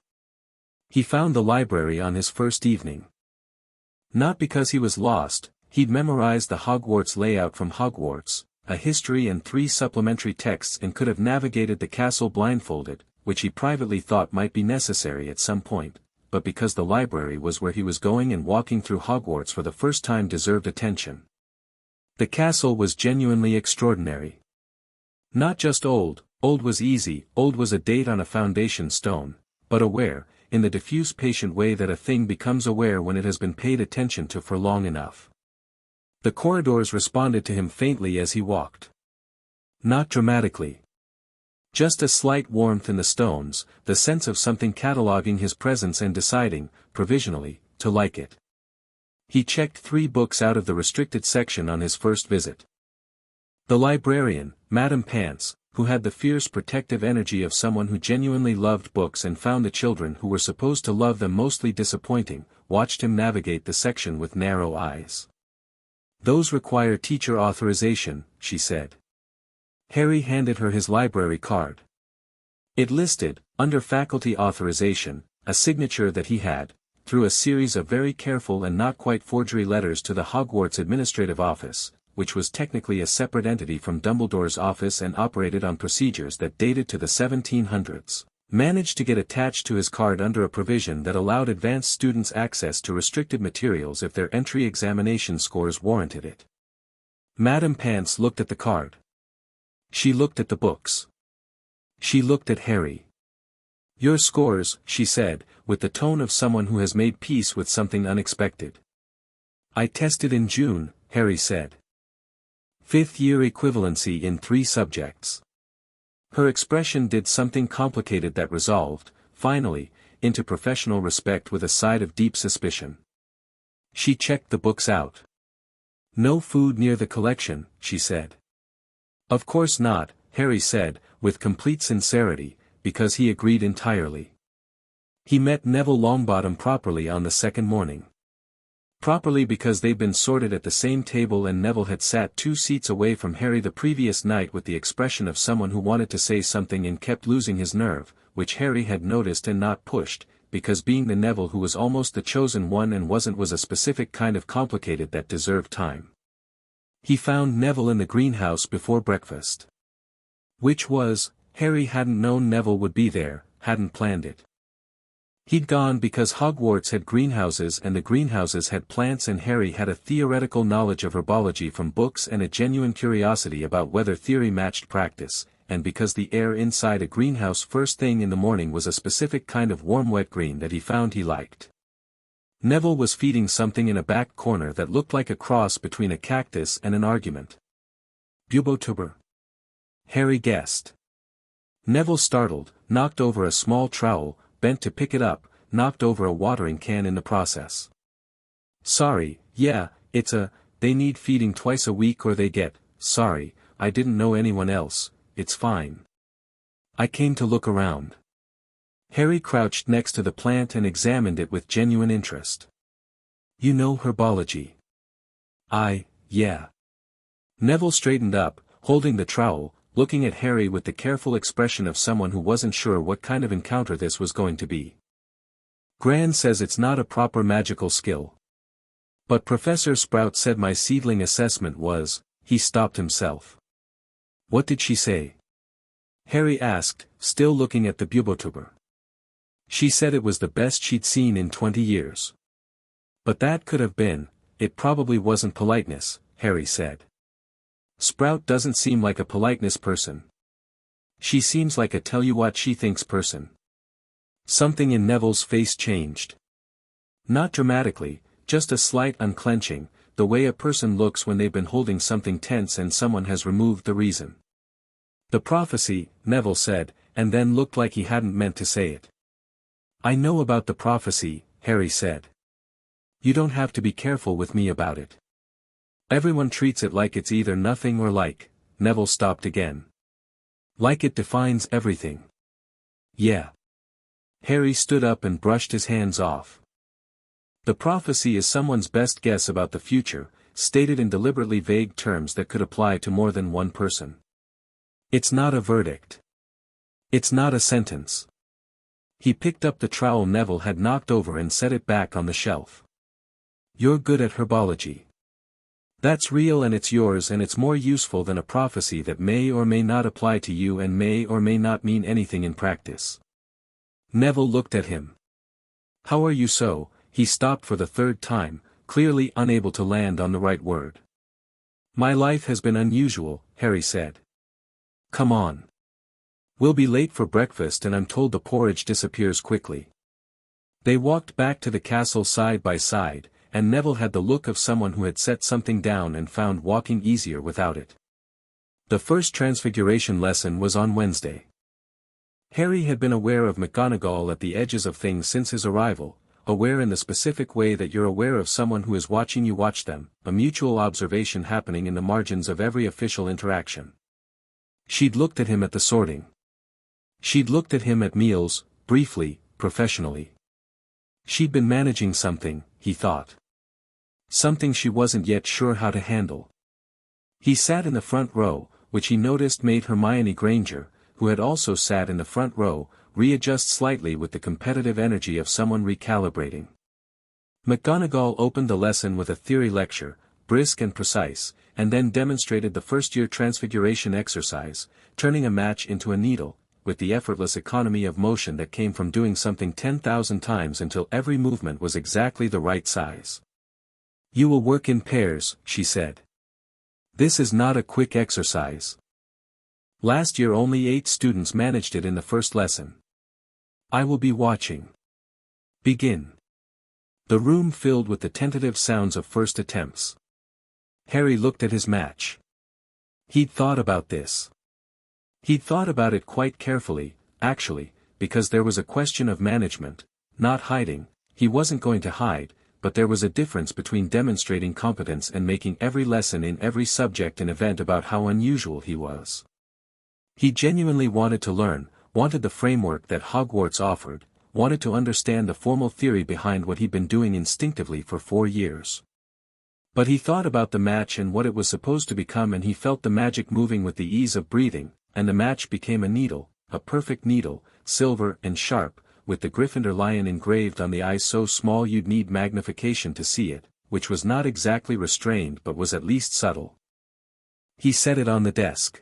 He found the library on his first evening. Not because he was lost, he'd memorized the Hogwarts layout from Hogwarts, a history and 3 supplementary texts, and could have navigated the castle blindfolded, which he privately thought might be necessary at some point, but because the library was where he was going and walking through Hogwarts for the first time deserved attention. The castle was genuinely extraordinary. Not just old was easy, old was a date on a foundation stone, but aware, in the diffuse patient way that a thing becomes aware when it has been paid attention to for long enough. The corridors responded to him faintly as he walked. Not dramatically. Just a slight warmth in the stones, the sense of something cataloging his presence and deciding, provisionally, to like it. He checked 3 books out of the restricted section on his first visit. The librarian, Madame Pants, who had the fierce protective energy of someone who genuinely loved books and found the children who were supposed to love them mostly disappointing, watched him navigate the section with narrow eyes. Those require teacher authorization, she said. Harry handed her his library card. It listed, under faculty authorization, a signature that he had, through a series of very careful and not quite forgery letters to the Hogwarts Administrative Office, which was technically a separate entity from Dumbledore's office and operated on procedures that dated to the 1700s, managed to get attached to his card under a provision that allowed advanced students access to restricted materials if their entry examination scores warranted it. Madame Pants looked at the card. She looked at the books. She looked at Harry. Your scores, she said, with the tone of someone who has made peace with something unexpected. I tested in June, Harry said. 5th year equivalency in 3 subjects. Her expression did something complicated that resolved, finally, into professional respect with a side of deep suspicion. She checked the books out. No food near the collection, she said. Of course not, Harry said, with complete sincerity, because he agreed entirely. He met Neville Longbottom properly on the second morning. Properly because they'd been sorted at the same table and Neville had sat 2 seats away from Harry the previous night with the expression of someone who wanted to say something and kept losing his nerve, which Harry had noticed and not pushed, because being the Neville who was almost the chosen one and wasn't was a specific kind of complicated that deserved time. He found Neville in the greenhouse before breakfast. Which was, Harry hadn't known Neville would be there, hadn't planned it. He'd gone because Hogwarts had greenhouses and the greenhouses had plants and Harry had a theoretical knowledge of herbology from books and a genuine curiosity about whether theory matched practice, and because the air inside a greenhouse first thing in the morning was a specific kind of warm wet green that he found he liked. Neville was feeding something in a back corner that looked like a cross between a cactus and an argument. Bubotuber. Harry guessed. Neville startled, knocked over a small trowel, bent to pick it up, knocked over a watering can in the process. Sorry, yeah, they need feeding twice a week or they get, sorry, I didn't know anyone else, it's fine. I came to look around. Harry crouched next to the plant and examined it with genuine interest. You know herbology. Yeah. Neville straightened up, holding the trowel, looking at Harry with the careful expression of someone who wasn't sure what kind of encounter this was going to be. Gran says it's not a proper magical skill. But Professor Sprout said my seedling assessment was, he stopped himself. What did she say? Harry asked, still looking at the bubotuber. She said it was the best she'd seen in 20 years. But that could have been, it probably wasn't politeness, Harry said. Sprout doesn't seem like a politeness person. She seems like a tell-you-what-she-thinks person. Something in Neville's face changed. Not dramatically, just a slight unclenching, the way a person looks when they've been holding something tense and someone has removed the reason. The prophecy, Neville said, and then looked like he hadn't meant to say it. I know about the prophecy, Harry said. You don't have to be careful with me about it. Everyone treats it like it's either nothing or like, Neville stopped again. Like it defines everything. Yeah. Harry stood up and brushed his hands off. The prophecy is someone's best guess about the future, stated in deliberately vague terms that could apply to more than one person. It's not a verdict. It's not a sentence. He picked up the trowel Neville had knocked over and set it back on the shelf. You're good at herbology. That's real and it's yours and it's more useful than a prophecy that may or may not apply to you and may or may not mean anything in practice. Neville looked at him. How are you so? He stopped for the third time, clearly unable to land on the right word. My life has been unusual, Harry said. Come on. We'll be late for breakfast and I'm told the porridge disappears quickly. They walked back to the castle side by side, and Neville had the look of someone who had set something down and found walking easier without it. The first transfiguration lesson was on Wednesday. Harry had been aware of McGonagall at the edges of things since his arrival, aware in the specific way that you're aware of someone who is watching you watch them, a mutual observation happening in the margins of every official interaction. She'd looked at him at the sorting. She'd looked at him at meals, briefly, professionally. She'd been managing something, he thought. Something she wasn't yet sure how to handle. He sat in the front row, which he noticed made Hermione Granger, who had also sat in the front row, readjust slightly with the competitive energy of someone recalibrating. McGonagall opened the lesson with a theory lecture, brisk and precise, and then demonstrated the first-year transfiguration exercise, turning a match into a needle, with the effortless economy of motion that came from doing something 10,000 times until every movement was exactly the right size. You will work in pairs, she said. This is not a quick exercise. Last year only 8 students managed it in the first lesson. I will be watching. Begin. The room filled with the tentative sounds of first attempts. Harry looked at his match. He'd thought about this. He'd thought about it quite carefully, actually, because there was a question of management, not hiding. He wasn't going to hide, but there was a difference between demonstrating competence and making every lesson in every subject an event about how unusual he was. He genuinely wanted to learn, wanted the framework that Hogwarts offered, wanted to understand the formal theory behind what he'd been doing instinctively for 4 years. But he thought about the match and what it was supposed to become, and he felt the magic moving with the ease of breathing, and the match became a needle, a perfect needle, silver and sharp, with the Gryffindor lion engraved on the eye so small you'd need magnification to see it, which was not exactly restrained but was at least subtle. He set it on the desk.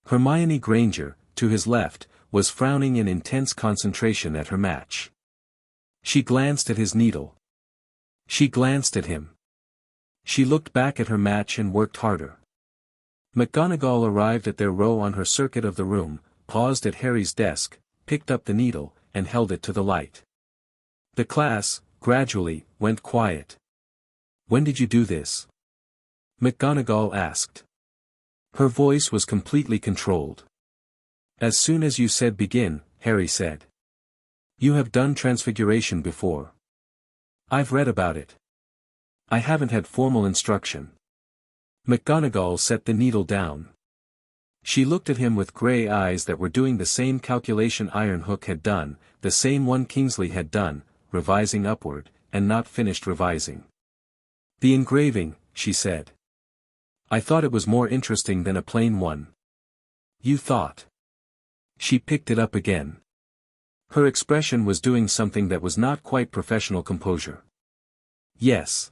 Hermione Granger, to his left, was frowning in intense concentration at her match. She glanced at his needle. She glanced at him. She looked back at her match and worked harder. McGonagall arrived at their row on her circuit of the room, paused at Harry's desk, picked up the needle, and held it to the light. The class, gradually, went quiet. When did you do this? McGonagall asked. Her voice was completely controlled. As soon as you said begin, Harry said. You have done transfiguration before. I've read about it. I haven't had formal instruction. McGonagall set the needle down. She looked at him with grey eyes that were doing the same calculation Ironhook had done, the same one Kingsley had done, revising upward, and not finished revising. The engraving, she said. I thought it was more interesting than a plain one. You thought. She picked it up again. Her expression was doing something that was not quite professional composure. Yes.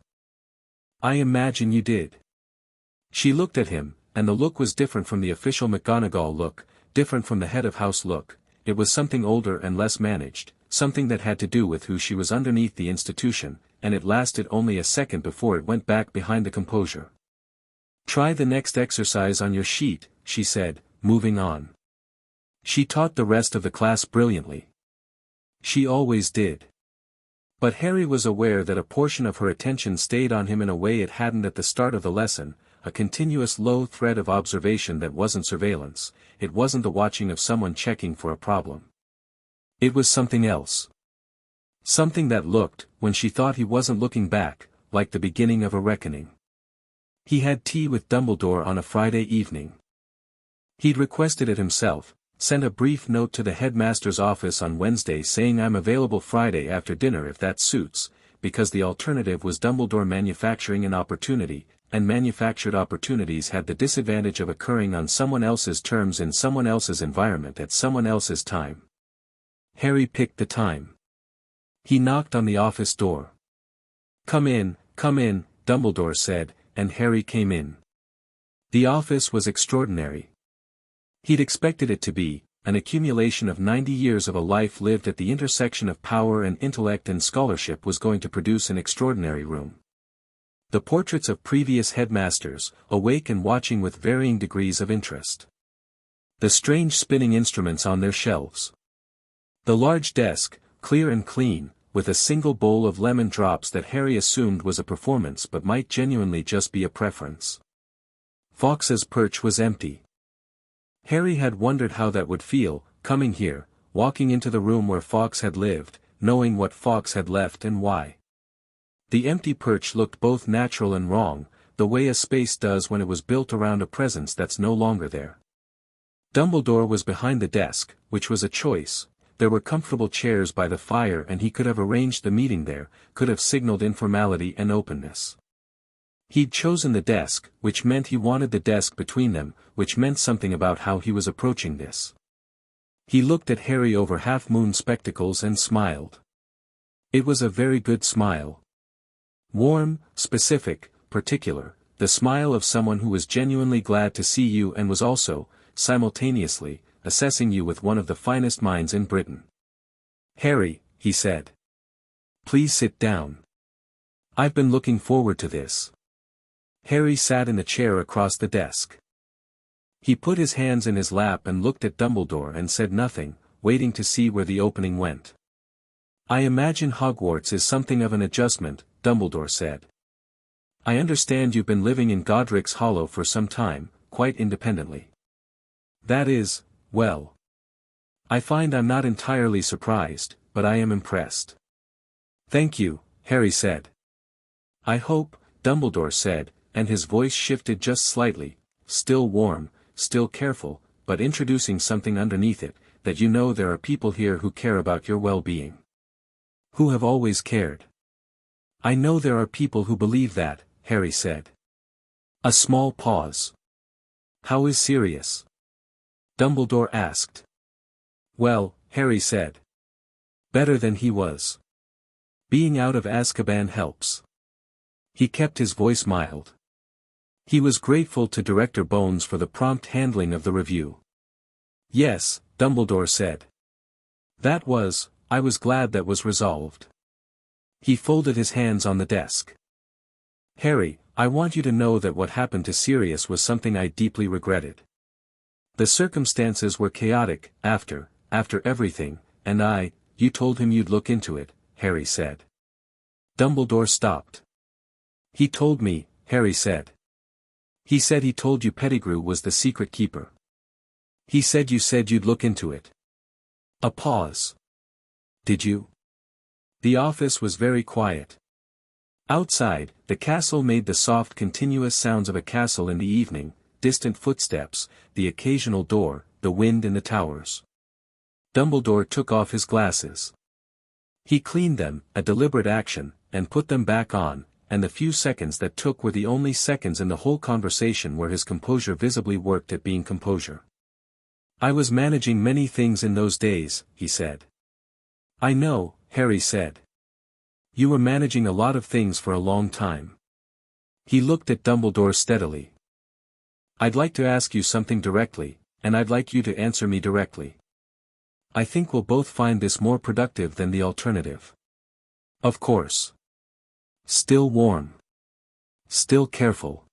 I imagine you did. She looked at him, and the look was different from the official McGonagall look, different from the head of house look. It was something older and less managed, something that had to do with who she was underneath the institution, and it lasted only a second before it went back behind the composure. Try the next exercise on your sheet, she said, moving on. She taught the rest of the class brilliantly. She always did. But Harry was aware that a portion of her attention stayed on him in a way it hadn't at the start of the lesson, a continuous low thread of observation that wasn't surveillance, it wasn't the watching of someone checking for a problem. It was something else. Something that looked, when she thought he wasn't looking back, like the beginning of a reckoning. He had tea with Dumbledore on a Friday evening. He'd requested it himself, sent a brief note to the headmaster's office on Wednesday saying I'm available Friday after dinner if that suits, because the alternative was Dumbledore manufacturing an opportunity, and manufactured opportunities had the disadvantage of occurring on someone else's terms in someone else's environment at someone else's time. Harry picked the time. He knocked on the office door. Come in, Dumbledore said, and Harry came in. The office was extraordinary. He'd expected it to be, an accumulation of 90 years of a life lived at the intersection of power and intellect and scholarship was going to produce an extraordinary room. The portraits of previous headmasters, awake and watching with varying degrees of interest. The strange spinning instruments on their shelves. The large desk, clear and clean, with a single bowl of lemon drops that Harry assumed was a performance but might genuinely just be a preference. Fawkes's perch was empty. Harry had wondered how that would feel, coming here, walking into the room where Fawkes had lived, knowing what Fawkes had left and why. The empty perch looked both natural and wrong, the way a space does when it was built around a presence that's no longer there. Dumbledore was behind the desk, which was a choice. There were comfortable chairs by the fire and he could have arranged the meeting there, could have signaled informality and openness. He'd chosen the desk, which meant he wanted the desk between them, which meant something about how he was approaching this. He looked at Harry over half-moon spectacles and smiled. It was a very good smile. Warm, specific, particular, the smile of someone who was genuinely glad to see you and was also, simultaneously, assessing you with one of the finest minds in Britain. Harry, he said. Please sit down. I've been looking forward to this. Harry sat in the chair across the desk. He put his hands in his lap and looked at Dumbledore and said nothing, waiting to see where the opening went. I imagine Hogwarts is something of an adjustment, Dumbledore said. I understand you've been living in Godric's Hollow for some time, quite independently. That is, well. I find I'm not entirely surprised, but I am impressed. Thank you, Harry said. I hope, Dumbledore said, and his voice shifted just slightly, still warm, still careful, but introducing something underneath it, that you know there are people here who care about your well-being. Who have always cared. I know there are people who believe that, Harry said. A small pause. How is Sirius? Dumbledore asked. Well, Harry said. Better than he was. Being out of Azkaban helps. He kept his voice mild. He was grateful to Director Bones for the prompt handling of the review. Yes, Dumbledore said. I was glad that was resolved. He folded his hands on the desk. Harry, I want you to know that what happened to Sirius was something I deeply regretted. The circumstances were chaotic, after everything, and you told him you'd look into it, Harry said. Dumbledore stopped. He told me, Harry said. He said he told you Pettigrew was the secret keeper. He said you said you'd look into it. A pause. Did you? The office was very quiet. Outside, the castle made the soft continuous sounds of a castle in the evening, distant footsteps, the occasional door, the wind in the towers. Dumbledore took off his glasses. He cleaned them, a deliberate action, and put them back on, and the few seconds that took were the only seconds in the whole conversation where his composure visibly worked at being composure. I was managing many things in those days, he said. I know, Harry said. You were managing a lot of things for a long time. He looked at Dumbledore steadily. I'd like to ask you something directly, and I'd like you to answer me directly. I think we'll both find this more productive than the alternative. Of course. Still warm. Still careful.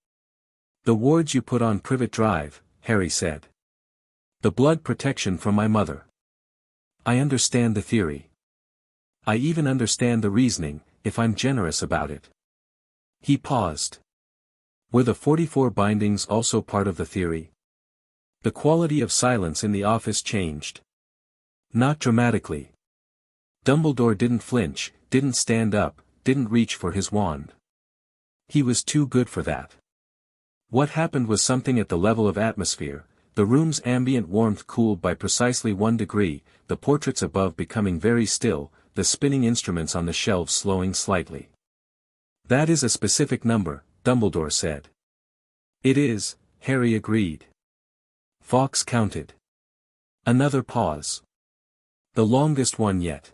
The wards you put on Privet Drive, Harry said. The blood protection from my mother. I understand the theory. I even understand the reasoning, if I'm generous about it. He paused. Were the 44 bindings also part of the theory? The quality of silence in the office changed. Not dramatically. Dumbledore didn't flinch, didn't stand up, didn't reach for his wand. He was too good for that. What happened was something at the level of atmosphere, the room's ambient warmth cooled by precisely 1 degree, the portraits above becoming very still, the spinning instruments on the shelves slowing slightly. That is a specific number, Dumbledore said. It is, Harry agreed. Fawkes counted. Another pause. The longest one yet.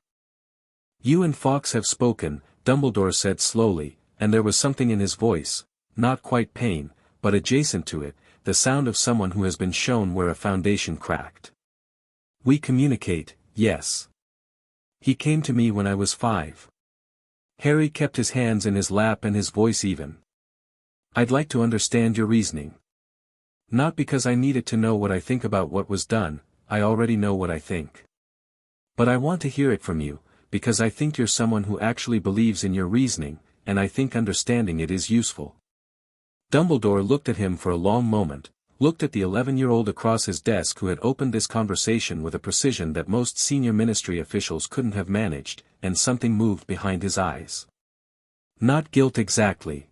You and Fawkes have spoken, Dumbledore said slowly, and there was something in his voice, not quite pain, but adjacent to it, the sound of someone who has been shown where a foundation cracked. We communicate, yes. He came to me when I was 5. Harry kept his hands in his lap and his voice even. I'd like to understand your reasoning. Not because I needed to know what I think about what was done, I already know what I think. But I want to hear it from you, because I think you're someone who actually believes in your reasoning, and I think understanding it is useful. Dumbledore looked at him for a long moment, looked at the 11-year-old across his desk who had opened this conversation with a precision that most senior ministry officials couldn't have managed, and something moved behind his eyes. Not guilt exactly.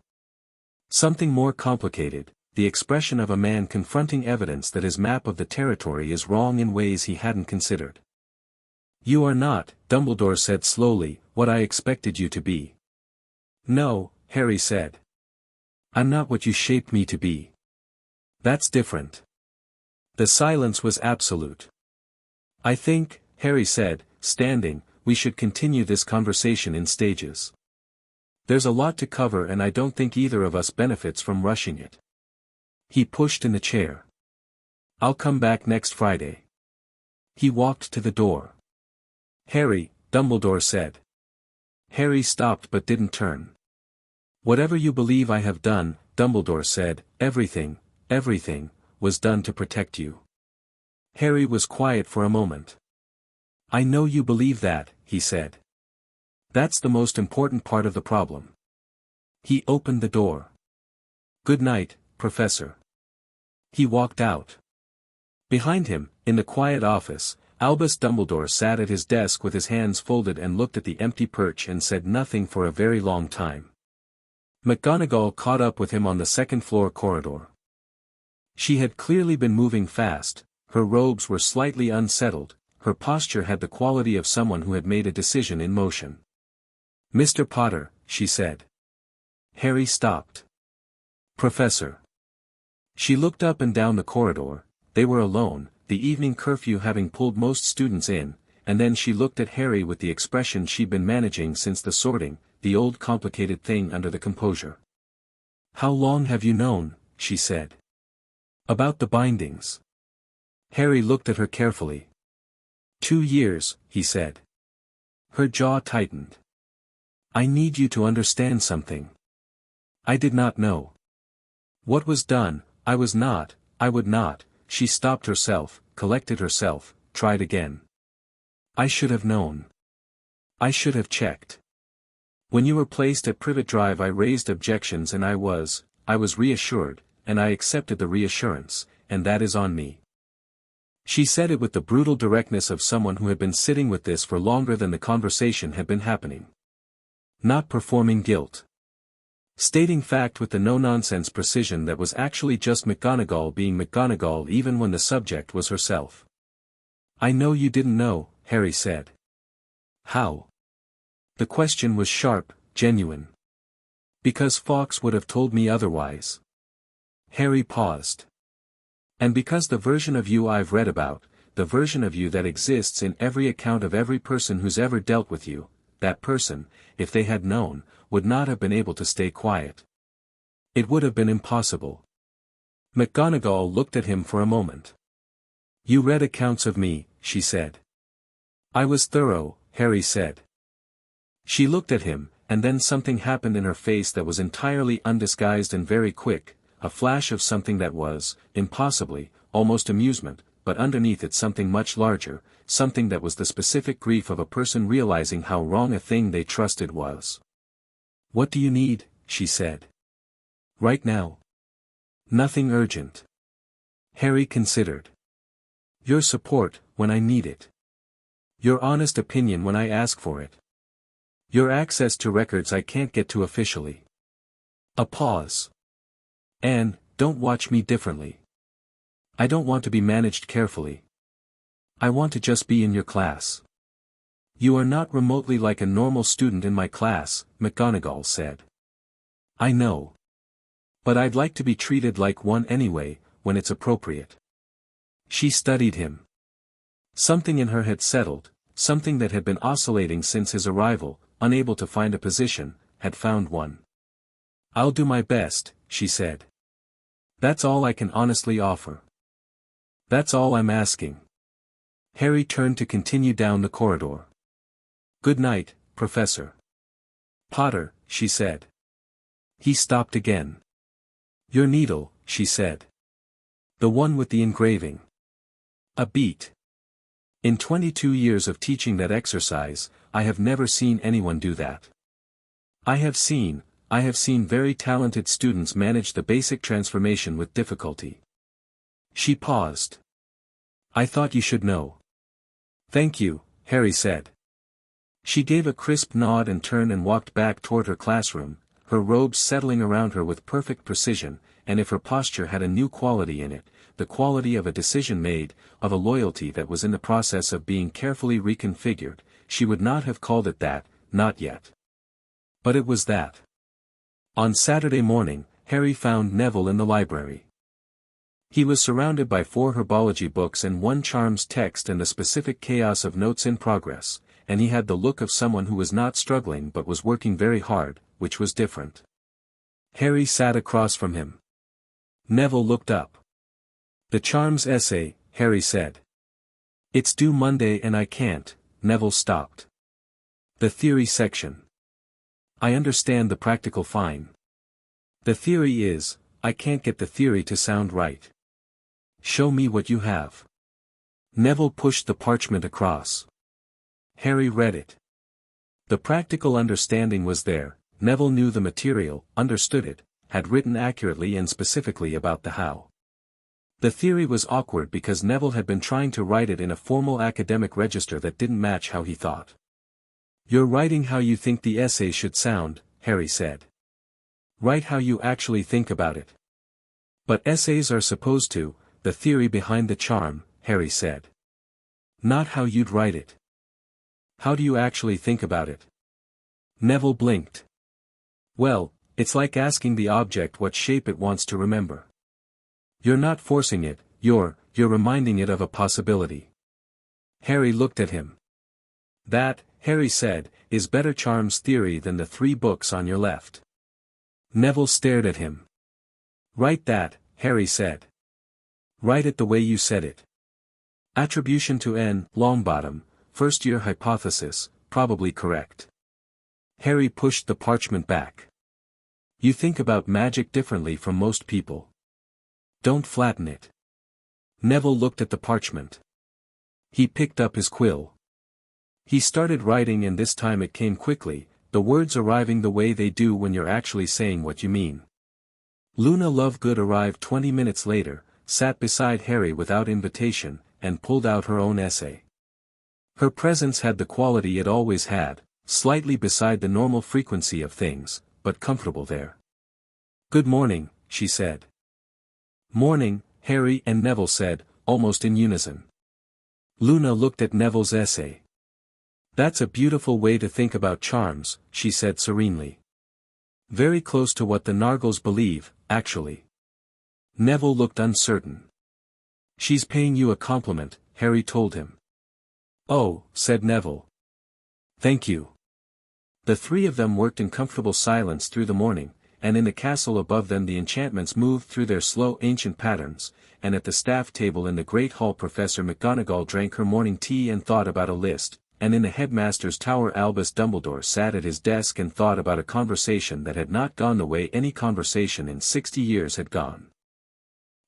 Something more complicated, the expression of a man confronting evidence that his map of the territory is wrong in ways he hadn't considered. You are not, Dumbledore said slowly, what I expected you to be. No, Harry said. I'm not what you shaped me to be. That's different. The silence was absolute. I think, Harry said, standing, we should continue this conversation in stages. There's a lot to cover and I don't think either of us benefits from rushing it. He pushed in the chair. I'll come back next Friday. He walked to the door. Harry, Dumbledore said. Harry stopped but didn't turn. Whatever you believe I have done, Dumbledore said, everything, was done to protect you. Harry was quiet for a moment. I know you believe that, he said. That's the most important part of the problem. He opened the door. Good night, Professor. He walked out. Behind him, in the quiet office, Albus Dumbledore sat at his desk with his hands folded and looked at the empty perch and said nothing for a very long time. McGonagall caught up with him on the second-floor corridor. She had clearly been moving fast, her robes were slightly unsettled, her posture had the quality of someone who had made a decision in motion. Mr. Potter, she said. Harry stopped. Professor. She looked up and down the corridor, they were alone, the evening curfew having pulled most students in, and then she looked at Harry with the expression she'd been managing since the sorting, the old complicated thing under the composure. How long have you known, she said. About the bindings. Harry looked at her carefully. 2 years, he said. Her jaw tightened. I need you to understand something. I did not know. What was done, I would not, she stopped herself, collected herself, tried again. I should have known. I should have checked. When you were placed at Privet Drive I raised objections and I was reassured, and I accepted the reassurance, and that is on me. She said it with the brutal directness of someone who had been sitting with this for longer than the conversation had been happening. Not performing guilt. Stating fact with the no-nonsense precision that was actually just McGonagall being McGonagall even when the subject was herself. I know you didn't know, Harry said. How? The question was sharp, genuine. Because Fawkes would have told me otherwise. Harry paused. And because the version of you I've read about, the version of you that exists in every account of every person who's ever dealt with you, that person, if they had known, would not have been able to stay quiet. It would have been impossible. McGonagall looked at him for a moment. You read accounts of me, she said. I was thorough, Harry said. She looked at him, and then something happened in her face that was entirely undisguised and very quick, a flash of something that was, impossibly, almost amusement, but underneath it something much larger, something that was the specific grief of a person realizing how wrong a thing they trusted was. "What do you need?" she said. "Right now." "Nothing urgent." Harry considered. "Your support, when I need it. Your honest opinion when I ask for it. Your access to records I can't get to officially." A pause. "And, don't watch me differently. I don't want to be managed carefully. I want to just be in your class." "You are not remotely like a normal student in my class," McGonagall said. "I know. But I'd like to be treated like one anyway, when it's appropriate." She studied him. Something in her had settled, something that had been oscillating since his arrival, unable to find a position, had found one. "I'll do my best," she said. "That's all I can honestly offer. That's all I'm asking." Harry turned to continue down the corridor. "Good night, Professor Potter," she said. He stopped again. "Your needle," she said. "The one with the engraving." A beat. "In 22 years of teaching that exercise, I have never seen anyone do that. I have seen very talented students manage the basic transformation with difficulty." She paused. "I thought you should know." "Thank you," Harry said. She gave a crisp nod and turned and walked back toward her classroom, her robes settling around her with perfect precision, and if her posture had a new quality in it, the quality of a decision made, of a loyalty that was in the process of being carefully reconfigured, she would not have called it that, not yet. But it was that. On Saturday morning, Harry found Neville in the library. He was surrounded by 4 herbology books and 1 charms text and the specific chaos of notes in progress, and he had the look of someone who was not struggling but was working very hard, which was different. Harry sat across from him. Neville looked up. "The charms essay," Harry said. "It's due Monday and I can't." Neville stopped. "The theory section. I understand the practical fine. The theory is, I can't get the theory to sound right. Show me what you have." Neville pushed the parchment across. Harry read it. The practical understanding was there. Neville knew the material, understood it, had written accurately and specifically about the how. The theory was awkward because Neville had been trying to write it in a formal academic register that didn't match how he thought. "You're writing how you think the essay should sound," Harry said. "Write how you actually think about it." "But essays are supposed to, the theory behind the charm," Harry said. "Not how you'd write it. How do you actually think about it?" Neville blinked. "Well, it's like asking the object what shape it wants to remember. You're not forcing it, you're reminding it of a possibility." Harry looked at him. "That," Harry said, "is better charms theory than the 3 books on your left." Neville stared at him. "Write that," Harry said. "Write it the way you said it. Attribution to N. Longbottom, first-year hypothesis, probably correct." Harry pushed the parchment back. "You think about magic differently from most people. Don't flatten it." Neville looked at the parchment. He picked up his quill. He started writing and this time it came quickly, the words arriving the way they do when you're actually saying what you mean. Luna Lovegood arrived 20 minutes later, sat beside Harry without invitation, and pulled out her own essay. Her presence had the quality it always had, slightly beside the normal frequency of things, but comfortable there. "Good morning," she said. "Morning," Harry and Neville said, almost in unison. Luna looked at Neville's essay. "That's a beautiful way to think about charms," she said serenely. "Very close to what the Nargles believe, actually." Neville looked uncertain. "She's paying you a compliment," Harry told him. "Oh," said Neville. "Thank you." The 3 of them worked in comfortable silence through the morning, and in the castle above them the enchantments moved through their slow ancient patterns, and at the staff table in the great hall Professor McGonagall drank her morning tea and thought about a list, and in the headmaster's tower Albus Dumbledore sat at his desk and thought about a conversation that had not gone the way any conversation in 60 years had gone.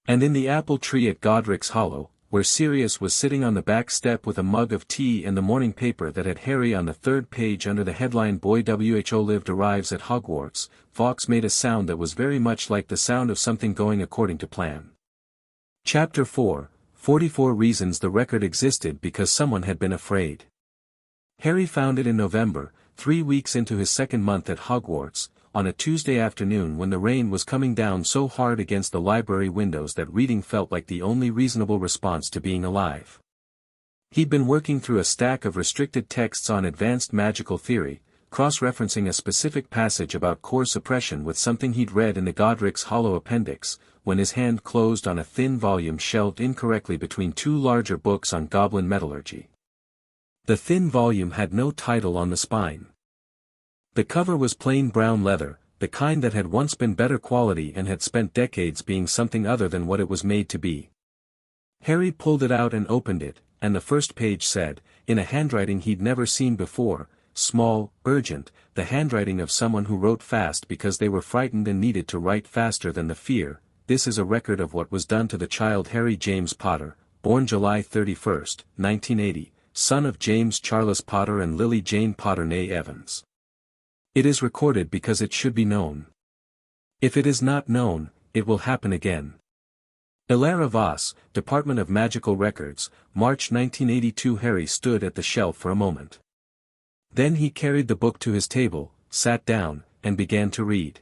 And in the apple tree at Godric's Hollow, where Sirius was sitting on the back step with a mug of tea and the morning paper that had Harry on the third page under the headline Boy WHO Lived Arrives at Hogwarts, Fawkes made a sound that was very much like the sound of something going according to plan. Chapter 4, 44 Reasons the Record Existed Because Someone Had Been Afraid. Harry found it in November, 3 weeks into his second month at Hogwarts, on a Tuesday afternoon when the rain was coming down so hard against the library windows that reading felt like the only reasonable response to being alive. He'd been working through a stack of restricted texts on advanced magical theory, cross-referencing a specific passage about core suppression with something he'd read in the Godric's Hollow appendix, when his hand closed on a thin volume shelved incorrectly between two larger books on goblin metallurgy. The thin volume had no title on the spine. The cover was plain brown leather, the kind that had once been better quality and had spent decades being something other than what it was made to be. Harry pulled it out and opened it, and the first page said, in a handwriting he'd never seen before, small, urgent, the handwriting of someone who wrote fast because they were frightened and needed to write faster than the fear. This is a record of what was done to the child Harry James Potter, born July 31, 1980, son of James Charles Potter and Lily Jane Potter née Evans. It is recorded because it should be known. If it is not known, it will happen again. Ilara Voss, Department of Magical Records, March 1982. Harry stood at the shelf for a moment. Then he carried the book to his table, sat down, and began to read.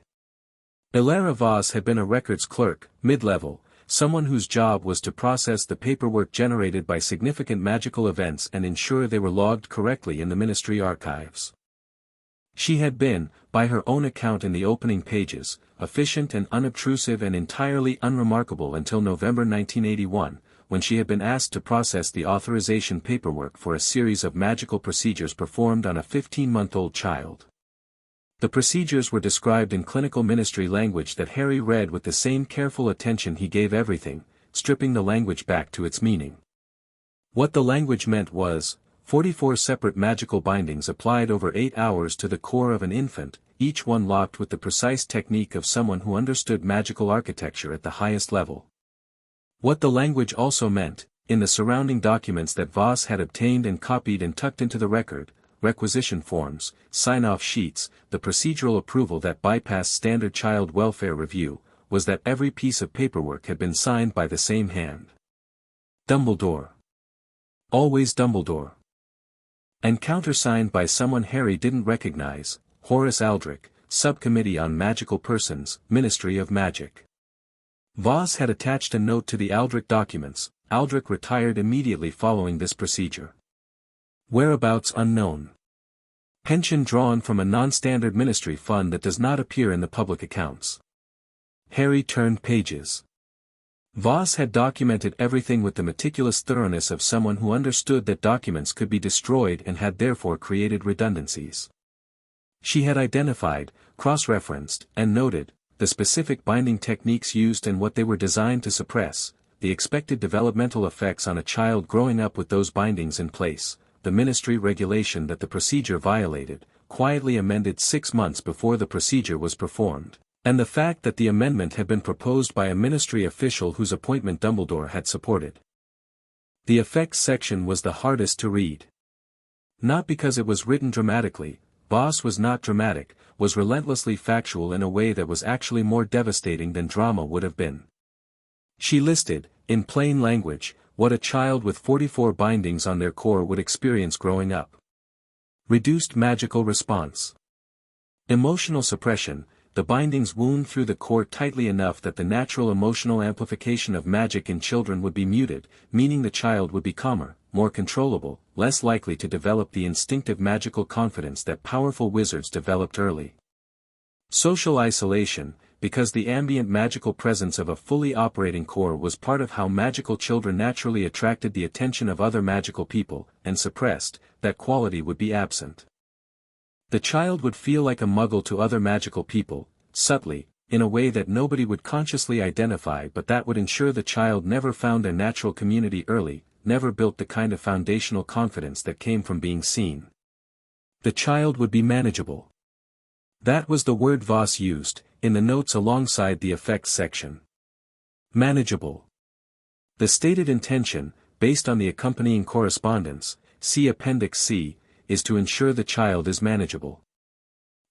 Ilara Voss had been a records clerk, mid-level, someone whose job was to process the paperwork generated by significant magical events and ensure they were logged correctly in the Ministry archives. She had been, by her own account in the opening pages, efficient and unobtrusive and entirely unremarkable until November 1981, when she had been asked to process the authorization paperwork for a series of magical procedures performed on a 15-month-old child. The procedures were described in clinical ministry language that Harry read with the same careful attention he gave everything, stripping the language back to its meaning. What the language meant was, 44 separate magical bindings applied over 8 hours to the core of an infant, each one locked with the precise technique of someone who understood magical architecture at the highest level. What the language also meant, in the surrounding documents that Voss had obtained and copied and tucked into the record, requisition forms, sign-off sheets, the procedural approval that bypassed standard child welfare review, was that every piece of paperwork had been signed by the same hand. Dumbledore. Always Dumbledore. And countersigned by someone Harry didn't recognize, Horace Aldrich, Subcommittee on Magical Persons, Ministry of Magic. Voss had attached a note to the Aldrich documents. Aldrich retired immediately following this procedure. Whereabouts unknown. Pension drawn from a non-standard ministry fund that does not appear in the public accounts. Harry turned pages. Voss had documented everything with the meticulous thoroughness of someone who understood that documents could be destroyed and had therefore created redundancies. She had identified, cross-referenced, and noted, the specific binding techniques used and what they were designed to suppress, the expected developmental effects on a child growing up with those bindings in place, the ministry regulation that the procedure violated, quietly amended 6 months before the procedure was performed, and the fact that the amendment had been proposed by a ministry official whose appointment Dumbledore had supported. The effects section was the hardest to read. Not because it was written dramatically, Voss was not dramatic, was relentlessly factual in a way that was actually more devastating than drama would have been. She listed, in plain language, what a child with 44 bindings on their core would experience growing up. Reduced magical response. Emotional suppression. The bindings wound through the core tightly enough that the natural emotional amplification of magic in children would be muted, meaning the child would be calmer, more controllable, less likely to develop the instinctive magical confidence that powerful wizards developed early. Social isolation, because the ambient magical presence of a fully operating core was part of how magical children naturally attracted the attention of other magical people, and suppressed, that quality would be absent. The child would feel like a muggle to other magical people, subtly, in a way that nobody would consciously identify, but that would ensure the child never found a natural community early, never built the kind of foundational confidence that came from being seen. The child would be manageable. That was the word Voss used, in the notes alongside the effects section. Manageable. The stated intention, based on the accompanying correspondence, see Appendix C, is to ensure the child is manageable.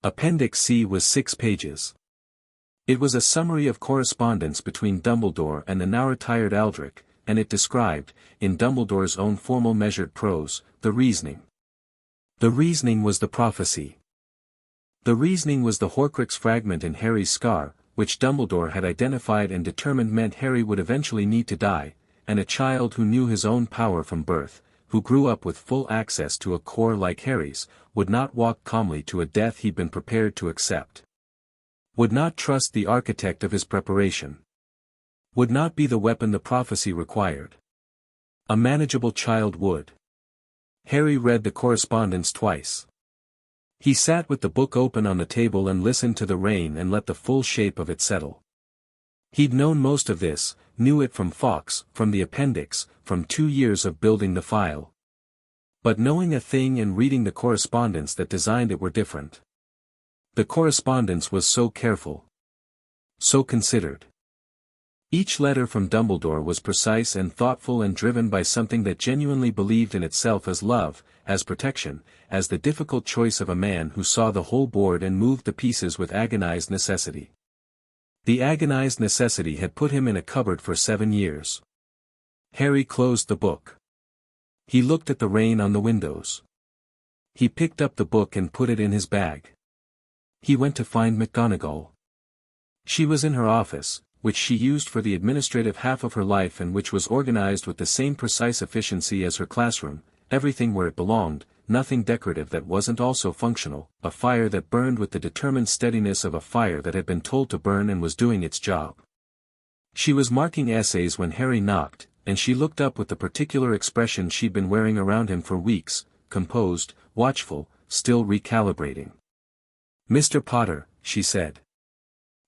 Appendix C was 6 pages. It was a summary of correspondence between Dumbledore and the now-retired Aldrich, and it described, in Dumbledore's own formal measured prose, the reasoning. The reasoning was the prophecy. The reasoning was the Horcrux fragment in Harry's scar, which Dumbledore had identified and determined meant Harry would eventually need to die, and a child who knew his own power from birth, who grew up with full access to a core like Harry's, would not walk calmly to a death he'd been prepared to accept. Would not trust the architect of his preparation. Would not be the weapon the prophecy required. A manageable child would. Harry read the correspondence twice. He sat with the book open on the table and listened to the rain and let the full shape of it settle. He'd known most of this, knew it from Fawkes, from the appendix, from 2 years of building the file. But knowing a thing and reading the correspondence that designed it were different. The correspondence was so careful. So considered. Each letter from Dumbledore was precise and thoughtful and driven by something that genuinely believed in itself as love, as protection, as the difficult choice of a man who saw the whole board and moved the pieces with agonized necessity. The agonized necessity had put him in a cupboard for 7 years. Harry closed the book. He looked at the rain on the windows. He picked up the book and put it in his bag. He went to find McGonagall. She was in her office, which she used for the administrative half of her life and which was organized with the same precise efficiency as her classroom, everything where it belonged, nothing decorative that wasn't also functional, a fire that burned with the determined steadiness of a fire that had been told to burn and was doing its job. She was marking essays when Harry knocked, and she looked up with the particular expression she'd been wearing around him for weeks, composed, watchful, still recalibrating. "Mr. Potter," she said.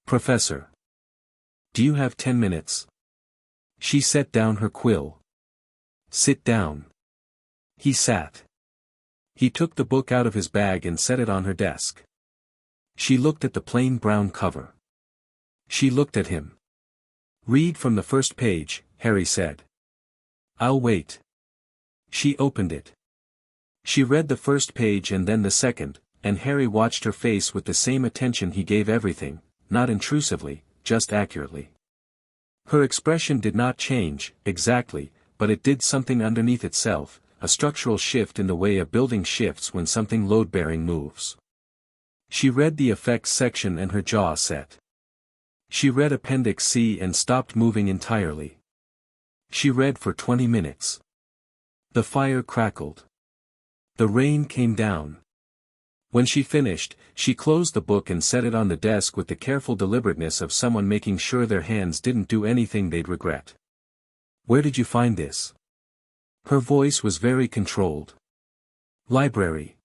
"Professor. Do you have 10 minutes?" She set down her quill. "Sit down." He sat. He took the book out of his bag and set it on her desk. She looked at the plain brown cover. She looked at him. "Read from the first page," Harry said. "I'll wait." She opened it. She read the first page and then the second, and Harry watched her face with the same attention he gave everything, not intrusively, just accurately. Her expression did not change, exactly, but it did something underneath itself, a structural shift in the way a building shifts when something load-bearing moves. She read the effects section and her jaw set. She read Appendix C and stopped moving entirely. She read for 20 minutes. The fire crackled. The rain came down. When she finished, she closed the book and set it on the desk with the careful deliberateness of someone making sure their hands didn't do anything they'd regret. "Where did you find this?" Her voice was very controlled. "Library.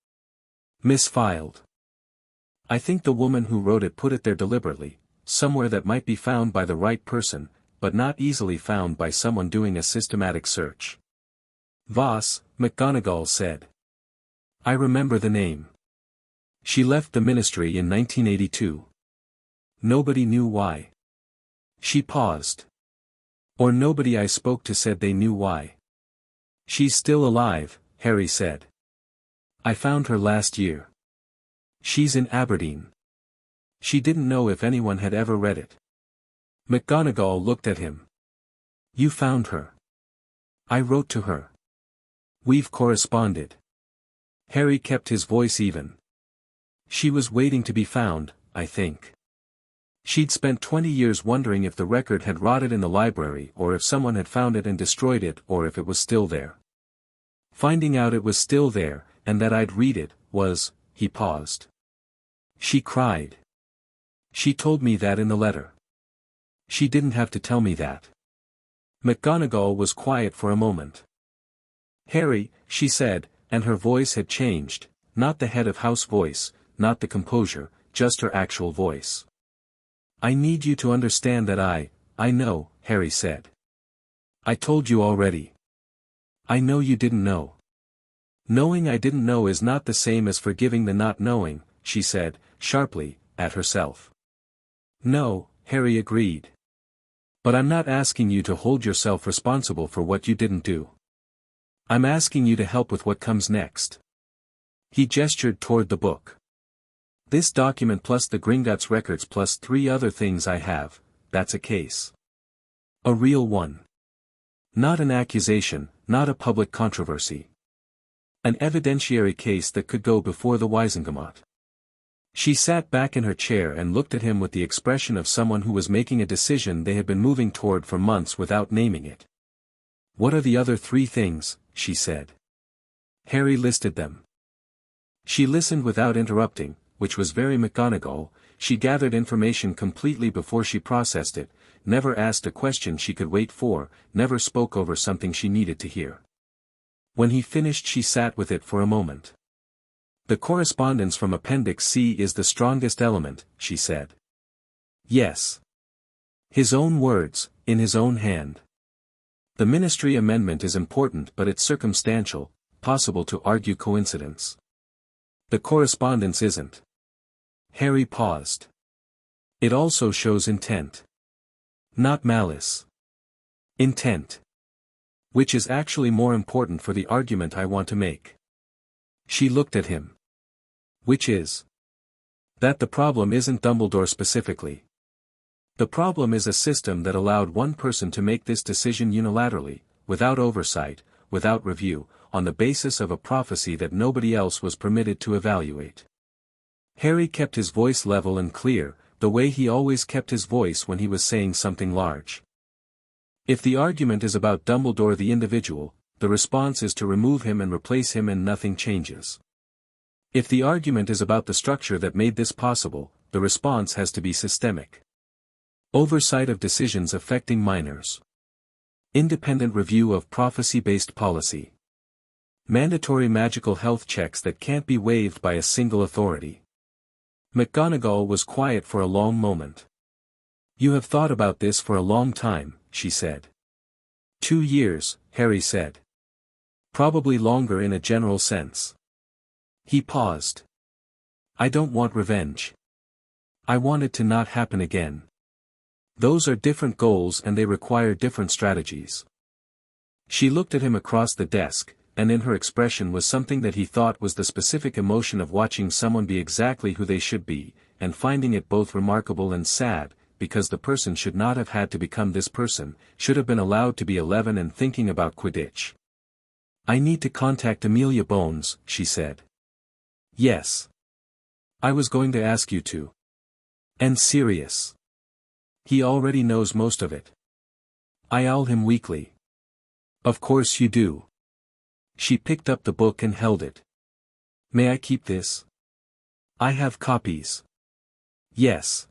Misfiled. I think the woman who wrote it put it there deliberately, somewhere that might be found by the right person, but not easily found by someone doing a systematic search." "Voss," McGonagall said. "I remember the name. She left the ministry in 1982. Nobody knew why." She paused. "Or nobody I spoke to said they knew why." "She's still alive," Harry said. "I found her last year. She's in Aberdeen." She didn't know if anyone had ever read it. McGonagall looked at him. "You found her." "I wrote to her. We've corresponded." Harry kept his voice even. "She was waiting to be found, I think. She'd spent 20 years wondering if the record had rotted in the library or if someone had found it and destroyed it or if it was still there. Finding out it was still there, and that I'd read it, was," he paused. "She cried. She told me that in the letter. She didn't have to tell me that." McGonagall was quiet for a moment. "Harry," she said, and her voice had changed, not the head of house voice, not the composure, just her actual voice. "I need you to understand that I know," Harry said. "I told you already. I know you didn't know. Knowing I didn't know is not the same as forgiving the not knowing, she said, sharply, at herself. No, Harry agreed. But I'm not asking you to hold yourself responsible for what you didn't do. I'm asking you to help with what comes next. He gestured toward the book. This document plus the Gringotts records plus 3 other things I have, that's a case. A real one. Not an accusation, not a public controversy. An evidentiary case that could go before the Wisengamot. She sat back in her chair and looked at him with the expression of someone who was making a decision they had been moving toward for months without naming it. What are the other 3 things, she said. Harry listed them. She listened without interrupting, which was very McGonagall. She gathered information completely before she processed it, never asked a question she could wait for, never spoke over something she needed to hear. When he finished she sat with it for a moment. The correspondence from Appendix C is the strongest element, she said. Yes. His own words, in his own hand. The Ministry amendment is important but it's circumstantial, possible to argue coincidence. The correspondence isn't. Harry paused. It also shows intent. Not malice. Intent. Which is actually more important for the argument I want to make. She looked at him. Which is? That the problem isn't Dumbledore specifically. The problem is a system that allowed one person to make this decision unilaterally, without oversight, without review, on the basis of a prophecy that nobody else was permitted to evaluate. Harry kept his voice level and clear, the way he always kept his voice when he was saying something large. If the argument is about Dumbledore the individual, the response is to remove him and replace him and nothing changes. If the argument is about the structure that made this possible, the response has to be systemic. Oversight of decisions affecting minors. Independent review of prophecy-based policy. Mandatory magical health checks that can't be waived by a single authority. McGonagall was quiet for a long moment. You have thought about this for a long time, she said. 2 years, Harry said. Probably longer in a general sense. He paused. I don't want revenge. I want it to not happen again. Those are different goals and they require different strategies. She looked at him across the desk, and in her expression was something that he thought was the specific emotion of watching someone be exactly who they should be, and finding it both remarkable and sad, because the person should not have had to become this person, should have been allowed to be 11 and thinking about Quidditch. I need to contact Amelia Bones, she said. Yes. I was going to ask you to. And Sirius. He already knows most of it. I owl him weekly. Of course you do. She picked up the book and held it. May I keep this? I have copies. Yes.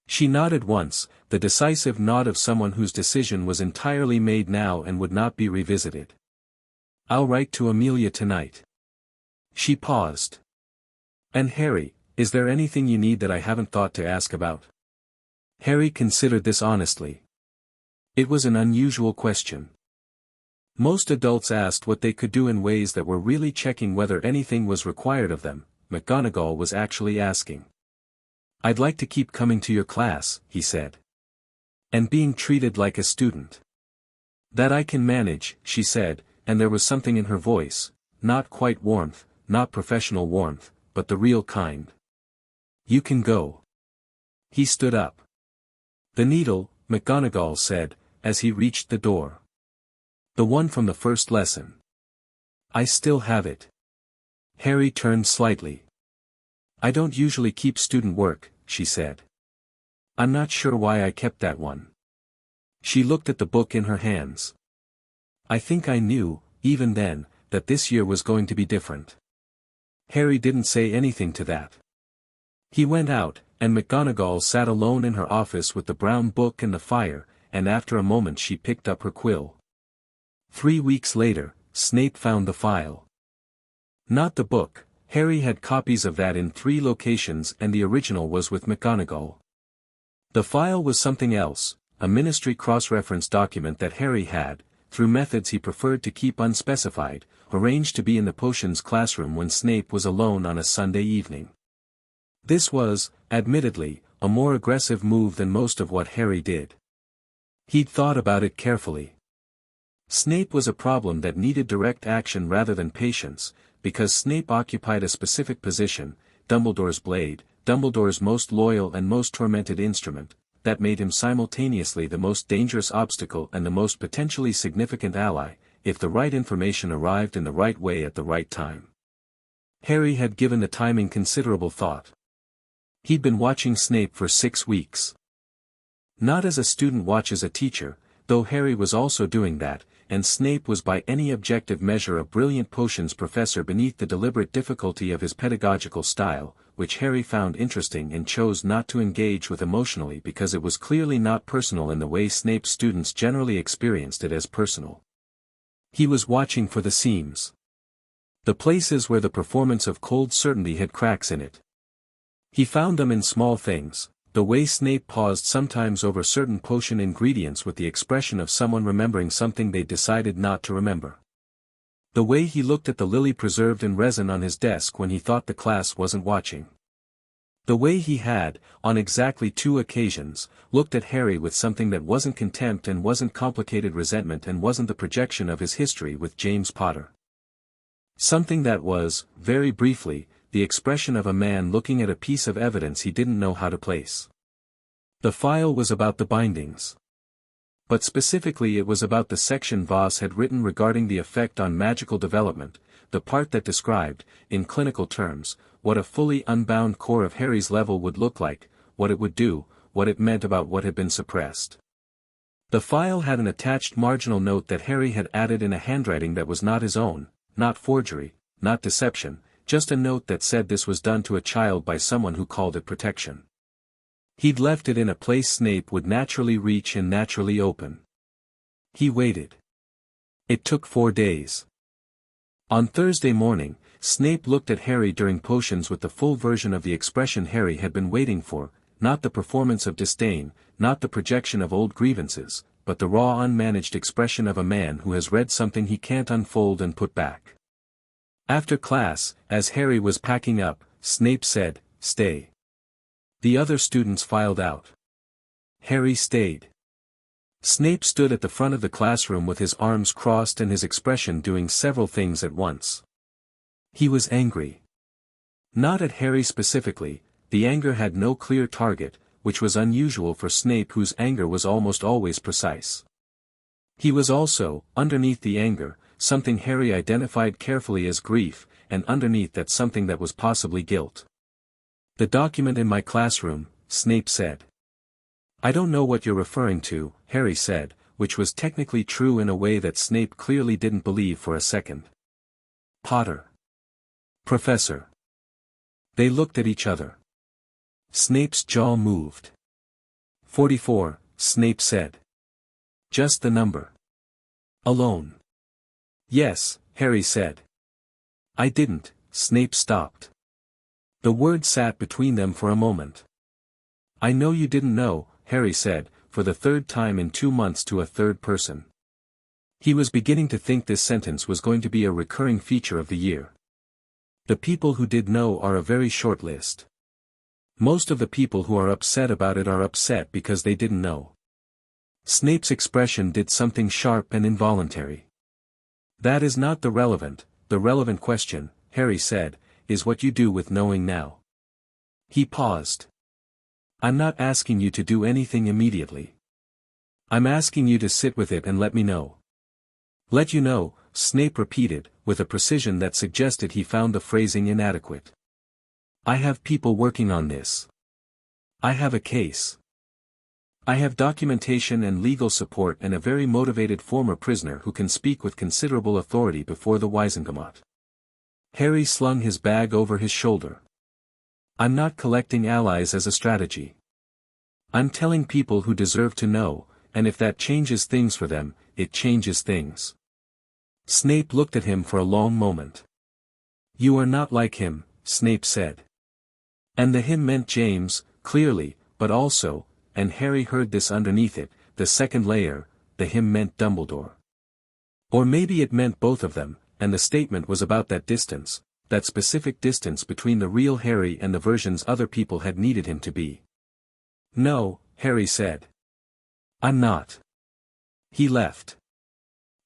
She nodded once, the decisive nod of someone whose decision was entirely made now and would not be revisited. I'll write to Amelia tonight. She paused. And Harry, is there anything you need that I haven't thought to ask about? Harry considered this honestly. It was an unusual question. Most adults asked what they could do in ways that were really checking whether anything was required of them. McGonagall was actually asking. I'd like to keep coming to your class, he said. And being treated like a student. That I can manage, she said, and there was something in her voice, not quite warmth, not professional warmth, but the real kind. You can go. He stood up. The needle, McGonagall said, as he reached the door. The one from the first lesson. I still have it. Harry turned slightly. I don't usually keep student work, she said. I'm not sure why I kept that one. She looked at the book in her hands. I think I knew, even then, that this year was going to be different. Harry didn't say anything to that. He went out, and McGonagall sat alone in her office with the brown book and the fire, and after a moment she picked up her quill. 3 weeks later, Snape found the file. Not the book. Harry had copies of that in 3 locations and the original was with McGonagall. The file was something else, a ministry cross-reference document that Harry had, through methods he preferred to keep unspecified, arranged to be in the potions classroom when Snape was alone on a Sunday evening. This was, admittedly, a more aggressive move than most of what Harry did. He'd thought about it carefully. Snape was a problem that needed direct action rather than patience, because Snape occupied a specific position, Dumbledore's blade, Dumbledore's most loyal and most tormented instrument, that made him simultaneously the most dangerous obstacle and the most potentially significant ally, if the right information arrived in the right way at the right time. Harry had given the timing considerable thought. He'd been watching Snape for 6 weeks. Not as a student watches a teacher, though Harry was also doing that, and Snape was by any objective measure a brilliant potions professor beneath the deliberate difficulty of his pedagogical style, which Harry found interesting and chose not to engage with emotionally because it was clearly not personal in the way Snape's students generally experienced it as personal. He was watching for the seams. The places where the performance of cold certainty had cracks in it. He found them in small things. The way Snape paused sometimes over certain potion ingredients with the expression of someone remembering something they decided not to remember. The way he looked at the lily preserved in resin on his desk when he thought the class wasn't watching. The way he had, on exactly 2 occasions, looked at Harry with something that wasn't contempt and wasn't complicated resentment and wasn't the projection of his history with James Potter. Something that was, very briefly, the expression of a man looking at a piece of evidence he didn't know how to place. The file was about the bindings. But specifically it was about the section Voss had written regarding the effect on magical development, the part that described, in clinical terms, what a fully unbound core of Harry's level would look like, what it would do, what it meant about what had been suppressed. The file had an attached marginal note that Harry had added in a handwriting that was not his own, not forgery, not deception, just a note that said this was done to a child by someone who called it protection. He'd left it in a place Snape would naturally reach and naturally open. He waited. It took 4 days. On Thursday morning, Snape looked at Harry during potions with the full version of the expression Harry had been waiting for, not the performance of disdain, not the projection of old grievances, but the raw unmanaged expression of a man who has read something he can't unfold and put back. After class, as Harry was packing up, Snape said, "Stay." The other students filed out. Harry stayed. Snape stood at the front of the classroom with his arms crossed and his expression doing several things at once. He was angry. Not at Harry specifically, the anger had no clear target, which was unusual for Snape whose anger was almost always precise. He was also, underneath the anger, something Harry identified carefully as grief, and underneath that something that was possibly guilt. "The document in my classroom," Snape said. "I don't know what you're referring to," Harry said, which was technically true in a way that Snape clearly didn't believe for a second. "Potter." "Professor." They looked at each other. Snape's jaw moved. 44, Snape said. "Just the number." "Alone." "Yes," Harry said. "I didn't," Snape stopped. The word sat between them for a moment. "I know you didn't know," Harry said, for the 3rd time in 2 months to a 3rd person. He was beginning to think this sentence was going to be a recurring feature of the year. The people who did know are a very short list. Most of the people who are upset about it are upset because they didn't know. Snape's expression did something sharp and involuntary. "That is not the relevant question," Harry said, "is what you do with knowing now." He paused. "I'm not asking you to do anything immediately. I'm asking you to sit with it and let me know." "Let you know," Snape repeated, with a precision that suggested he found the phrasing inadequate. "I have people working on this. I have a case. I have documentation and legal support and a very motivated former prisoner who can speak with considerable authority before the Wisengamot." Harry slung his bag over his shoulder. "I'm not collecting allies as a strategy. I'm telling people who deserve to know, and if that changes things for them, it changes things." Snape looked at him for a long moment. "You are not like him," Snape said. And the him meant James, clearly, but also, and Harry heard this underneath it, the second layer, the him meant Dumbledore. Or maybe it meant both of them, and the statement was about that distance, that specific distance between the real Harry and the versions other people had needed him to be. "No," Harry said. "I'm not." He left.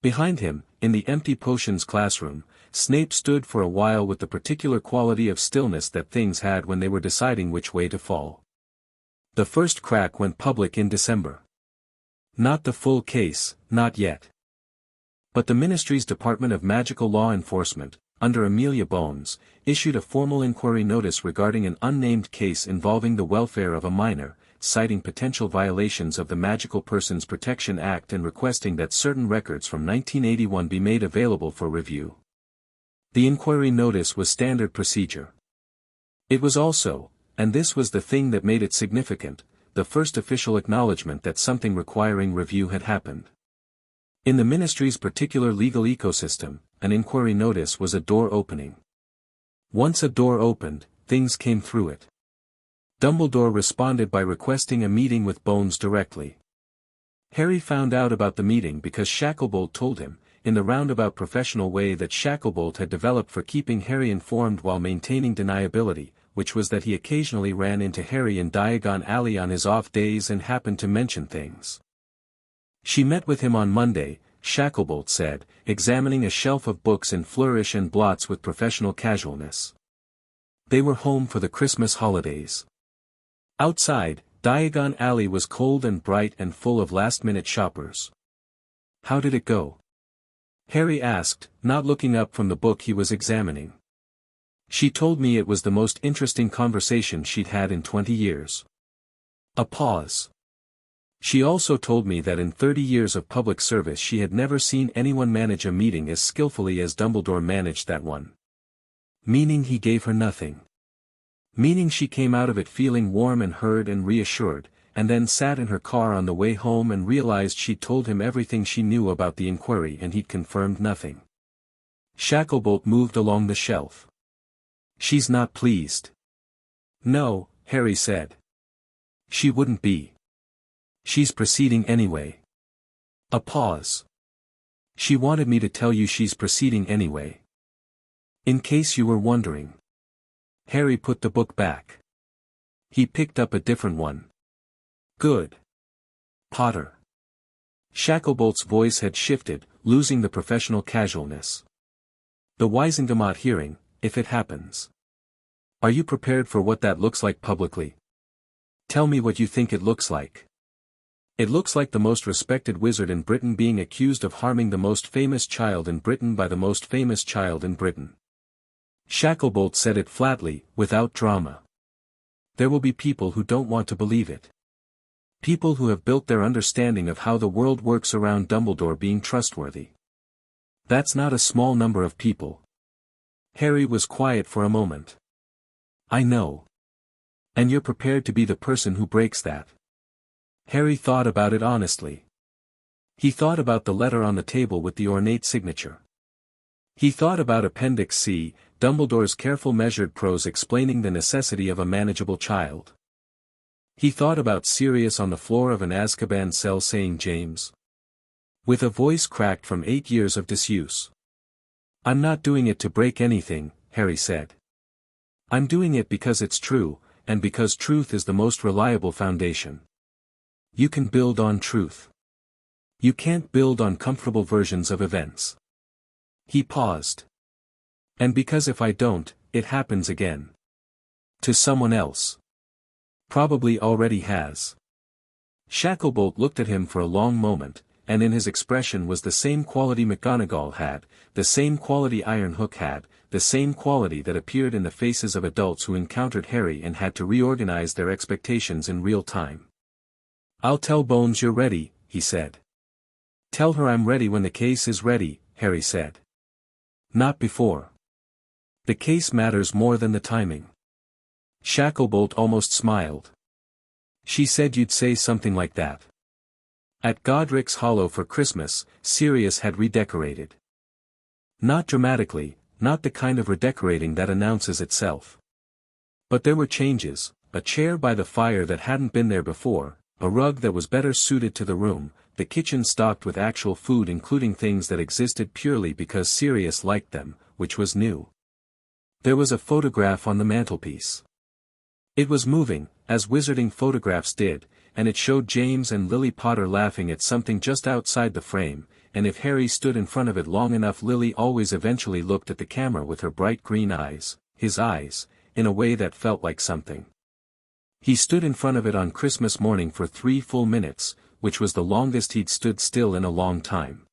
Behind him, in the empty potions classroom, Snape stood for a while with the particular quality of stillness that things had when they were deciding which way to fall. The first crack went public in December. Not the full case, not yet. But the Ministry's Department of Magical Law Enforcement, under Amelia Bones, issued a formal inquiry notice regarding an unnamed case involving the welfare of a minor, citing potential violations of the Magical Persons Protection Act and requesting that certain records from 1981 be made available for review. The inquiry notice was standard procedure. It was also, and this was the thing that made it significant, the first official acknowledgement that something requiring review had happened. In the Ministry's particular legal ecosystem, an inquiry notice was a door opening. Once a door opened, things came through it. Dumbledore responded by requesting a meeting with Bones directly. Harry found out about the meeting because Shacklebolt told him, in the roundabout professional way that Shacklebolt had developed for keeping Harry informed while maintaining deniability, which was that he occasionally ran into Harry in Diagon Alley on his off days and happened to mention things. "She met with him on Monday," Shacklebolt said, examining a shelf of books in flourish and blots with professional casualness. They were home for the Christmas holidays. Outside, Diagon Alley was cold and bright and full of last-minute shoppers. "How did it go?" Harry asked, not looking up from the book he was examining. "She told me it was the most interesting conversation she'd had in 20 years. A pause. She also told me that in 30 years of public service she had never seen anyone manage a meeting as skillfully as Dumbledore managed that one. Meaning he gave her nothing. Meaning she came out of it feeling warm and heard and reassured, and then sat in her car on the way home and realized she'd told him everything she knew about the inquiry and he'd confirmed nothing." Shacklebolt moved along the shelf. "She's not pleased." "No," Harry said. "She wouldn't be. She's proceeding anyway." A pause. "She wanted me to tell you she's proceeding anyway. In case you were wondering." Harry put the book back. He picked up a different one. "Good. Potter." Shacklebolt's voice had shifted, losing the professional casualness. "The Wisengamot hearing, if it happens. Are you prepared for what that looks like publicly? Tell me what you think it looks like." "It looks like the most respected wizard in Britain being accused of harming the most famous child in Britain by the most famous child in Britain." Shacklebolt said it flatly, without drama. "There will be people who don't want to believe it. People who have built their understanding of how the world works around Dumbledore being trustworthy. That's not a small number of people." Harry was quiet for a moment. "I know. And you're prepared to be the person who breaks that." Harry thought about it honestly. He thought about the letter on the table with the ornate signature. He thought about Appendix C, Dumbledore's careful measured prose explaining the necessity of a manageable child. He thought about Sirius on the floor of an Azkaban cell saying James. With a voice cracked from 8 years of disuse. "I'm not doing it to break anything," Harry said. "I'm doing it because it's true, and because truth is the most reliable foundation. You can build on truth. You can't build on comfortable versions of events." He paused. "And because if I don't, it happens again. To someone else. Probably already has." Shacklebolt looked at him for a long moment, and in his expression was the same quality McGonagall had, the same quality Ironhook had, the same quality that appeared in the faces of adults who encountered Harry and had to reorganize their expectations in real time. "I'll tell Bones you're ready," he said. "Tell her I'm ready when the case is ready," Harry said. "Not before. The case matters more than the timing." Shacklebolt almost smiled. "She said you'd say something like that." At Godric's Hollow for Christmas, Sirius had redecorated. Not dramatically, not the kind of redecorating that announces itself. But there were changes, a chair by the fire that hadn't been there before, a rug that was better suited to the room, the kitchen stocked with actual food including things that existed purely because Sirius liked them, which was new. There was a photograph on the mantelpiece. It was moving, as wizarding photographs did, and it showed James and Lily Potter laughing at something just outside the frame, and if Harry stood in front of it long enough Lily always eventually looked at the camera with her bright green eyes, his eyes, in a way that felt like something. He stood in front of it on Christmas morning for 3 full minutes, which was the longest he'd stood still in a long time.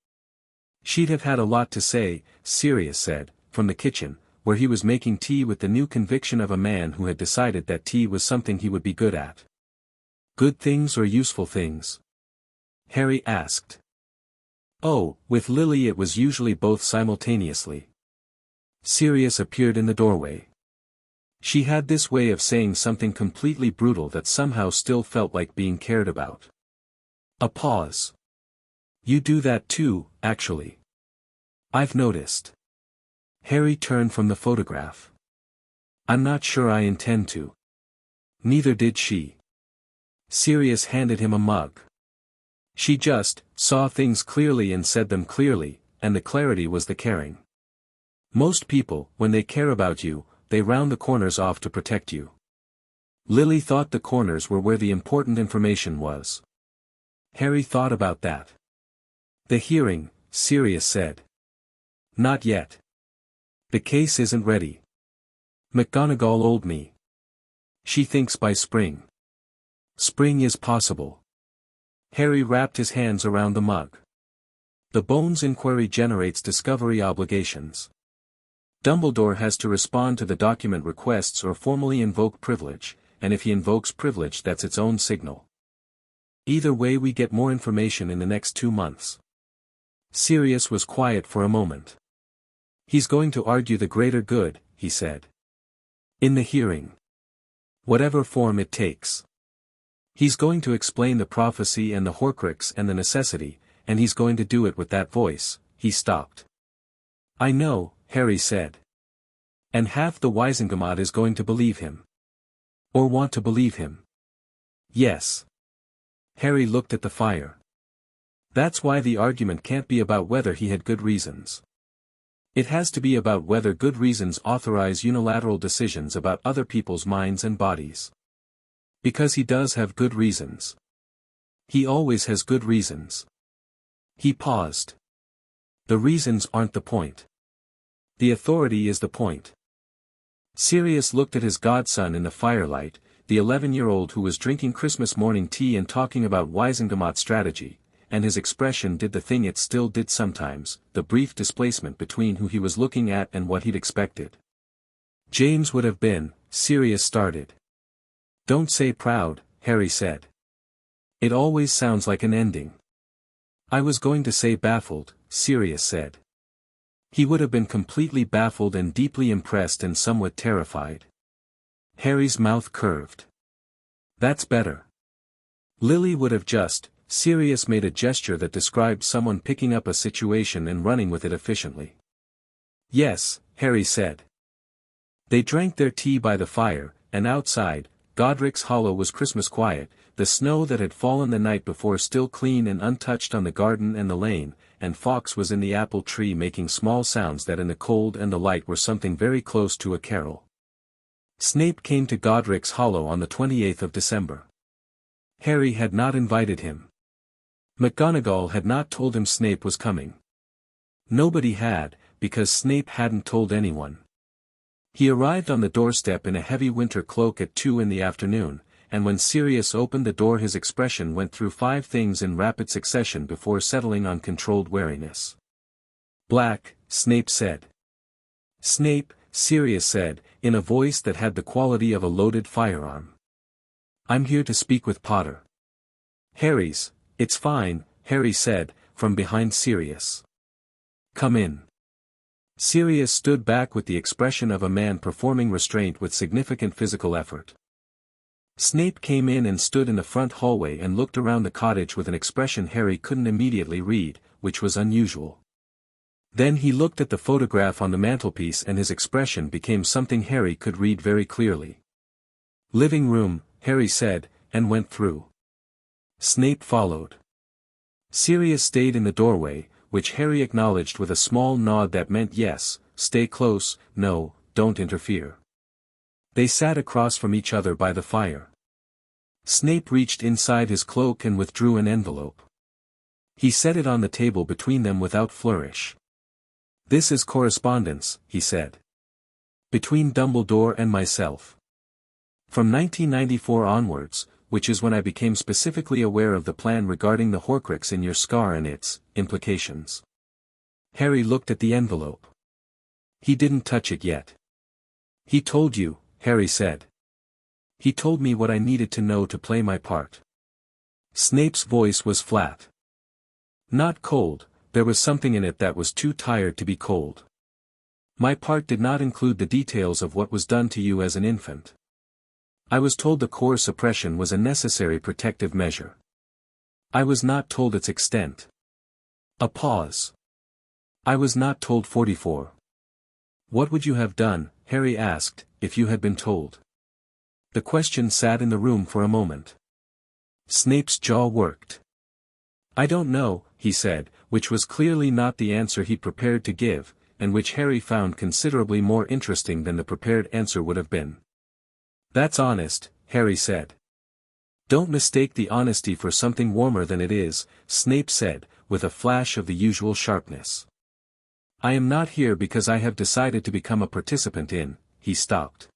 She'd have had a lot to say, Sirius said, from the kitchen, where he was making tea with the new conviction of a man who had decided that tea was something he would be good at. Good things or useful things? Harry asked. Oh, with Lily it was usually both simultaneously. Sirius appeared in the doorway. She had this way of saying something completely brutal that somehow still felt like being cared about. A pause. You do that too, actually. I've noticed. Harry turned from the photograph. I'm not sure I intend to. Neither did she. Sirius handed him a mug. She just saw things clearly and said them clearly, and the clarity was the caring. Most people, when they care about you, they round the corners off to protect you. Lily thought the corners were where the important information was. Harry thought about that. The hearing, Sirius said. Not yet. The case isn't ready. McGonagall told me. She thinks by spring. Spring is possible. Harry wrapped his hands around the mug. The Bones inquiry generates discovery obligations. Dumbledore has to respond to the document requests or formally invoke privilege, and if he invokes privilege that's its own signal. Either way we get more information in the next 2 months. Sirius was quiet for a moment. He's going to argue the greater good, he said. In the hearing. Whatever form it takes. He's going to explain the prophecy and the Horcrux and the necessity, and he's going to do it with that voice. He stopped. I know, Harry said. And half the Wizengamot is going to believe him. Or want to believe him. Yes. Harry looked at the fire. That's why the argument can't be about whether he had good reasons. It has to be about whether good reasons authorize unilateral decisions about other people's minds and bodies. Because he does have good reasons. He always has good reasons. He paused. The reasons aren't the point. The authority is the point. Sirius looked at his godson in the firelight, the 11-year-old who was drinking Christmas morning tea and talking about Wizengamot strategy, and his expression did the thing it still did sometimes, the brief displacement between who he was looking at and what he'd expected. James would have been, Sirius started. Don't say proud, Harry said. It always sounds like an ending. I was going to say baffled, Sirius said. He would have been completely baffled and deeply impressed and somewhat terrified. Harry's mouth curved. That's better. Lily would have just, Sirius made a gesture that described someone picking up a situation and running with it efficiently. Yes, Harry said. They drank their tea by the fire, and outside, Godric's Hollow was Christmas quiet, the snow that had fallen the night before still clean and untouched on the garden and the lane, and Fawkes was in the apple tree making small sounds that in the cold and the light were something very close to a carol. Snape came to Godric's Hollow on the 28th of December. Harry had not invited him. McGonagall had not told him Snape was coming. Nobody had, because Snape hadn't told anyone. He arrived on the doorstep in a heavy winter cloak at 2 in the afternoon, and when Sirius opened the door his expression went through 5 things in rapid succession before settling on controlled wariness. Black, Snape said. Snape, Sirius said, in a voice that had the quality of a loaded firearm. I'm here to speak with Potter. Harry's, it's fine, Harry said, from behind Sirius. Come in. Sirius stood back with the expression of a man performing restraint with significant physical effort. Snape came in and stood in the front hallway and looked around the cottage with an expression Harry couldn't immediately read, which was unusual. Then he looked at the photograph on the mantelpiece and his expression became something Harry could read very clearly. Living room, Harry said, and went through. Snape followed. Sirius stayed in the doorway, which Harry acknowledged with a small nod that meant yes, stay close, no, don't interfere. They sat across from each other by the fire. Snape reached inside his cloak and withdrew an envelope. He set it on the table between them without flourish. "This is correspondence," he said. "Between Dumbledore and myself. From 1994 onwards, which is when I became specifically aware of the plan regarding the Horcrux in your scar and its implications." Harry looked at the envelope. He didn't touch it yet. "He told you," Harry said. "He told me what I needed to know to play my part." Snape's voice was flat. Not cold, there was something in it that was too tired to be cold. "My part did not include the details of what was done to you as an infant. I was told the core suppression was a necessary protective measure. I was not told its extent." A pause. "I was not told 44. What would you have done," Harry asked, "if you had been told?" The question sat in the room for a moment. Snape's jaw worked. "I don't know," he said, which was clearly not the answer he prepared to give, and which Harry found considerably more interesting than the prepared answer would have been. "That's honest," Harry said. "Don't mistake the honesty for something warmer than it is," Snape said, with a flash of the usual sharpness. "I am not here because I have decided to become a participant in," he stopped.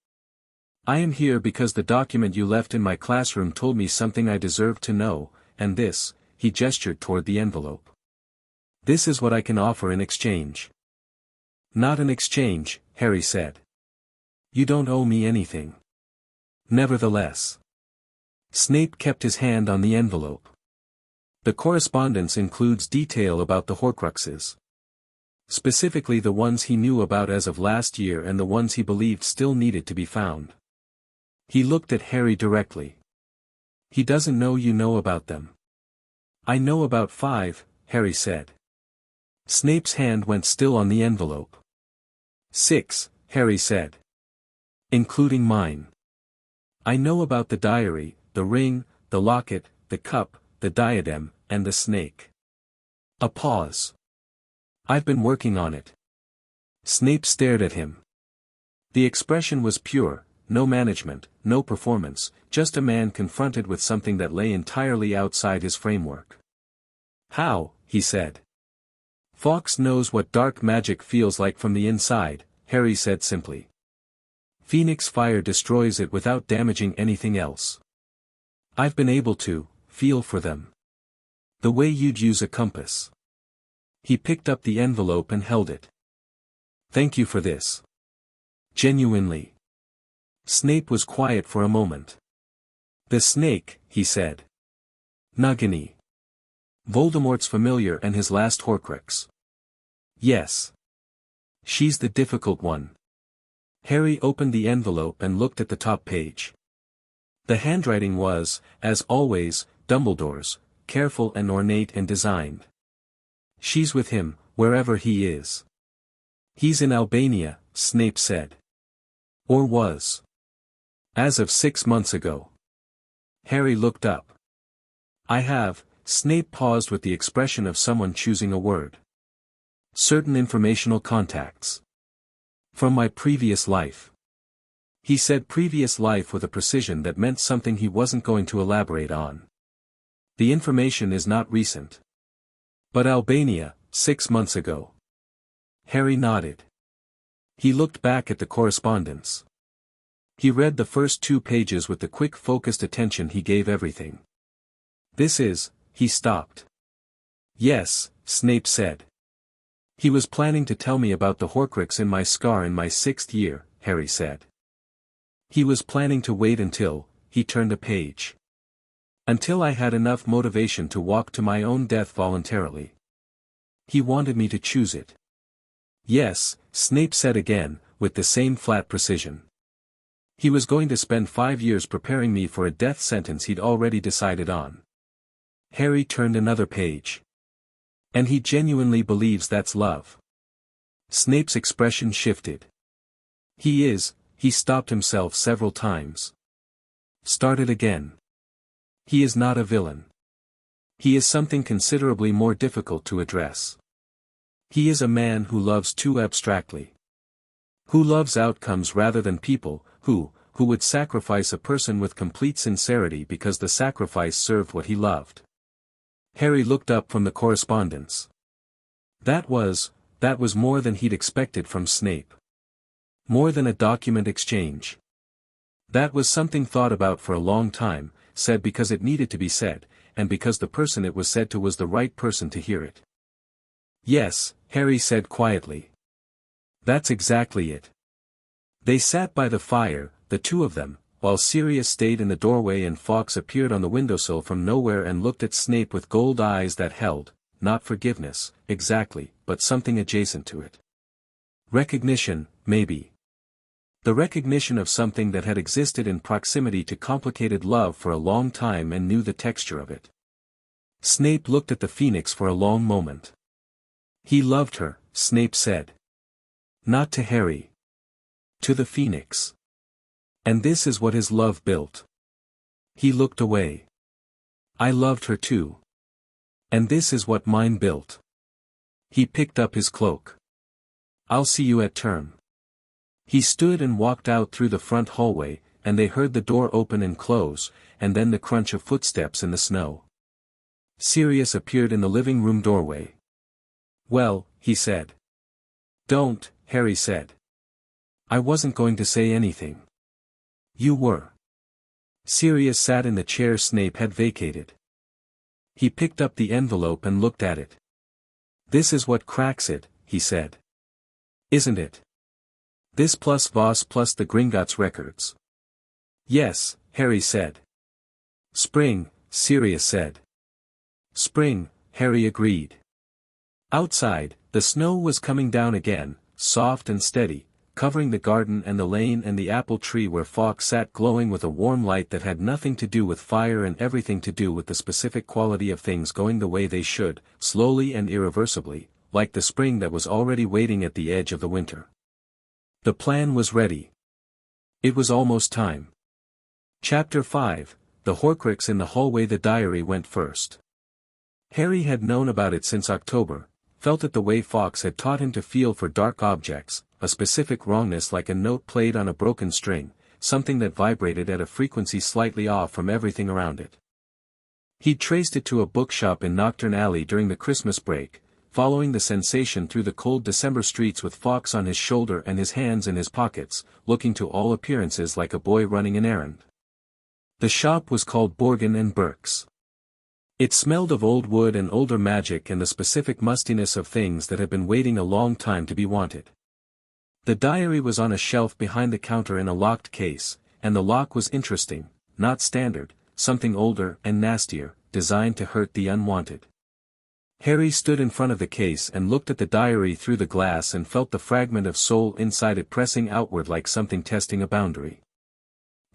"I am here because the document you left in my classroom told me something I deserved to know, and this," he gestured toward the envelope. "This is what I can offer in exchange." "Not an exchange," Harry said. "You don't owe me anything." "Nevertheless." Snape kept his hand on the envelope. "The correspondence includes detail about the Horcruxes. Specifically the ones he knew about as of last year and the ones he believed still needed to be found." He looked at Harry directly. "He doesn't know you know about them." "I know about 5, Harry said. Snape's hand went still on the envelope. 6, Harry said. "Including mine. I know about the diary, the ring, the locket, the cup, the diadem, and the snake." A pause. "I've been working on it." Snape stared at him. The expression was pure, no management, no performance, just a man confronted with something that lay entirely outside his framework. "How?" he said. "Fawkes knows what dark magic feels like from the inside," Harry said simply. "Phoenix fire destroys it without damaging anything else. I've been able to feel for them. The way you'd use a compass." He picked up the envelope and held it. "Thank you for this. Genuinely." Snape was quiet for a moment. "The snake," he said. "Nagini. Voldemort's familiar and his last Horcrux." "Yes. She's the difficult one." Harry opened the envelope and looked at the top page. The handwriting was, as always, Dumbledore's, careful and ornate and designed. "She's with him, wherever he is." "He's in Albania," Snape said. "Or was. As of 6 months ago." Harry looked up. "I have," Snape paused with the expression of someone choosing a word. "Certain informational contacts. From my previous life." He said previous life with a precision that meant something he wasn't going to elaborate on. "The information is not recent." "But Albania, 6 months ago." Harry nodded. He looked back at the correspondence. He read the first 2 pages with the quick focused attention he gave everything. "This is," he stopped. "Yes," Snape said. "He was planning to tell me about the Horcrux in my scar in my 6th year," Harry said. "He was planning to wait until," he turned a page. "Until I had enough motivation to walk to my own death voluntarily. He wanted me to choose it." "Yes," Snape said again, with the same flat precision. "He was going to spend 5 years preparing me for a death sentence he'd already decided on." Harry turned another page. "And he genuinely believes that's love." Snape's expression shifted. He stopped himself several times. Started again. "He is not a villain." He is something considerably more difficult to address. He is a man who loves too abstractly. Who loves outcomes rather than people, who would sacrifice a person with complete sincerity because the sacrifice served what he loved. Harry looked up from the correspondence. That was more than he'd expected from Snape. More than a document exchange. That was something thought about for a long time, said because it needed to be said, and because the person it was said to was the right person to hear it. Yes, Harry said quietly. That's exactly it. They sat by the fire, the two of them, while Sirius stayed in the doorway and Fawkes appeared on the windowsill from nowhere and looked at Snape with gold eyes that held, not forgiveness, exactly, but something adjacent to it. Recognition, maybe. The recognition of something that had existed in proximity to complicated love for a long time and knew the texture of it. Snape looked at the Phoenix for a long moment. He loved her, Snape said. Not to Harry. To the Phoenix. And this is what his love built. He looked away. I loved her too. And this is what mine built. He picked up his cloak. I'll see you at term. He stood and walked out through the front hallway, and they heard the door open and close, and then the crunch of footsteps in the snow. Sirius appeared in the living room doorway. Well, he said. Don't, Harry said. I wasn't going to say anything. You were. Sirius sat in the chair Snape had vacated. He picked up the envelope and looked at it. This is what cracks it, he said. Isn't it? This plus Voss plus the Gringotts records. Yes, Harry said. Spring, Sirius said. Spring, Harry agreed. Outside, the snow was coming down again, soft and steady, covering the garden and the lane and the apple tree where Fawkes sat glowing with a warm light that had nothing to do with fire and everything to do with the specific quality of things going the way they should, slowly and irreversibly, like the spring that was already waiting at the edge of the winter. The plan was ready. It was almost time. Chapter 5, The Horcrux in the hallway. The diary went first. Harry had known about it since October, felt it the way Fawkes had taught him to feel for dark objects, a specific wrongness like a note played on a broken string, something that vibrated at a frequency slightly off from everything around it. He'd traced it to a bookshop in Knockturn Alley during the Christmas break, following the sensation through the cold December streets with Fawkes on his shoulder and his hands in his pockets, looking to all appearances like a boy running an errand. The shop was called Borgin and Burke's. It smelled of old wood and older magic and the specific mustiness of things that had been waiting a long time to be wanted. The diary was on a shelf behind the counter in a locked case, and the lock was interesting, not standard, something older and nastier, designed to hurt the unwanted. Harry stood in front of the case and looked at the diary through the glass and felt the fragment of soul inside it pressing outward like something testing a boundary.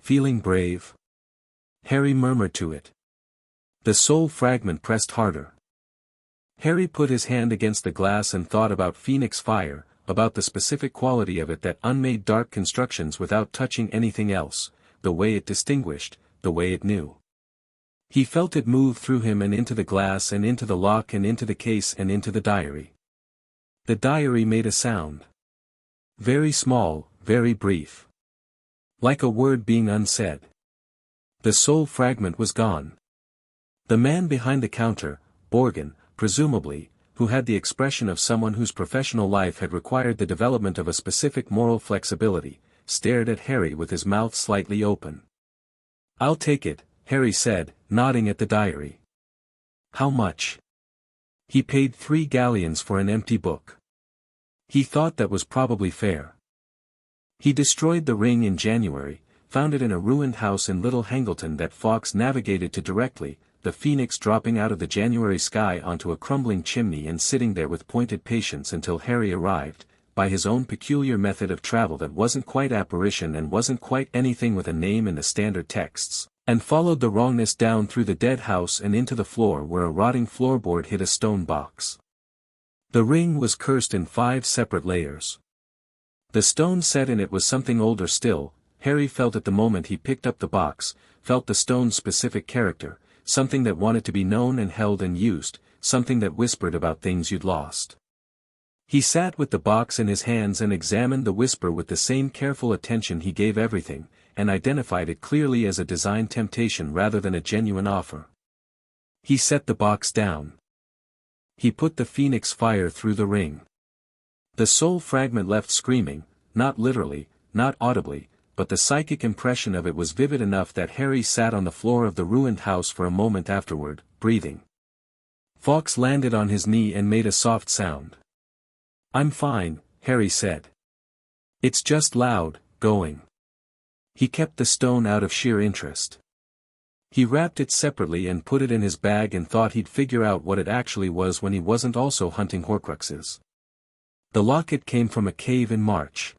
Feeling brave? Harry murmured to it. The soul fragment pressed harder. Harry put his hand against the glass and thought about Phoenix fire, about the specific quality of it that unmade dark constructions without touching anything else, the way it distinguished, the way it knew. He felt it move through him and into the glass and into the lock and into the case and into the diary. The diary made a sound. Very small, very brief. Like a word being unsaid. The soul fragment was gone. The man behind the counter, Borgin, presumably, who had the expression of someone whose professional life had required the development of a specific moral flexibility, stared at Harry with his mouth slightly open. I'll take it, Harry said, nodding at the diary. How much? He paid 3 galleons for an empty book. He thought that was probably fair. He destroyed the ring in January, found it in a ruined house in Little Hangleton that Fawkes navigated to directly, the Phoenix dropping out of the January sky onto a crumbling chimney and sitting there with pointed patience until Harry arrived, by his own peculiar method of travel that wasn't quite apparition and wasn't quite anything with a name in the standard texts, and followed the wrongness down through the dead house and into the floor where a rotting floorboard hid a stone box. The ring was cursed in 5 separate layers. The stone set in it was something older still. Harry felt at the moment he picked up the box, felt the stone's specific character, something that wanted to be known and held and used, something that whispered about things you'd lost. He sat with the box in his hands and examined the whisper with the same careful attention he gave everything, and identified it clearly as a design temptation rather than a genuine offer. He set the box down. He put the phoenix fire through the ring. The soul fragment left screaming, not literally, not audibly, but the psychic impression of it was vivid enough that Harry sat on the floor of the ruined house for a moment afterward, breathing. Fawkes landed on his knee and made a soft sound. "I'm fine," Harry said. "It's just loud, going." He kept the stone out of sheer interest. He wrapped it separately and put it in his bag and thought he'd figure out what it actually was when he wasn't also hunting Horcruxes. The locket came from a cave in March.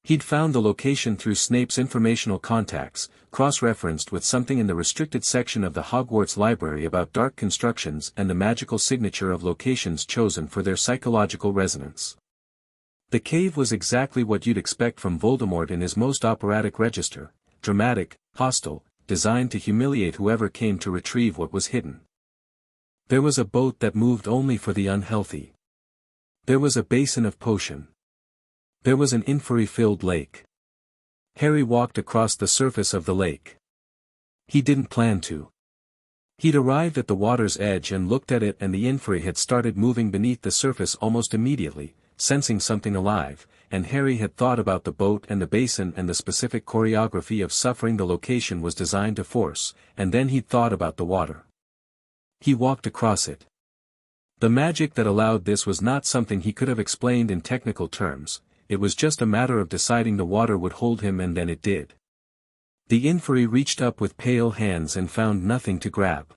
He'd found the location through Snape's informational contacts, cross-referenced with something in the restricted section of the Hogwarts library about dark constructions and the magical signature of locations chosen for their psychological resonance. The cave was exactly what you'd expect from Voldemort in his most operatic register, dramatic, hostile, designed to humiliate whoever came to retrieve what was hidden. There was a boat that moved only for the unhealthy. There was a basin of potion. There was an inferi-filled lake. Harry walked across the surface of the lake. He didn't plan to. He'd arrived at the water's edge and looked at it, and the inferi had started moving beneath the surface almost immediately, sensing something alive, and Harry had thought about the boat and the basin and the specific choreography of suffering the location was designed to force, and then he'd thought about the water. He walked across it. The magic that allowed this was not something he could have explained in technical terms, it was just a matter of deciding the water would hold him, and then it did. The inferi reached up with pale hands and found nothing to grab.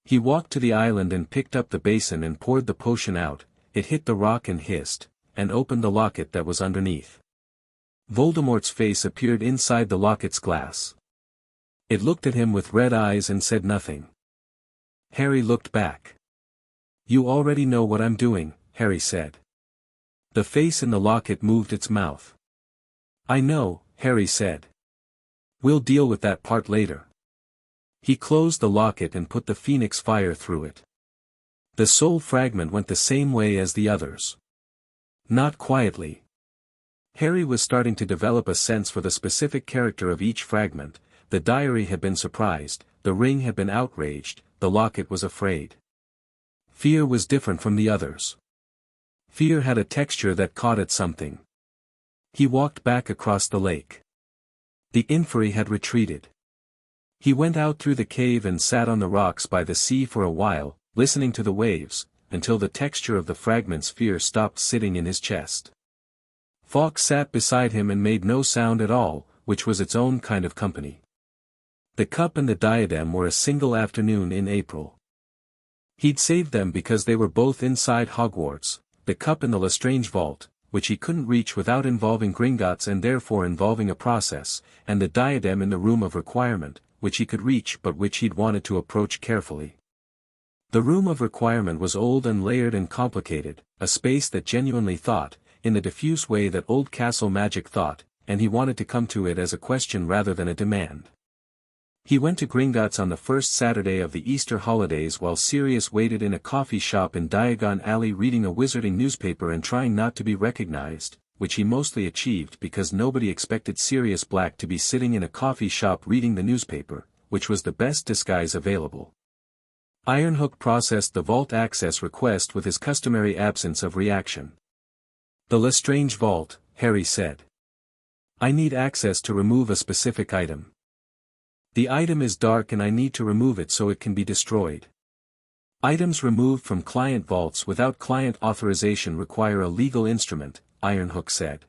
He walked to the island and picked up the basin and poured the potion out, it hit the rock and hissed, and opened the locket that was underneath. Voldemort's face appeared inside the locket's glass. It looked at him with red eyes and said nothing. Harry looked back. "You already know what I'm doing," Harry said. The face in the locket moved its mouth. "I know," Harry said. "We'll deal with that part later." He closed the locket and put the phoenix fire through it. The soul fragment went the same way as the others. Not quietly. Harry was starting to develop a sense for the specific character of each fragment. The diary had been surprised, the ring had been outraged, the locket was afraid. Fear was different from the others. Fear had a texture that caught at something. He walked back across the lake. The inferi had retreated. He went out through the cave and sat on the rocks by the sea for a while, listening to the waves, until the texture of the fragment's fear stopped sitting in his chest. Fawkes sat beside him and made no sound at all, which was its own kind of company. The cup and the diadem were a single afternoon in April. He'd saved them because they were both inside Hogwarts, the cup in the Lestrange vault, which he couldn't reach without involving Gringotts and therefore involving a process, and the diadem in the room of requirement, which he could reach but which he'd wanted to approach carefully. The room of requirement was old and layered and complicated, a space that genuinely thought, in the diffuse way that old castle magic thought, and he wanted to come to it as a question rather than a demand. He went to Gringotts on the first Saturday of the Easter holidays while Sirius waited in a coffee shop in Diagon Alley reading a wizarding newspaper and trying not to be recognized, which he mostly achieved because nobody expected Sirius Black to be sitting in a coffee shop reading the newspaper, which was the best disguise available. Ironhook processed the vault access request with his customary absence of reaction. "The Lestrange vault," Harry said. "I need access to remove a specific item. The item is dark and I need to remove it so it can be destroyed. Items removed from client vaults without client authorization require a legal instrument," Ironhook said.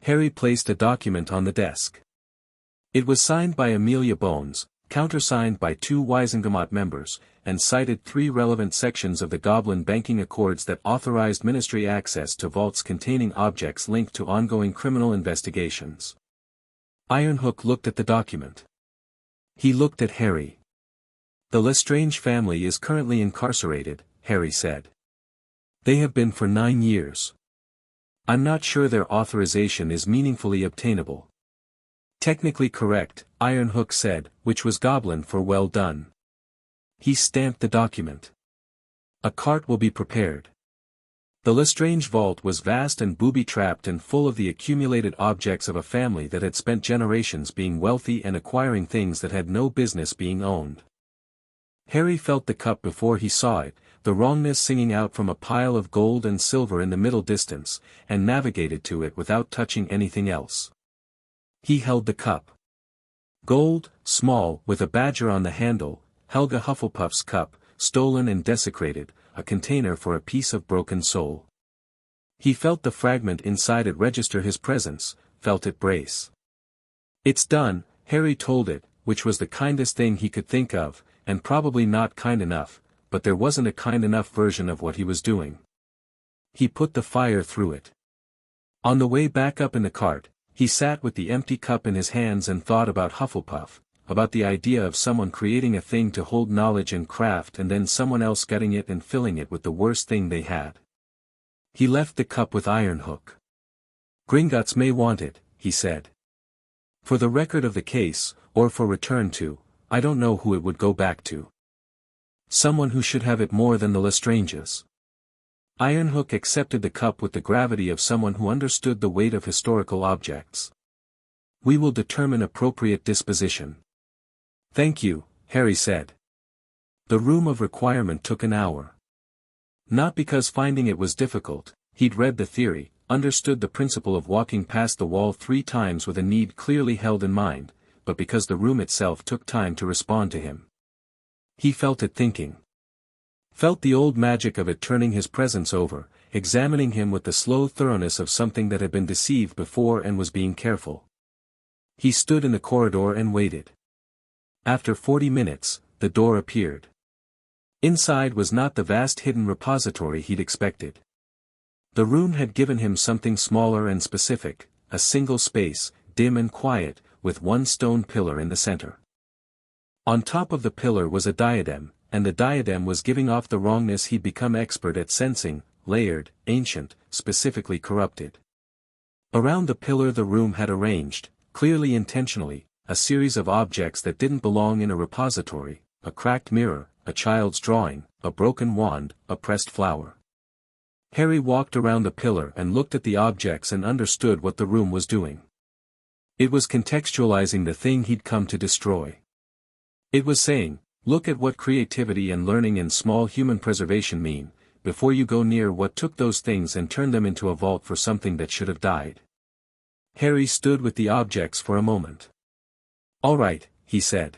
Harry placed a document on the desk. It was signed by Amelia Bones, countersigned by 2 Wisengamot members, and cited 3 relevant sections of the Goblin Banking Accords that authorized Ministry access to vaults containing objects linked to ongoing criminal investigations. Ironhook looked at the document. He looked at Harry. "The Lestrange family is currently incarcerated," Harry said. "They have been for 9 years. I'm not sure their authorization is meaningfully obtainable." "Technically correct," Ironhook said, which was Goblin for "well done." He stamped the document. A cart will be prepared. The Lestrange vault was vast and booby-trapped and full of the accumulated objects of a family that had spent generations being wealthy and acquiring things that had no business being owned. Harry felt the cup before he saw it, the wrongness singing out from a pile of gold and silver in the middle distance, and navigated to it without touching anything else. He held the cup. Gold, small, with a badger on the handle, Helga Hufflepuff's cup, stolen and desecrated, a container for a piece of broken soul. He felt the fragment inside it register his presence, felt it brace. "It's done," Harry told it, which was the kindest thing he could think of, and probably not kind enough, but there wasn't a kind enough version of what he was doing. He put the fire through it. On the way back up in the cart, he sat with the empty cup in his hands and thought about Hufflepuff, about the idea of someone creating a thing to hold knowledge and craft and then someone else getting it and filling it with the worst thing they had. He left the cup with Ironhook. "Gringotts may want it," he said. "For the record of the case, or for return to, I don't know who it would go back to. Someone who should have it more than the Lestranges." Ironhook accepted the cup with the gravity of someone who understood the weight of historical objects. "We will determine appropriate disposition." "Thank you," Harry said. The room of requirement took an hour. Not because finding it was difficult, he'd read the theory, understood the principle of walking past the wall 3 times with a need clearly held in mind, but because the room itself took time to respond to him. He felt it thinking. Felt the old magic of it turning his presence over, examining him with the slow thoroughness of something that had been deceived before and was being careful. He stood in the corridor and waited. After 40 minutes, the door appeared. Inside was not the vast hidden repository he'd expected. The room had given him something smaller and specific, a single space, dim and quiet, with one stone pillar in the center. On top of the pillar was a diadem, and the diadem was giving off the wrongness he'd become expert at sensing, layered, ancient, specifically corrupted. Around the pillar the room had arranged, clearly intentionally, a series of objects that didn't belong in a repository, a cracked mirror, a child's drawing, a broken wand, a pressed flower. Harry walked around the pillar and looked at the objects and understood what the room was doing. It was contextualizing the thing he'd come to destroy. It was saying, look at what creativity and learning and small human preservation mean, before you go near what took those things and turned them into a vault for something that should have died. Harry stood with the objects for a moment. "All right," he said.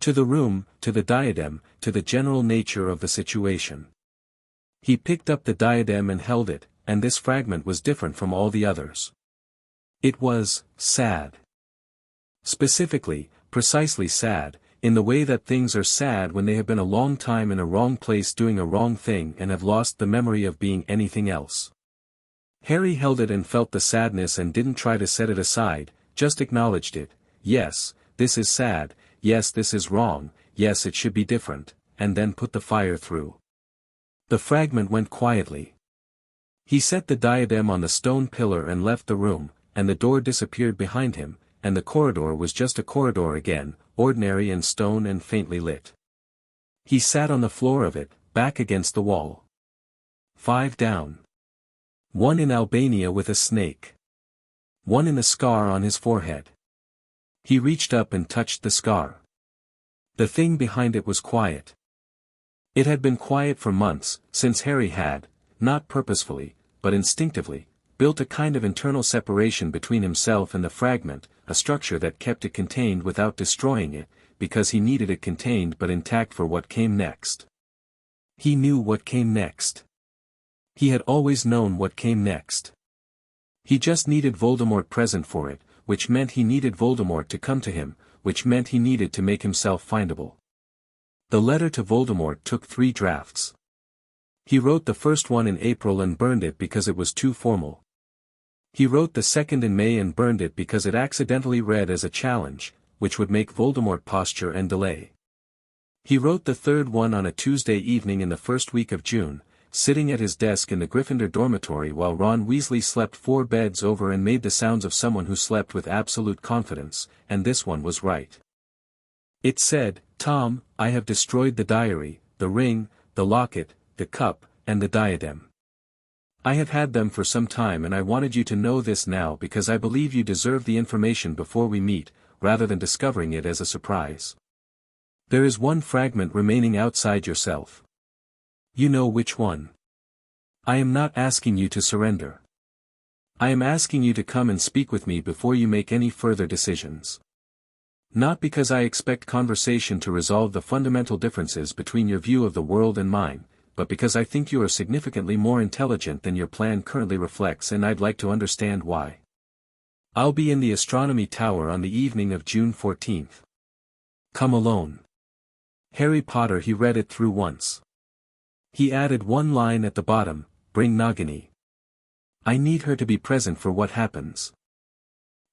"To the room, to the diadem, to the general nature of the situation." He picked up the diadem and held it, and this fragment was different from all the others. It was sad. Specifically, precisely sad, in the way that things are sad when they have been a long time in a wrong place doing a wrong thing and have lost the memory of being anything else. Harry held it and felt the sadness and didn't try to set it aside, just acknowledged it. Yes, this is sad, yes this is wrong, yes it should be different, and then put the fire through. The fragment went quietly. He set the diadem on the stone pillar and left the room, and the door disappeared behind him, and the corridor was just a corridor again, ordinary and stone and faintly lit. He sat on the floor of it, back against the wall. 5 down. 1 in Albania with a snake. 1 in the scar on his forehead. He reached up and touched the scar. The thing behind it was quiet. It had been quiet for months, since Harry had, not purposefully, but instinctively, built a kind of internal separation between himself and the fragment, a structure that kept it contained without destroying it, because he needed it contained but intact for what came next. He knew what came next. He had always known what came next. He just needed Voldemort present for it, which meant he needed Voldemort to come to him, which meant he needed to make himself findable. The letter to Voldemort took 3 drafts. He wrote the first one in April and burned it because it was too formal. He wrote the second in May and burned it because it accidentally read as a challenge, which would make Voldemort posture and delay. He wrote the third one on a Tuesday evening in the first week of June, sitting at his desk in the Gryffindor dormitory while Ron Weasley slept 4 beds over and made the sounds of someone who slept with absolute confidence, and this one was right. It said, Tom, I have destroyed the diary, the ring, the locket, the cup, and the diadem. I have had them for some time and I wanted you to know this now because I believe you deserve the information before we meet, rather than discovering it as a surprise. There is one fragment remaining outside yourself. You know which one. I am not asking you to surrender. I am asking you to come and speak with me before you make any further decisions. Not because I expect conversation to resolve the fundamental differences between your view of the world and mine, but because I think you are significantly more intelligent than your plan currently reflects and I'd like to understand why. I'll be in the astronomy tower on the evening of June 14th. Come alone. Harry Potter. He read it through once. He added one line at the bottom, bring Nagini. I need her to be present for what happens.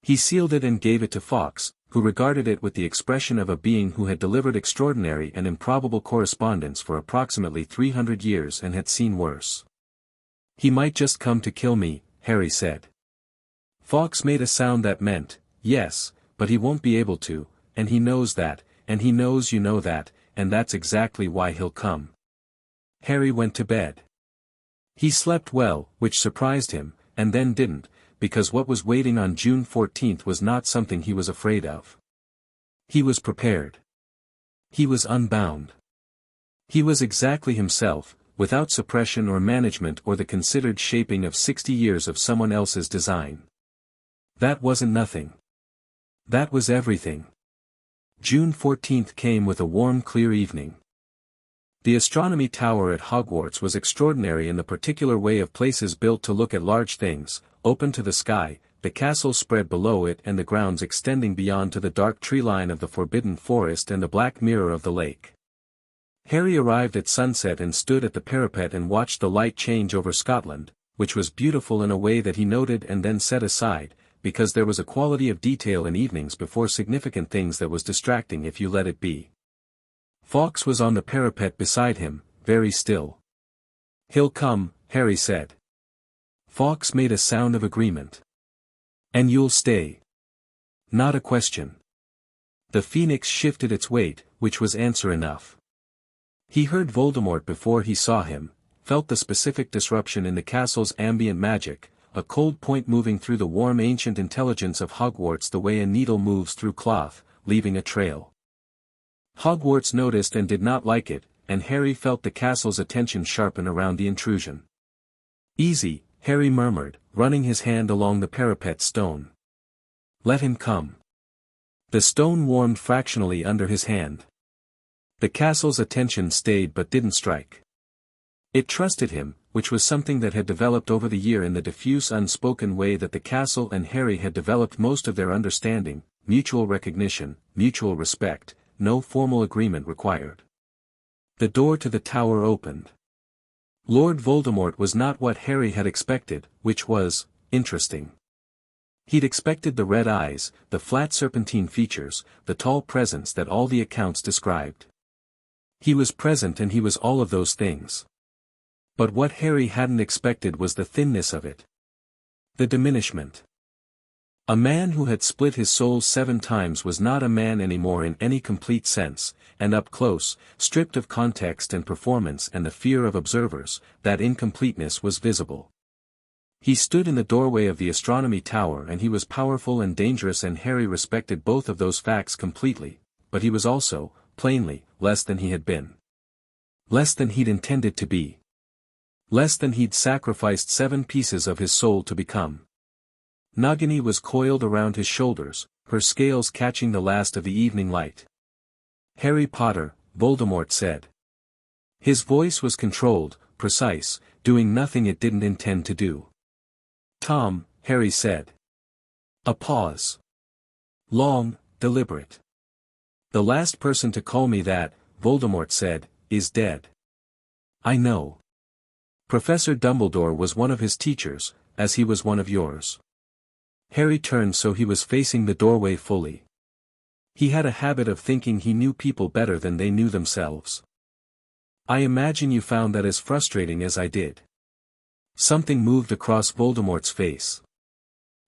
He sealed it and gave it to Fawkes, who regarded it with the expression of a being who had delivered extraordinary and improbable correspondence for approximately 300 years and had seen worse. He might just come to kill me, Harry said. Fawkes made a sound that meant, yes, but he won't be able to, and he knows that, and he knows you know that, and that's exactly why he'll come. Harry went to bed. He slept well, which surprised him, and then didn't, because what was waiting on June 14th was not something he was afraid of. He was prepared. He was unbound. He was exactly himself, without suppression or management or the considered shaping of 60 years of someone else's design. That wasn't nothing. That was everything. June 14th came with a warm clear evening. The astronomy tower at Hogwarts was extraordinary in the particular way of places built to look at large things, open to the sky, the castle spread below it and the grounds extending beyond to the dark tree line of the forbidden forest and the black mirror of the lake. Harry arrived at sunset and stood at the parapet and watched the light change over Scotland, which was beautiful in a way that he noted and then set aside, because there was a quality of detail in evenings before significant things that was distracting if you let it be. Fawkes was on the parapet beside him, very still. He'll come, Harry said. Fawkes made a sound of agreement. And you'll stay? Not a question. The phoenix shifted its weight, which was answer enough. He heard Voldemort before he saw him, felt the specific disruption in the castle's ambient magic, a cold point moving through the warm ancient intelligence of Hogwarts the way a needle moves through cloth, leaving a trail. Hogwarts noticed and did not like it, and Harry felt the castle's attention sharpen around the intrusion. Easy, Harry murmured, running his hand along the parapet stone. Let him come. The stone warmed fractionally under his hand. The castle's attention stayed but didn't strike. It trusted him, which was something that had developed over the year in the diffuse unspoken way that the castle and Harry had developed most of their understanding, mutual recognition, mutual respect, no formal agreement required. The door to the tower opened. Lord Voldemort was not what Harry had expected, which was interesting. He'd expected the red eyes, the flat serpentine features, the tall presence that all the accounts described. He was present and he was all of those things. But what Harry hadn't expected was the thinness of it. The diminishment. A man who had split his soul 7 times was not a man anymore in any complete sense, and up close, stripped of context and performance and the fear of observers, that incompleteness was visible. He stood in the doorway of the astronomy tower and he was powerful and dangerous and Harry respected both of those facts completely, but he was also, plainly, less than he had been. Less than he'd intended to be. Less than he'd sacrificed 7 pieces of his soul to become. Nagini was coiled around his shoulders, her scales catching the last of the evening light. Harry Potter, Voldemort said. His voice was controlled, precise, doing nothing it didn't intend to do. Tom, Harry said. A pause. Long, deliberate. The last person to call me that, Voldemort said, is dead. I know. Professor Dumbledore was one of his teachers, as he was one of yours. Harry turned so he was facing the doorway fully. He had a habit of thinking he knew people better than they knew themselves. I imagine you found that as frustrating as I did. Something moved across Voldemort's face.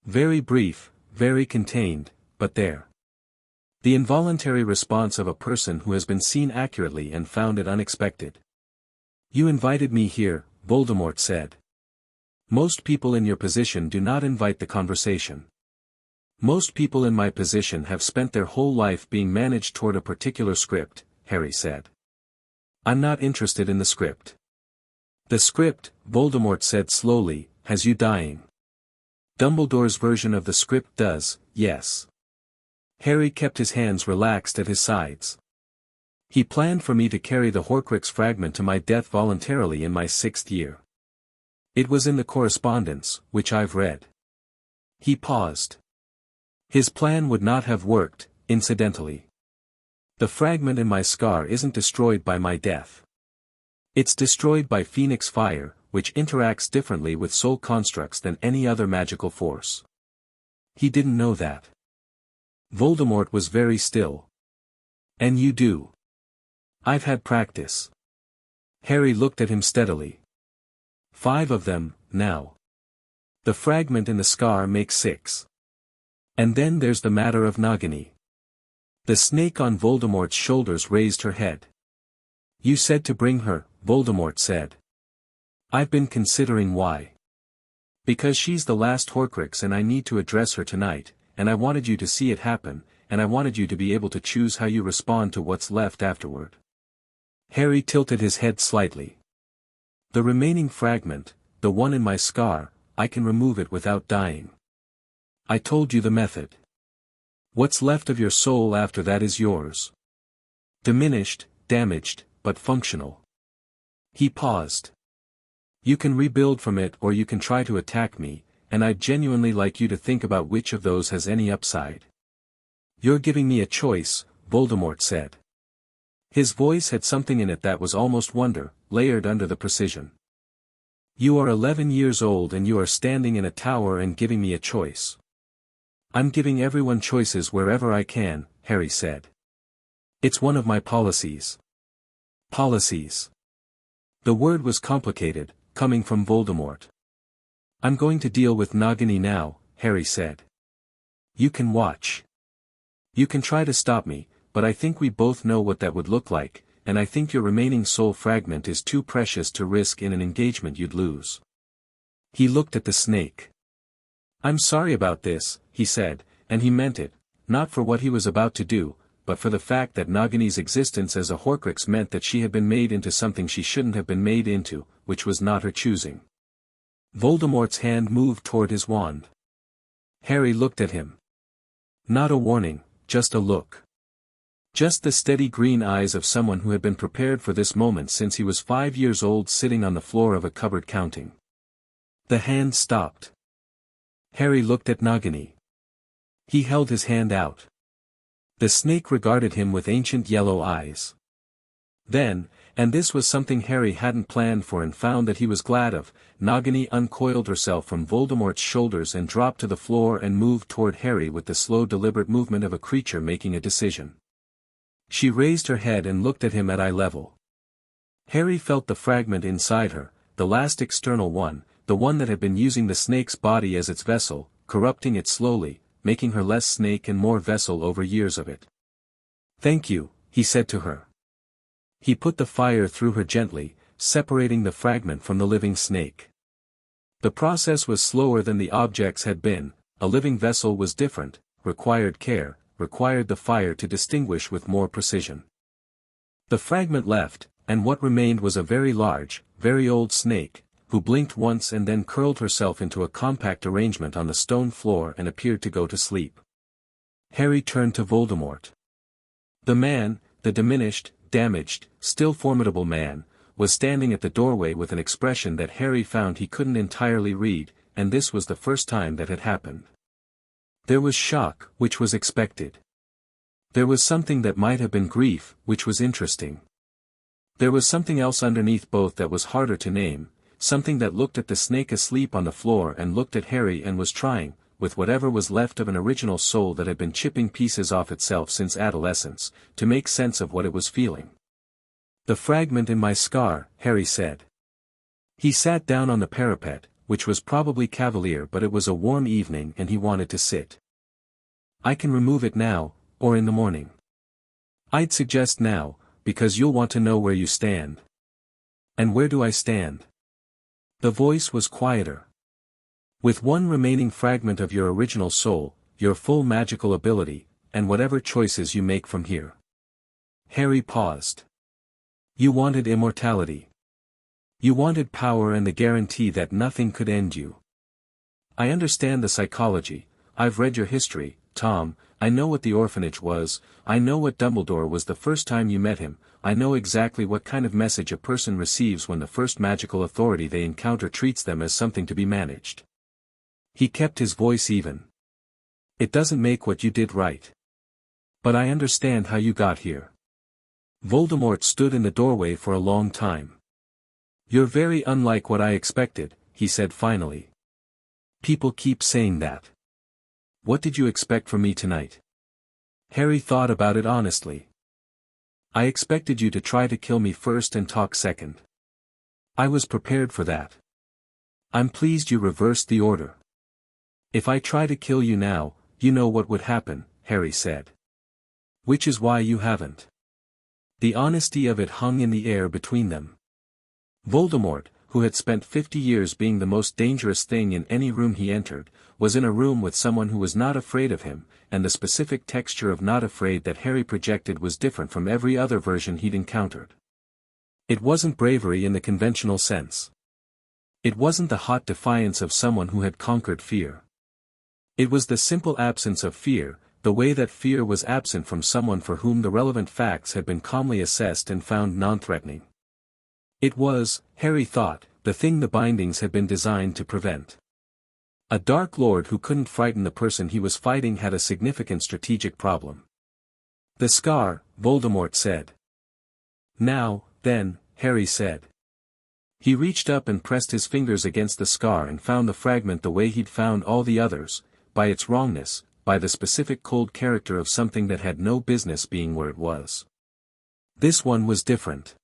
Very brief, very contained, but there. The involuntary response of a person who has been seen accurately and found it unexpected. You invited me here, Voldemort said. Most people in your position do not invite the conversation. Most people in my position have spent their whole life being managed toward a particular script, Harry said. I'm not interested in the script. The script, Voldemort said slowly, has you dying. Dumbledore's version of the script does, yes. Harry kept his hands relaxed at his sides. He planned for me to carry the Horcrux fragment to my death voluntarily in my 6th year. It was in the correspondence, which I've read. He paused. His plan would not have worked, incidentally. The fragment in my scar isn't destroyed by my death. It's destroyed by Phoenix fire, which interacts differently with soul constructs than any other magical force. He didn't know that. Voldemort was very still. And you do. I've had practice. Harry looked at him steadily. 5 of them, now. The fragment in the scar makes 6. And then there's the matter of Nagini. The snake on Voldemort's shoulders raised her head. You said to bring her, Voldemort said. I've been considering why. Because she's the last Horcrux and I need to address her tonight, and I wanted you to see it happen, and I wanted you to be able to choose how you respond to what's left afterward. Harry tilted his head slightly. The remaining fragment, the one in my scar, I can remove it without dying. I told you the method. What's left of your soul after that is yours. Diminished, damaged, but functional. He paused. You can rebuild from it or you can try to attack me, and I'd genuinely like you to think about which of those has any upside. You're giving me a choice, Voldemort said. His voice had something in it that was almost wonder, layered under the precision. You are 11 years old and you are standing in a tower and giving me a choice. I'm giving everyone choices wherever I can, Harry said. It's one of my policies. Policies. The word was complicated, coming from Voldemort. I'm going to deal with Nagini now, Harry said. You can watch. You can try to stop me, but I think we both know what that would look like, and I think your remaining soul fragment is too precious to risk in an engagement you'd lose. He looked at the snake. I'm sorry about this, he said, and he meant it, not for what he was about to do, but for the fact that Nagini's existence as a Horcrux meant that she had been made into something she shouldn't have been made into, which was not her choosing. Voldemort's hand moved toward his wand. Harry looked at him. Not a warning, just a look. Just the steady green eyes of someone who had been prepared for this moment since he was 5 years old, sitting on the floor of a cupboard counting. The hand stopped. Harry looked at Nagini. He held his hand out. The snake regarded him with ancient yellow eyes. Then, and this was something Harry hadn't planned for and found that he was glad of, Nagini uncoiled herself from Voldemort's shoulders and dropped to the floor and moved toward Harry with the slow deliberate movement of a creature making a decision. She raised her head and looked at him at eye level. Harry felt the fragment inside her, the last external one, the one that had been using the snake's body as its vessel, corrupting it slowly, making her less snake and more vessel over years of it. Thank you, he said to her. He put the fire through her gently, separating the fragment from the living snake. The process was slower than the objects had been, a living vessel was different, required care, required the fire to distinguish with more precision. The fragment left, and what remained was a very large, very old snake, who blinked once and then curled herself into a compact arrangement on the stone floor and appeared to go to sleep. Harry turned to Voldemort. The man, the diminished, damaged, still formidable man, was standing at the doorway with an expression that Harry found he couldn't entirely read, and this was the first time that had happened. There was shock, which was expected. There was something that might have been grief, which was interesting. There was something else underneath both that was harder to name, something that looked at the snake asleep on the floor and looked at Harry and was trying, with whatever was left of an original soul that had been chipping pieces off itself since adolescence, to make sense of what it was feeling. The fragment in my scar, Harry said. He sat down on the parapet, which was probably cavalier, but it was a warm evening and he wanted to sit. I can remove it now, or in the morning? I'd suggest now, because you'll want to know where you stand. And where do I stand? The voice was quieter. With one remaining fragment of your original soul, your full magical ability, and whatever choices you make from here. Harry paused. You wanted immortality. You wanted power and the guarantee that nothing could end you. I understand the psychology. I've read your history, Tom. I know what the orphanage was, I know what Dumbledore was the first time you met him, I know exactly what kind of message a person receives when the first magical authority they encounter treats them as something to be managed. He kept his voice even. It doesn't make what you did right. But I understand how you got here. Voldemort stood in the doorway for a long time. You're very unlike what I expected, he said finally. People keep saying that. What did you expect from me tonight? Harry thought about it honestly. I expected you to try to kill me first and talk second. I was prepared for that. I'm pleased you reversed the order. If I try to kill you now, you know what would happen, Harry said. Which is why you haven't. The honesty of it hung in the air between them. Voldemort, who had spent 50 years being the most dangerous thing in any room he entered, was in a room with someone who was not afraid of him, and the specific texture of not afraid that Harry projected was different from every other version he'd encountered. It wasn't bravery in the conventional sense. It wasn't the hot defiance of someone who had conquered fear. It was the simple absence of fear, the way that fear was absent from someone for whom the relevant facts had been calmly assessed and found non-threatening. It was, Harry thought, the thing the bindings had been designed to prevent. A Dark Lord who couldn't frighten the person he was fighting had a significant strategic problem. The scar, Voldemort said. Now, then, Harry said. He reached up and pressed his fingers against the scar and found the fragment the way he'd found all the others, by its wrongness, by the specific cold character of something that had no business being where it was. This one was different.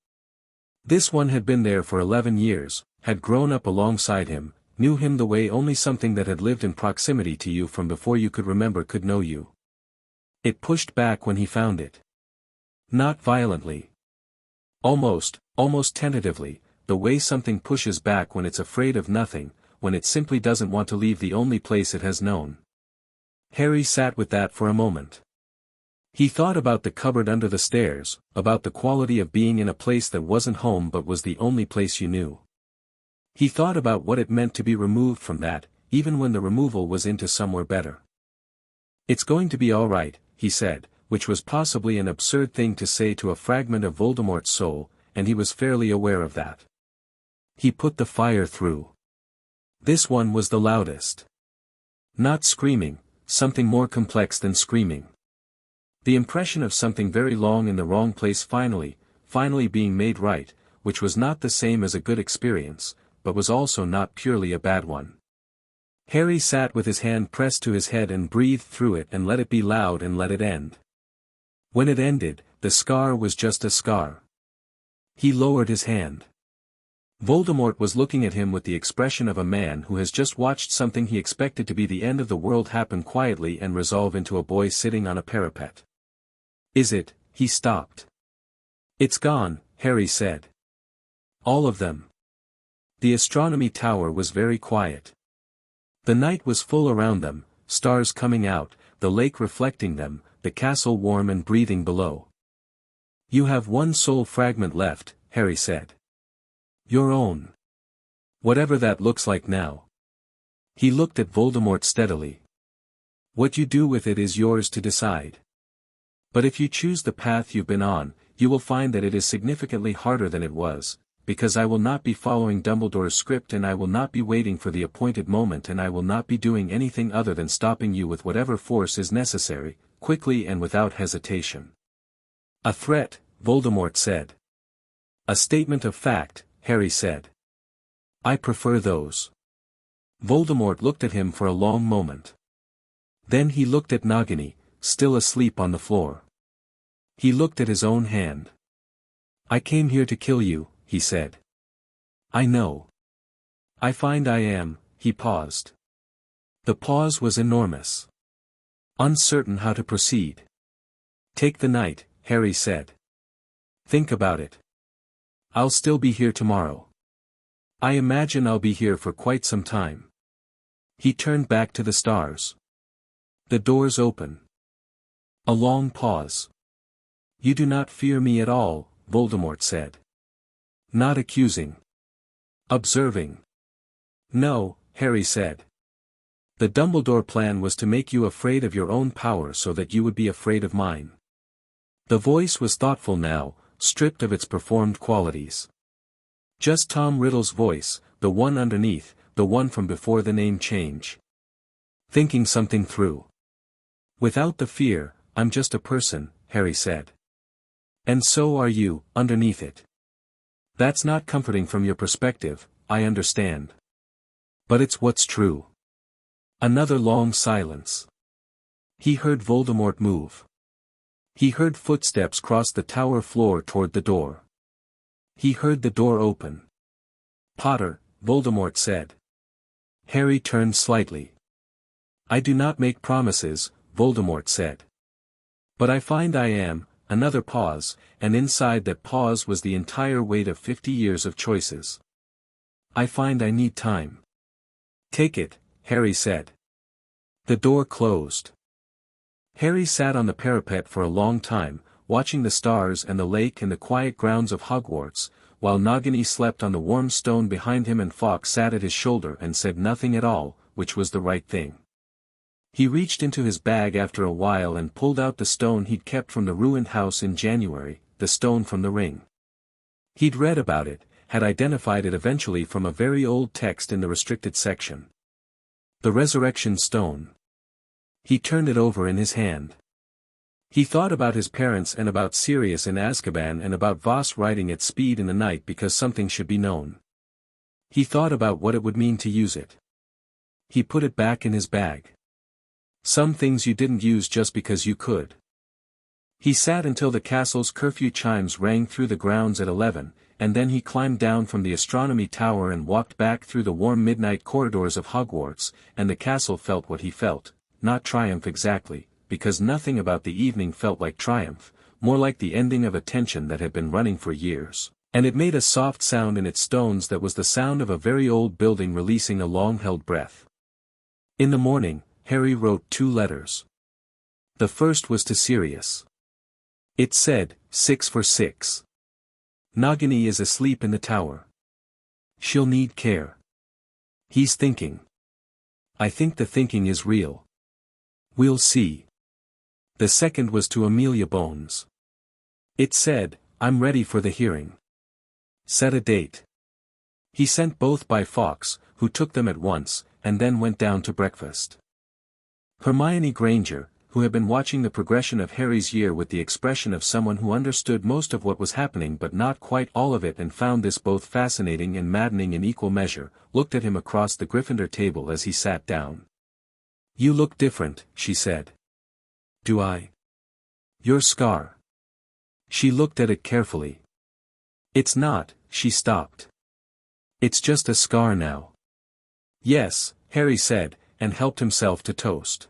This one had been there for 11 years, had grown up alongside him, knew him the way only something that had lived in proximity to you from before you could remember could know you. It pushed back when he found it. Not violently. Almost tentatively, the way something pushes back when it's afraid of nothing, when it simply doesn't want to leave the only place it has known. Harry sat with that for a moment. He thought about the cupboard under the stairs, about the quality of being in a place that wasn't home but was the only place you knew. He thought about what it meant to be removed from that, even when the removal was into somewhere better. It's going to be all right, he said, which was possibly an absurd thing to say to a fragment of Voldemort's soul, and he was fairly aware of that. He put the fire through. This one was the loudest. Not screaming, something more complex than screaming. The impression of something very long in the wrong place finally being made right, which was not the same as a good experience, but was also not purely a bad one. Harry sat with his hand pressed to his head and breathed through it and let it be loud and let it end. When it ended, the scar was just a scar. He lowered his hand. Voldemort was looking at him with the expression of a man who has just watched something he expected to be the end of the world happen quietly and resolve into a boy sitting on a parapet. Is it? He stopped. It's gone, Harry said. All of them. The astronomy tower was very quiet. The night was full around them, stars coming out, the lake reflecting them, the castle warm and breathing below. You have one soul fragment left, Harry said. Your own. Whatever that looks like now. He looked at Voldemort steadily. What you do with it is yours to decide. But if you choose the path you've been on, you will find that it is significantly harder than it was, because I will not be following Dumbledore's script and I will not be waiting for the appointed moment and I will not be doing anything other than stopping you with whatever force is necessary, quickly and without hesitation. A threat, Voldemort said. A statement of fact, Harry said. I prefer those. Voldemort looked at him for a long moment. Then he looked at Nagini, still asleep on the floor. He looked at his own hand. I came here to kill you, he said. I know. I find I am, he paused. The pause was enormous. Uncertain how to proceed. Take the night, Harry said. Think about it. I'll still be here tomorrow. I imagine I'll be here for quite some time. He turned back to the stars. The doors open. A long pause. You do not fear me at all, Voldemort said. Not accusing. Observing. No, Harry said. The Dumbledore plan was to make you afraid of your own power so that you would be afraid of mine. The voice was thoughtful now, stripped of its performed qualities. Just Tom Riddle's voice, the one underneath, the one from before the name change. Thinking something through. Without the fear, I'm just a person, Harry said. And so are you, underneath it. That's not comforting from your perspective, I understand. But it's what's true. Another long silence. He heard Voldemort move. He heard footsteps cross the tower floor toward the door. He heard the door open. Potter, Voldemort said. Harry turned slightly. I do not make promises, Voldemort said. But I find I am. Another pause, and inside that pause was the entire weight of 50 years of choices. I find I need time. Take it, Harry said. The door closed. Harry sat on the parapet for a long time, watching the stars and the lake and the quiet grounds of Hogwarts, while Nagini slept on the warm stone behind him and Fawkes sat at his shoulder and said nothing at all, which was the right thing. He reached into his bag after a while and pulled out the stone he'd kept from the ruined house in January, the stone from the ring. He'd read about it, had identified it eventually from a very old text in the restricted section. The resurrection stone. He turned it over in his hand. He thought about his parents and about Sirius in Azkaban and about Voss riding at speed in the night because something should be known. He thought about what it would mean to use it. He put it back in his bag. Some things you didn't use just because you could. He sat until the castle's curfew chimes rang through the grounds at 11, and then he climbed down from the astronomy tower and walked back through the warm midnight corridors of Hogwarts, and the castle felt what he felt, not triumph exactly, because nothing about the evening felt like triumph, more like the ending of a tension that had been running for years, and it made a soft sound in its stones that was the sound of a very old building releasing a long-held breath. In the morning, Harry wrote 2 letters. The first was to Sirius. It said, 6 for 6. Nagini is asleep in the tower. She'll need care. He's thinking. I think the thinking is real. We'll see. The second was to Amelia Bones. It said, I'm ready for the hearing. Set a date. He sent both by Fawkes, who took them at once, and then went down to breakfast. Hermione Granger, who had been watching the progression of Harry's year with the expression of someone who understood most of what was happening but not quite all of it and found this both fascinating and maddening in equal measure, looked at him across the Gryffindor table as he sat down. You look different, she said. Do I? Your scar. She looked at it carefully. It's not, she stopped. It's just a scar now. Yes, Harry said, and helped himself to toast.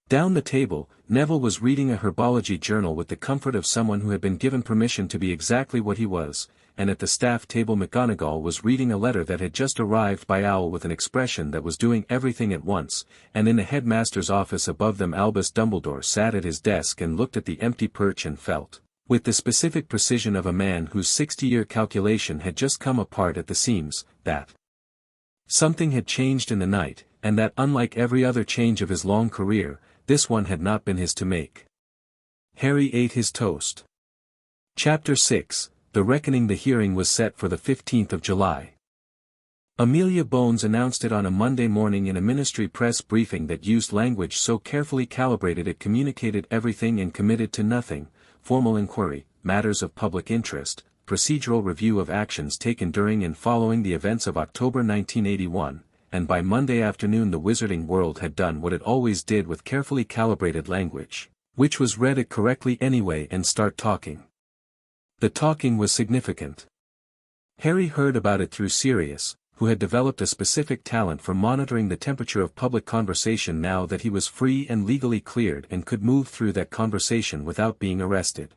Down the table, Neville was reading a herbology journal with the comfort of someone who had been given permission to be exactly what he was, and at the staff table McGonagall was reading a letter that had just arrived by Owl with an expression that was doing everything at once, and in the headmaster's office above them Albus Dumbledore sat at his desk and looked at the empty perch and felt, with the specific precision of a man whose 60-year calculation had just come apart at the seams, that something had changed in the night, and that unlike every other change of his long career, this one had not been his to make. Harry ate his toast. Chapter 6, The Reckoning. The hearing was set for the 15th of July. Amelia Bones announced it on a Monday morning in a ministry press briefing that used language so carefully calibrated it communicated everything and committed to nothing: formal inquiry, matters of public interest, procedural review of actions taken during and following the events of October 1981, and by Monday afternoon the Wizarding world had done what it always did with carefully calibrated language, which was read it correctly anyway and start talking. The talking was significant. Harry heard about it through Sirius, who had developed a specific talent for monitoring the temperature of public conversation now that he was free and legally cleared and could move through that conversation without being arrested.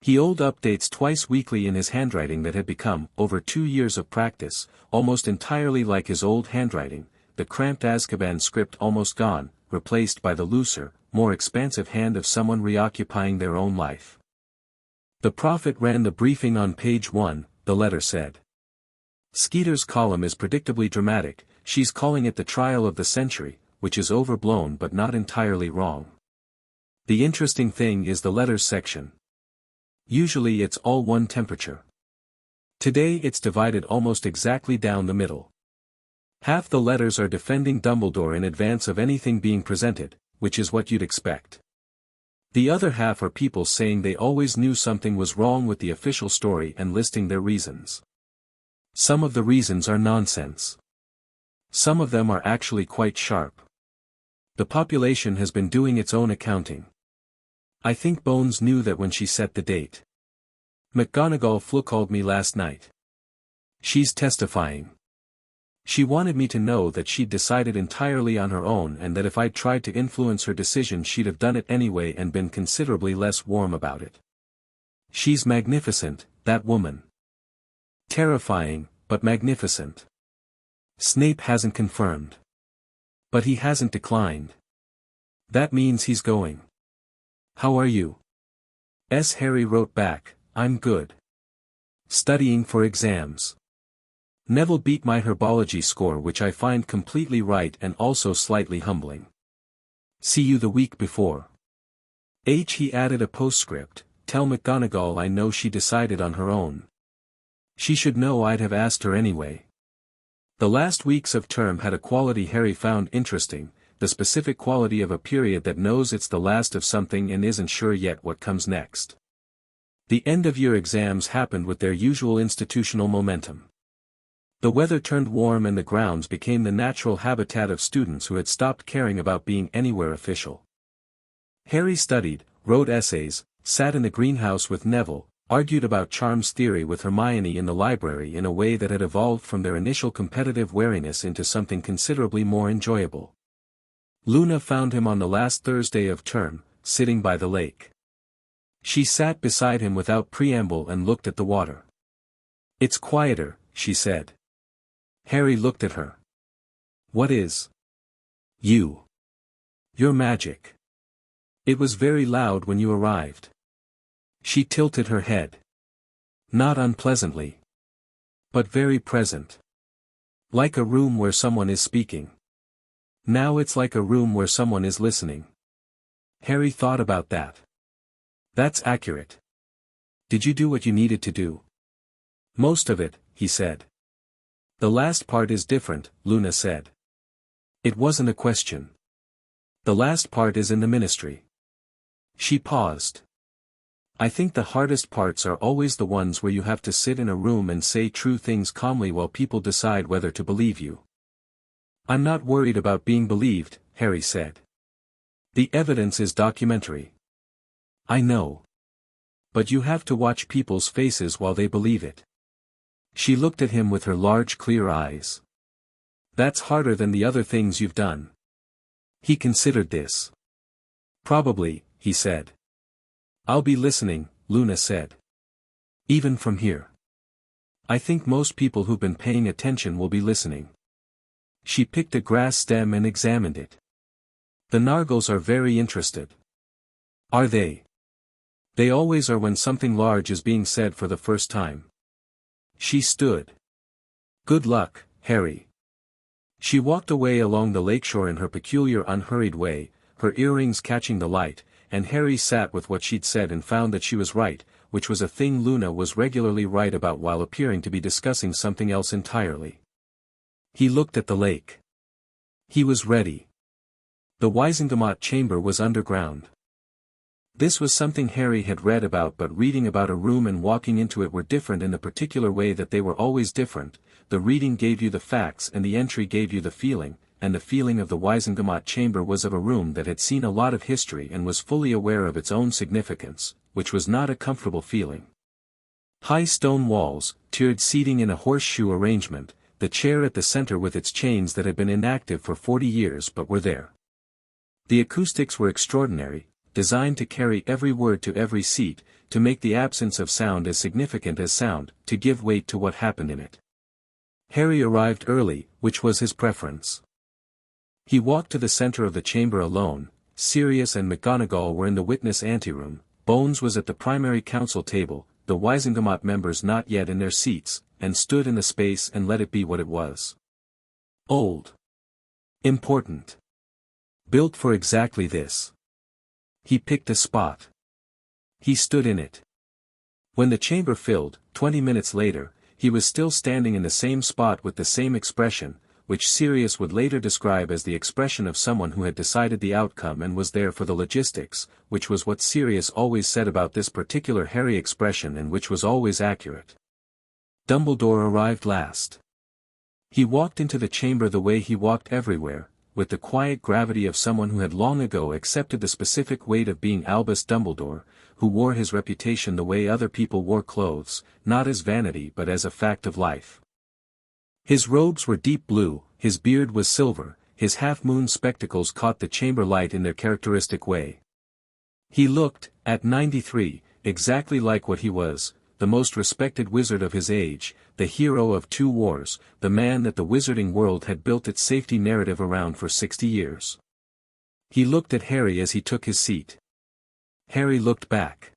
He old updates twice weekly in his handwriting that had become, over 2 years of practice, almost entirely like his old handwriting, the cramped Azkaban script almost gone, replaced by the looser, more expansive hand of someone reoccupying their own life. The prophet ran the briefing on page 1, the letter said. Skeeter's column is predictably dramatic, she's calling it the trial of the century, which is overblown but not entirely wrong. The interesting thing is the letters section. Usually it's all one temperature. Today it's divided almost exactly down the middle. Half the letters are defending Dumbledore in advance of anything being presented, which is what you'd expect. The other half are people saying they always knew something was wrong with the official story and listing their reasons. Some of the reasons are nonsense. Some of them are actually quite sharp. The population has been doing its own accounting. I think Bones knew that when she set the date. McGonagall called me last night. She's testifying. She wanted me to know that she'd decided entirely on her own and that if I'd tried to influence her decision she'd have done it anyway and been considerably less warm about it. She's magnificent, that woman. Terrifying, but magnificent. Snape hasn't confirmed. But he hasn't declined. That means he's going. How are you? Harry wrote back, I'm good. Studying for exams. Neville beat my herbology score, which I find completely right and also slightly humbling. See you the week before. He added a postscript, tell McGonagall I know she decided on her own. She should know I'd have asked her anyway. The last weeks of term had a quality Harry found interesting, the specific quality of a period that knows it's the last of something and isn't sure yet what comes next. The end-of-year exams happened with their usual institutional momentum. The weather turned warm and the grounds became the natural habitat of students who had stopped caring about being anywhere official. Harry studied, wrote essays, sat in the greenhouse with Neville, argued about Charm's theory with Hermione in the library in a way that had evolved from their initial competitive wariness into something considerably more enjoyable. Luna found him on the last Thursday of term, sitting by the lake. She sat beside him without preamble and looked at the water. It's quieter, she said. Harry looked at her. What is? You. You're magic. It was very loud when you arrived. She tilted her head. Not unpleasantly. But very present. Like a room where someone is speaking. Now it's like a room where someone is listening. Harry thought about that. That's accurate. Did you do what you needed to do? Most of it, he said. The last part is different, Luna said. It wasn't a question. The last part is in the ministry. She paused. I think the hardest parts are always the ones where you have to sit in a room and say true things calmly while people decide whether to believe you. I'm not worried about being believed, Harry said. The evidence is documentary. I know. But you have to watch people's faces while they believe it. She looked at him with her large clear eyes. That's harder than the other things you've done. He considered this. Probably, he said. I'll be listening, Luna said. Even from here. I think most people who've been paying attention will be listening. She picked a grass stem and examined it. The Nargles are very interested. Are they? They always are when something large is being said for the first time. She stood. Good luck, Harry. She walked away along the lakeshore in her peculiar unhurried way, her earrings catching the light, and Harry sat with what she'd said and found that she was right, which was a thing Luna was regularly right about while appearing to be discussing something else entirely. He looked at the lake. He was ready. The Wizengamot chamber was underground. This was something Harry had read about, but reading about a room and walking into it were different in the particular way that they were always different. The reading gave you the facts and the entry gave you the feeling, and the feeling of the Wizengamot chamber was of a room that had seen a lot of history and was fully aware of its own significance, which was not a comfortable feeling. High stone walls, tiered seating in a horseshoe arrangement, the chair at the center with its chains that had been inactive for 40 years but were there. The acoustics were extraordinary, designed to carry every word to every seat, to make the absence of sound as significant as sound, to give weight to what happened in it. Harry arrived early, which was his preference. He walked to the center of the chamber alone. Sirius and McGonagall were in the witness anteroom, Bones was at the primary council table, the Wizengamot members not yet in their seats, and stood in the space and let it be what it was. Old. Important. Built for exactly this. He picked a spot. He stood in it. When the chamber filled, 20 minutes later, he was still standing in the same spot with the same expression, which Sirius would later describe as the expression of someone who had decided the outcome and was there for the logistics, which was what Sirius always said about this particular Harry expression and which was always accurate. Dumbledore arrived last. He walked into the chamber the way he walked everywhere, with the quiet gravity of someone who had long ago accepted the specific weight of being Albus Dumbledore, who wore his reputation the way other people wore clothes, not as vanity but as a fact of life. His robes were deep blue, his beard was silver, his half-moon spectacles caught the chamber light in their characteristic way. He looked, at 93, exactly like what he was, the most respected wizard of his age, the hero of 2 wars, the man that the wizarding world had built its safety narrative around for 60 years. He looked at Harry as he took his seat. Harry looked back.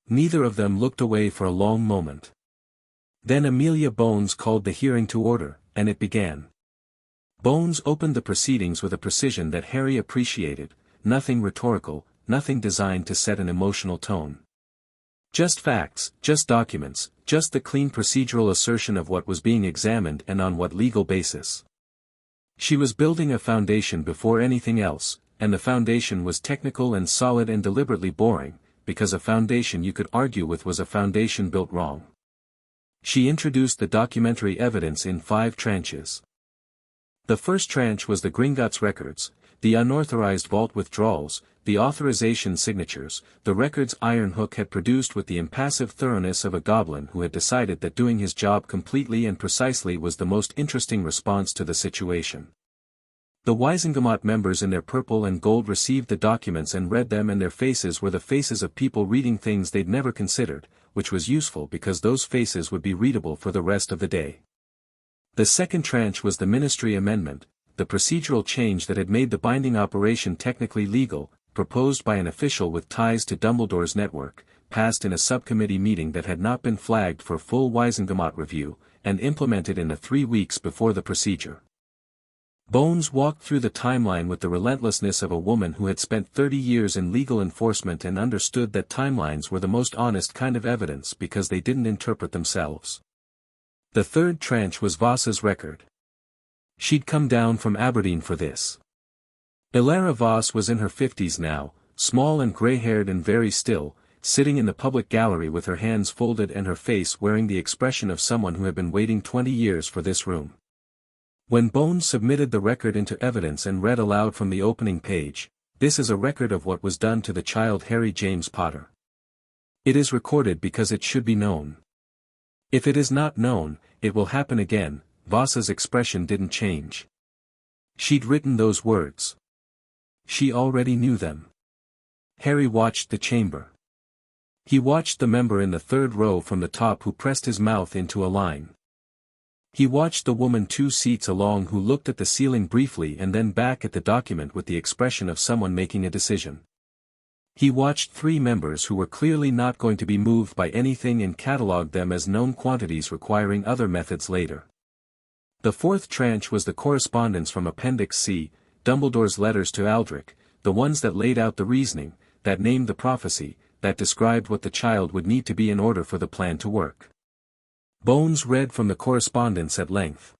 Neither of them looked away for a long moment. Then Amelia Bones called the hearing to order, and it began. Bones opened the proceedings with a precision that Harry appreciated, nothing rhetorical, nothing designed to set an emotional tone. Just facts, just documents, just the clean procedural assertion of what was being examined and on what legal basis. She was building a foundation before anything else, and the foundation was technical and solid and deliberately boring, because a foundation you could argue with was a foundation built wrong. She introduced the documentary evidence in 5 tranches. The first tranche was the Gringotts records, the unauthorized vault withdrawals, the authorization signatures, the records Ironhook had produced with the impassive thoroughness of a goblin who had decided that doing his job completely and precisely was the most interesting response to the situation. The Wizengamot members in their purple and gold received the documents and read them, and their faces were the faces of people reading things they'd never considered, which was useful because those faces would be readable for the rest of the day. The second tranche was the Ministry Amendment, the procedural change that had made the binding operation technically legal, proposed by an official with ties to Dumbledore's network, passed in a subcommittee meeting that had not been flagged for full Wizengamot review, and implemented in the 3 weeks before the procedure. Bones walked through the timeline with the relentlessness of a woman who had spent 30 years in legal enforcement and understood that timelines were the most honest kind of evidence because they didn't interpret themselves. The third tranche was Voss's record. She'd come down from Aberdeen for this. Ilara Voss was in her 50s now, small and grey-haired and very still, sitting in the public gallery with her hands folded and her face wearing the expression of someone who had been waiting 20 years for this room. When Bones submitted the record into evidence and read aloud from the opening page, "This is a record of what was done to the child Harry James Potter. It is recorded because it should be known. If it is not known, it will happen again." Voss's expression didn't change. She'd written those words. She already knew them. Harry watched the chamber. He watched the member in the 3rd row from the top who pressed his mouth into a line. He watched the woman 2 seats along who looked at the ceiling briefly and then back at the document with the expression of someone making a decision. He watched 3 members who were clearly not going to be moved by anything and catalogued them as known quantities requiring other methods later. The 4th tranche was the correspondence from Appendix C, Dumbledore's letters to Aldrich, the ones that laid out the reasoning, that named the prophecy, that described what the child would need to be in order for the plan to work. Bones read from the correspondence at length.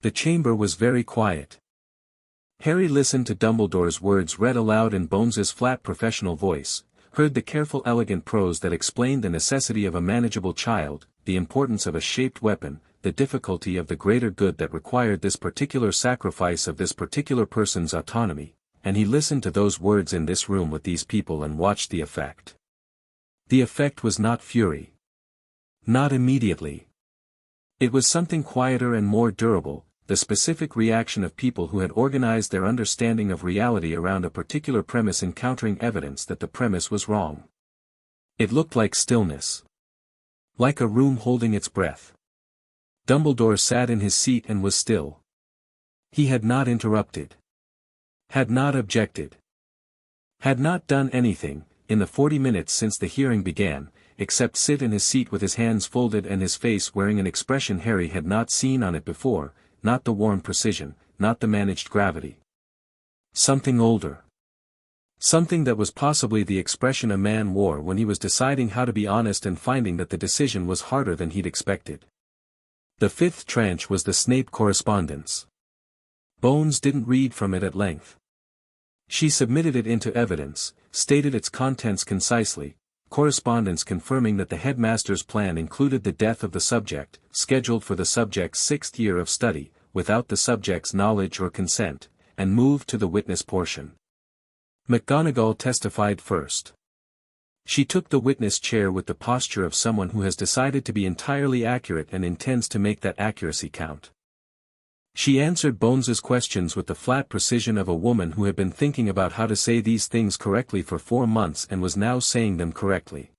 The chamber was very quiet. Harry listened to Dumbledore's words read aloud in Bones's flat professional voice, heard the careful elegant prose that explained the necessity of a manageable child, the importance of a shaped weapon, the difficulty of the greater good that required this particular sacrifice of this particular person's autonomy, and he listened to those words in this room with these people and watched the effect. The effect was not fury. Not immediately. It was something quieter and more durable, the specific reaction of people who had organized their understanding of reality around a particular premise encountering evidence that the premise was wrong. It looked like stillness. Like a room holding its breath. Dumbledore sat in his seat and was still. He had not interrupted. Had not objected. Had not done anything, in the 40 minutes since the hearing began, except sit in his seat with his hands folded and his face wearing an expression Harry had not seen on it before, not the worn precision, not the managed gravity. Something older. Something that was possibly the expression a man wore when he was deciding how to be honest and finding that the decision was harder than he'd expected. The fifth tranche was the Snape correspondence. Bones didn't read from it at length. She submitted it into evidence, stated its contents concisely, correspondence confirming that the headmaster's plan included the death of the subject, scheduled for the subject's 6th year of study, without the subject's knowledge or consent, and moved to the witness portion. McGonagall testified first. She took the witness chair with the posture of someone who has decided to be entirely accurate and intends to make that accuracy count. She answered Bones's questions with the flat precision of a woman who had been thinking about how to say these things correctly for 4 months and was now saying them correctly.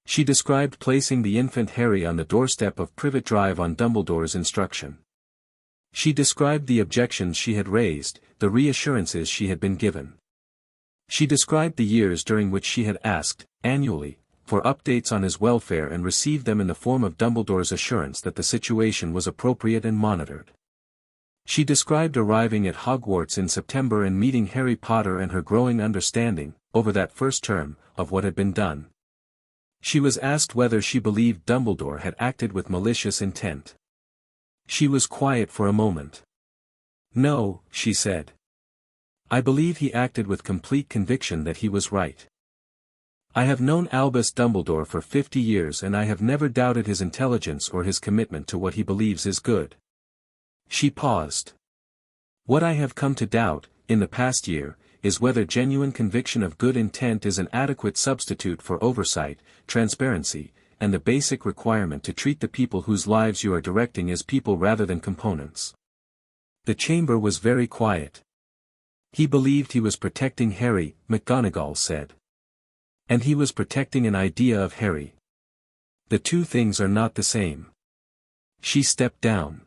She described placing the infant Harry on the doorstep of Privet Drive on Dumbledore's instruction. She described the objections she had raised, the reassurances she had been given. She described the years during which she had asked, annually, for updates on his welfare and received them in the form of Dumbledore's assurance that the situation was appropriate and monitored. She described arriving at Hogwarts in September and meeting Harry Potter and her growing understanding, over that first term, of what had been done. She was asked whether she believed Dumbledore had acted with malicious intent. She was quiet for a moment. "No," she said. "I believe he acted with complete conviction that he was right. I have known Albus Dumbledore for 50 years and I have never doubted his intelligence or his commitment to what he believes is good." She paused. "What I have come to doubt, in the past year, is whether genuine conviction of good intent is an adequate substitute for oversight, transparency, and the basic requirement to treat the people whose lives you are directing as people rather than components." The chamber was very quiet. "He believed he was protecting Harry," McGonagall said. "And he was protecting an idea of Harry. The two things are not the same." She stepped down.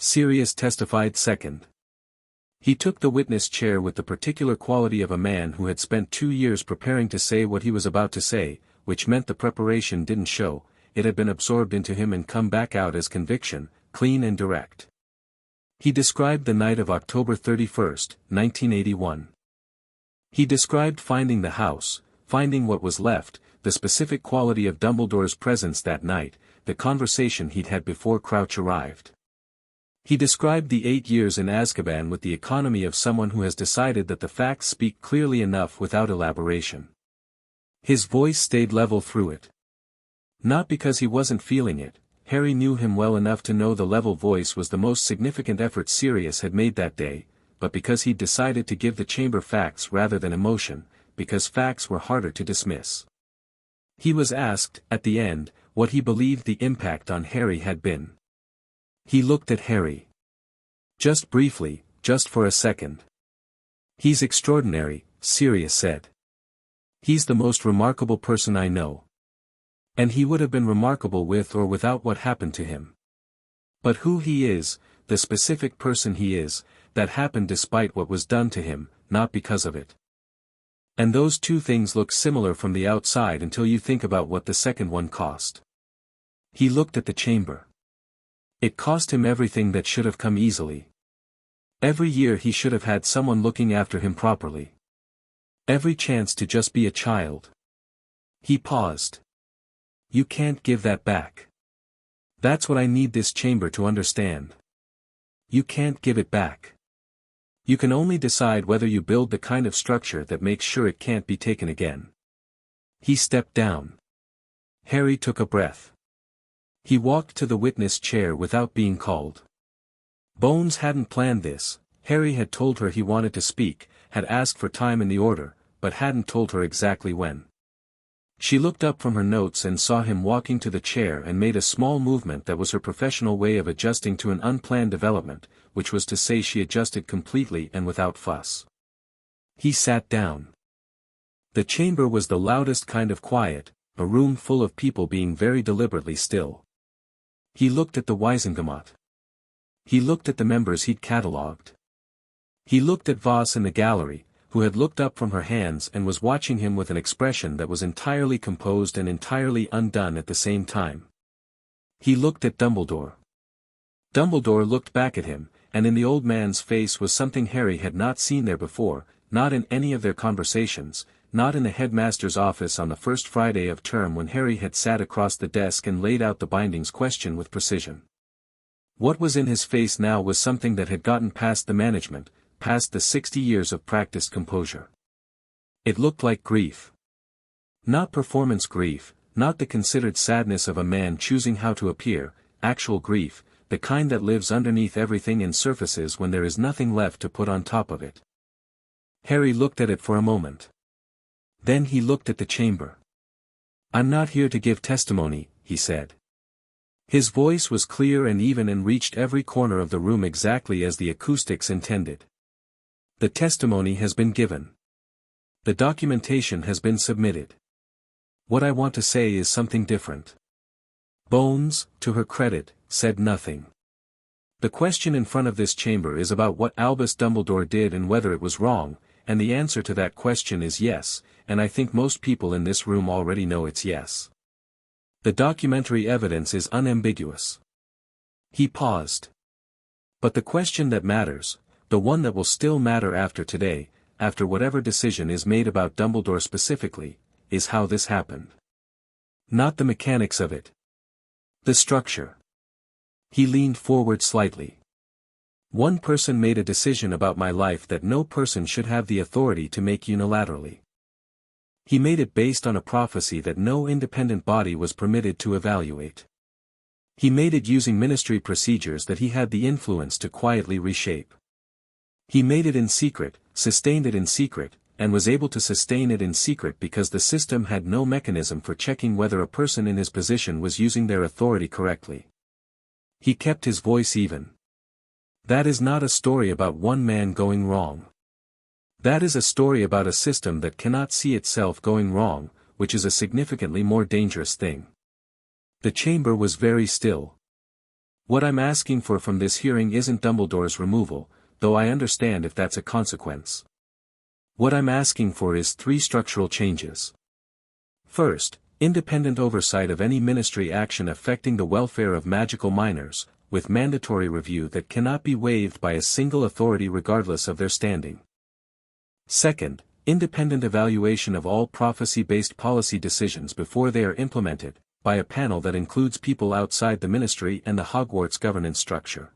Sirius testified second. He took the witness chair with the particular quality of a man who had spent 2 years preparing to say what he was about to say, which meant the preparation didn't show, it had been absorbed into him and come back out as conviction, clean and direct. He described the night of October 31, 1981. He described finding the house, finding what was left, the specific quality of Dumbledore's presence that night, the conversation he'd had before Crouch arrived. He described the 8 years in Azkaban with the economy of someone who has decided that the facts speak clearly enough without elaboration. His voice stayed level through it. Not because he wasn't feeling it, Harry knew him well enough to know the level voice was the most significant effort Sirius had made that day, but because he'd decided to give the chamber facts rather than emotion, because facts were harder to dismiss. He was asked, at the end, what he believed the impact on Harry had been. He looked at Harry. Just briefly, just for a second. "He's extraordinary," Sirius said. "He's the most remarkable person I know. And he would have been remarkable with or without what happened to him. But who he is, the specific person he is, that happened despite what was done to him, not because of it. And those two things look similar from the outside until you think about what the second one cost." He looked at the chamber. It cost him everything that should have come easily. Every year he should have had someone looking after him properly. Every chance to just be a child. He paused. "You can't give that back. That's what I need this chamber to understand. You can't give it back. You can only decide whether you build the kind of structure that makes sure it can't be taken again." He stepped down. Harry took a breath. He walked to the witness chair without being called. Bones hadn't planned this. Harry had told her he wanted to speak, had asked for time in the order, but hadn't told her exactly when. She looked up from her notes and saw him walking to the chair and made a small movement that was her professional way of adjusting to an unplanned development, which was to say she adjusted completely and without fuss. He sat down. The chamber was the loudest kind of quiet, a room full of people being very deliberately still. He looked at the Wiesengemot. He looked at the members he'd catalogued. He looked at Voss in the gallery, who had looked up from her hands and was watching him with an expression that was entirely composed and entirely undone at the same time. He looked at Dumbledore. Dumbledore looked back at him, and in the old man's face was something Harry had not seen there before, not in any of their conversations, not in the headmaster's office on the first Friday of term when Harry had sat across the desk and laid out the bindings question with precision. What was in his face now was something that had gotten past the management, past the 60 years of practiced composure. It looked like grief. Not performance grief, not the considered sadness of a man choosing how to appear, actual grief, the kind that lives underneath everything and surfaces when there is nothing left to put on top of it. Harry looked at it for a moment. Then he looked at the chamber. "I'm not here to give testimony," he said. His voice was clear and even and reached every corner of the room exactly as the acoustics intended. The testimony has been given. The documentation has been submitted. What I want to say is something different. Bones, to her credit, said nothing. The question in front of this chamber is about what Albus Dumbledore did and whether it was wrong, and the answer to that question is yes, and I think most people in this room already know it's yes. The documentary evidence is unambiguous. He paused. But the question that matters, the one that will still matter after today, after whatever decision is made about Dumbledore specifically, is how this happened. Not the mechanics of it. The structure. He leaned forward slightly. One person made a decision about my life that no person should have the authority to make unilaterally. He made it based on a prophecy that no independent body was permitted to evaluate. He made it using ministry procedures that he had the influence to quietly reshape. He made it in secret, sustained it in secret, and was able to sustain it in secret because the system had no mechanism for checking whether a person in his position was using their authority correctly. He kept his voice even. That is not a story about one man going wrong. That is a story about a system that cannot see itself going wrong, which is a significantly more dangerous thing. The chamber was very still. What I'm asking for from this hearing isn't Dumbledore's removal, though I understand if that's a consequence. What I'm asking for is 3 structural changes. First, independent oversight of any ministry action affecting the welfare of magical minors, with mandatory review that cannot be waived by a single authority regardless of their standing. Second, independent evaluation of all prophecy-based policy decisions before they are implemented, by a panel that includes people outside the ministry and the Hogwarts governance structure.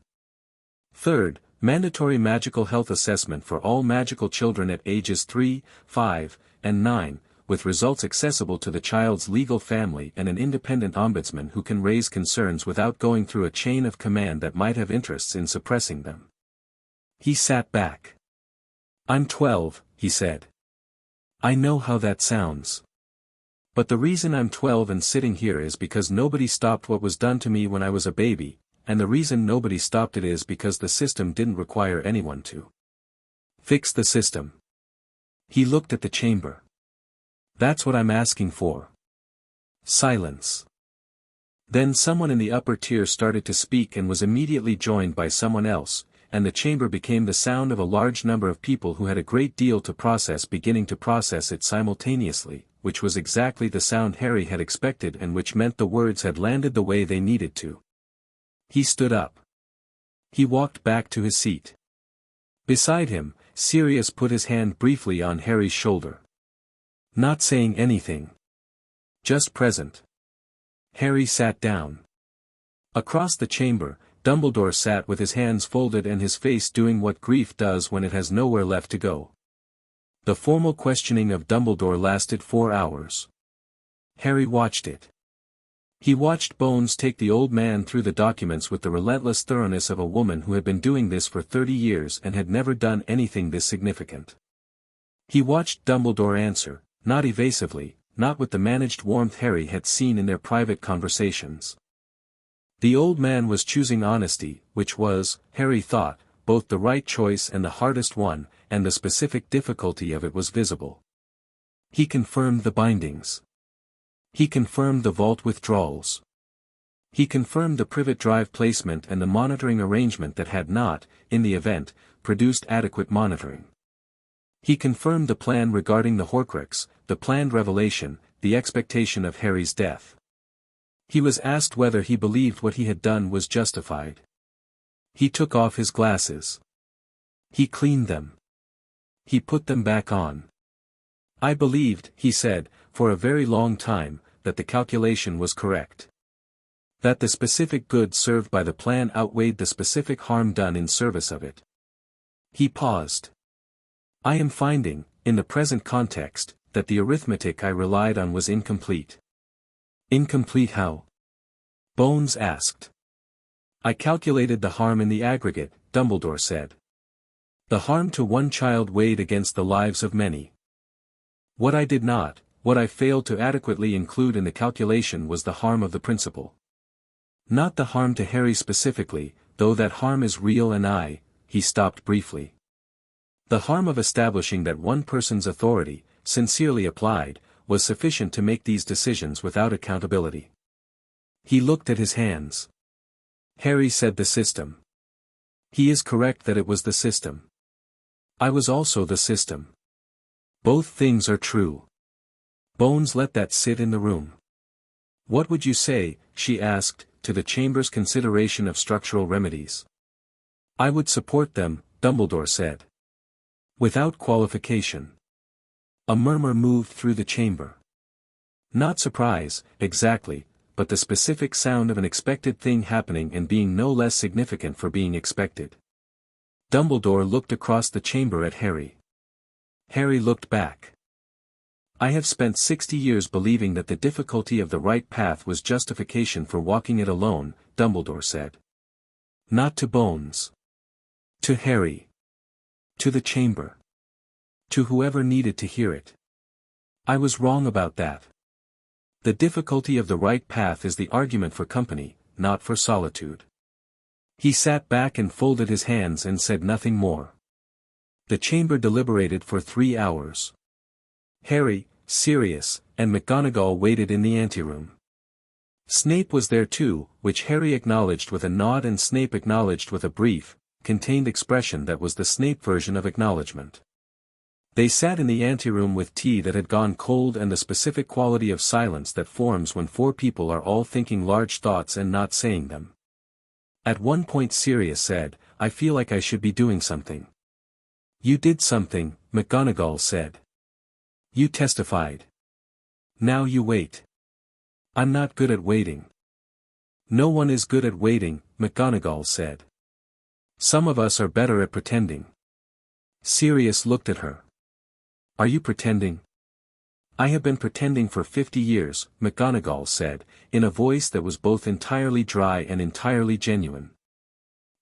Third, mandatory magical health assessment for all magical children at ages 3, 5, and 9, with results accessible to the child's legal family and an independent ombudsman who can raise concerns without going through a chain of command that might have interests in suppressing them. He sat back. "I'm 12, he said. "I know how that sounds. But the reason I'm 12 and sitting here is because nobody stopped what was done to me when I was a baby, and the reason nobody stopped it is because the system didn't require anyone to fix the system." He looked at the chamber. "That's what I'm asking for." Silence. Then someone in the upper tier started to speak and was immediately joined by someone else, and the chamber became the sound of a large number of people who had a great deal to process beginning to process it simultaneously, which was exactly the sound Harry had expected and which meant the words had landed the way they needed to. He stood up. He walked back to his seat. Beside him, Sirius put his hand briefly on Harry's shoulder. Not saying anything. Just present. Harry sat down. Across the chamber, Dumbledore sat with his hands folded and his face doing what grief does when it has nowhere left to go. The formal questioning of Dumbledore lasted 4 hours. Harry watched it. He watched Bones take the old man through the documents with the relentless thoroughness of a woman who had been doing this for 30 years and had never done anything this significant. He watched Dumbledore answer, not evasively, not with the managed warmth Harry had seen in their private conversations. The old man was choosing honesty, which was, Harry thought, both the right choice and the hardest one, and the specific difficulty of it was visible. He confirmed the bindings. He confirmed the vault withdrawals. He confirmed the privet drive placement and the monitoring arrangement that had not, in the event, produced adequate monitoring. He confirmed the plan regarding the Horcrux, the planned revelation, the expectation of Harry's death. He was asked whether he believed what he had done was justified. He took off his glasses. He cleaned them. He put them back on. I believed, he said, for a very long time, that the calculation was correct. That the specific good served by the plan outweighed the specific harm done in service of it. He paused. I am finding, in the present context, that the arithmetic I relied on was incomplete. Incomplete how? Bones asked. I calculated the harm in the aggregate, Dumbledore said. The harm to one child weighed against the lives of many. What I did not, what I failed to adequately include in the calculation was the harm of the principal. Not the harm to Harry specifically, though that harm is real and he stopped briefly. The harm of establishing that one person's authority, sincerely applied, was sufficient to make these decisions without accountability. He looked at his hands. Harry said the system. He is correct that it was the system. I was also the system. Both things are true. Bones let that sit in the room. What would you say, she asked, to the Chamber's consideration of structural remedies? I would support them, Dumbledore said. Without qualification. A murmur moved through the chamber. Not surprise, exactly, but the specific sound of an expected thing happening and being no less significant for being expected. Dumbledore looked across the chamber at Harry. Harry looked back. I have spent 60 years believing that the difficulty of the right path was justification for walking it alone, Dumbledore said. Not to Bones. To Harry. To the chamber. To whoever needed to hear it. I was wrong about that. The difficulty of the right path is the argument for company, not for solitude. He sat back and folded his hands and said nothing more. The chamber deliberated for 3 hours. Harry, Sirius, and McGonagall waited in the anteroom. Snape was there too, which Harry acknowledged with a nod and Snape acknowledged with a brief, contained expression that was the Snape version of acknowledgement. They sat in the anteroom with tea that had gone cold and the specific quality of silence that forms when 4 people are all thinking large thoughts and not saying them. At one point Sirius said, I feel like I should be doing something. You did something, McGonagall said. You testified. Now you wait. I'm not good at waiting. No one is good at waiting, McGonagall said. Some of us are better at pretending. Sirius looked at her. Are you pretending? I have been pretending for 50 years, McGonagall said, in a voice that was both entirely dry and entirely genuine.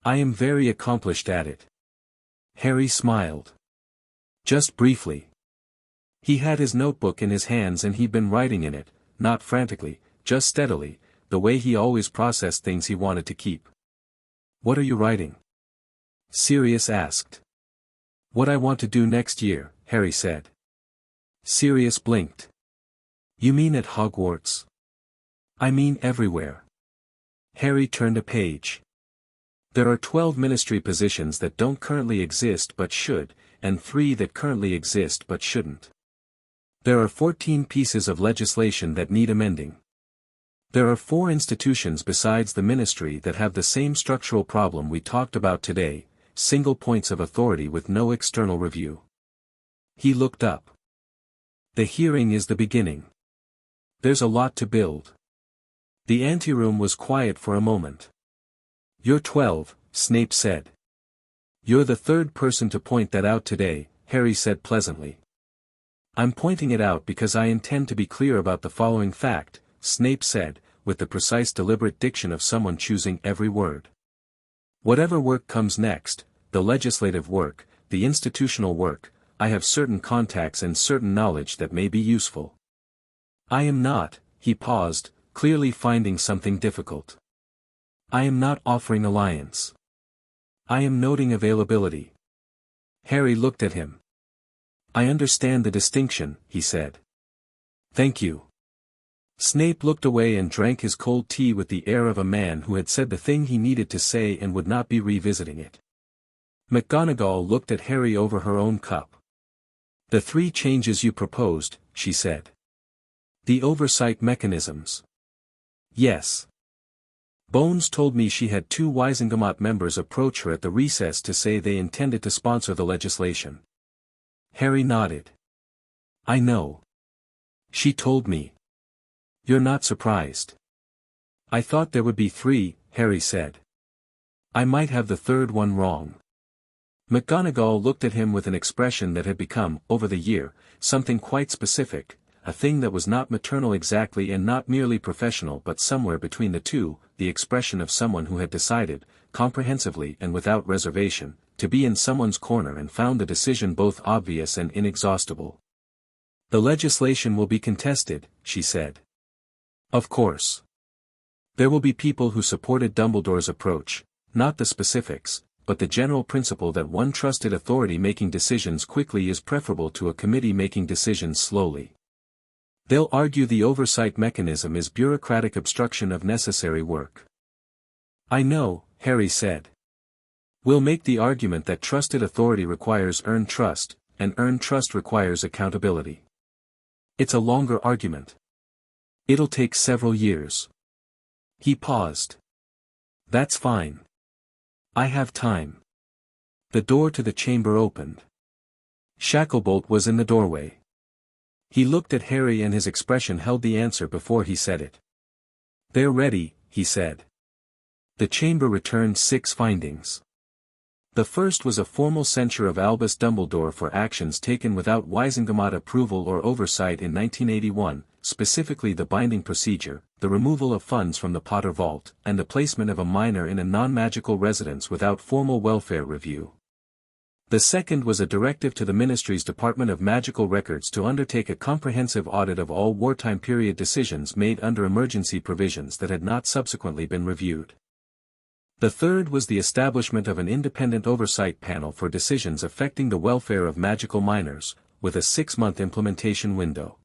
I am very accomplished at it. Harry smiled. Just briefly. He had his notebook in his hands and he'd been writing in it, not frantically, just steadily, the way he always processed things he wanted to keep. What are you writing? Sirius asked. What I want to do next year, Harry said. Sirius blinked. You mean at Hogwarts? I mean everywhere. Harry turned a page. There are 12 ministry positions that don't currently exist but should, and 3 that currently exist but shouldn't. There are 14 pieces of legislation that need amending. There are 4 institutions besides the ministry that have the same structural problem we talked about today, single points of authority with no external review. He looked up. The hearing is the beginning. There's a lot to build. The anteroom was quiet for a moment. You're 12, Snape said. You're the 3rd person to point that out today, Harry said pleasantly. I'm pointing it out because I intend to be clear about the following fact, Snape said, with the precise deliberate diction of someone choosing every word. Whatever work comes next, the legislative work, the institutional work, I have certain contacts and certain knowledge that may be useful. I am not, he paused, clearly finding something difficult. I am not offering alliance. I am noting availability. Harry looked at him. I understand the distinction, he said. Thank you. Snape looked away and drank his cold tea with the air of a man who had said the thing he needed to say and would not be revisiting it. McGonagall looked at Harry over her own cup. The 3 changes you proposed, she said. The oversight mechanisms. Yes. Bones told me she had 2 Wizengamot members approach her at the recess to say they intended to sponsor the legislation. Harry nodded. I know. She told me. You're not surprised. I thought there would be 3, Harry said. I might have the 3rd one wrong. McGonagall looked at him with an expression that had become, over the year, something quite specific, a thing that was not maternal exactly and not merely professional but somewhere between the two, the expression of someone who had decided, comprehensively and without reservation, to be in someone's corner and found the decision both obvious and inexhaustible. The legislation will be contested, she said. Of course. There will be people who supported Dumbledore's approach, not the specifics, but the general principle that one trusted authority making decisions quickly is preferable to a committee making decisions slowly. They'll argue the oversight mechanism is bureaucratic obstruction of necessary work. I know, Harry said. We'll make the argument that trusted authority requires earned trust, and earned trust requires accountability. It's a longer argument. It'll take several years. He paused. That's fine. I have time. The door to the chamber opened. Shacklebolt was in the doorway. He looked at Harry and his expression held the answer before he said it. They're ready, he said. The chamber returned 6 findings. The first was a formal censure of Albus Dumbledore for actions taken without Wizengamot approval or oversight in 1981, specifically the binding procedure, the removal of funds from the Potter Vault, and the placement of a minor in a non-magical residence without formal welfare review. The second was a directive to the Ministry's Department of Magical Records to undertake a comprehensive audit of all wartime period decisions made under emergency provisions that had not subsequently been reviewed. The third was the establishment of an independent oversight panel for decisions affecting the welfare of magical minors, with a 6-month implementation window.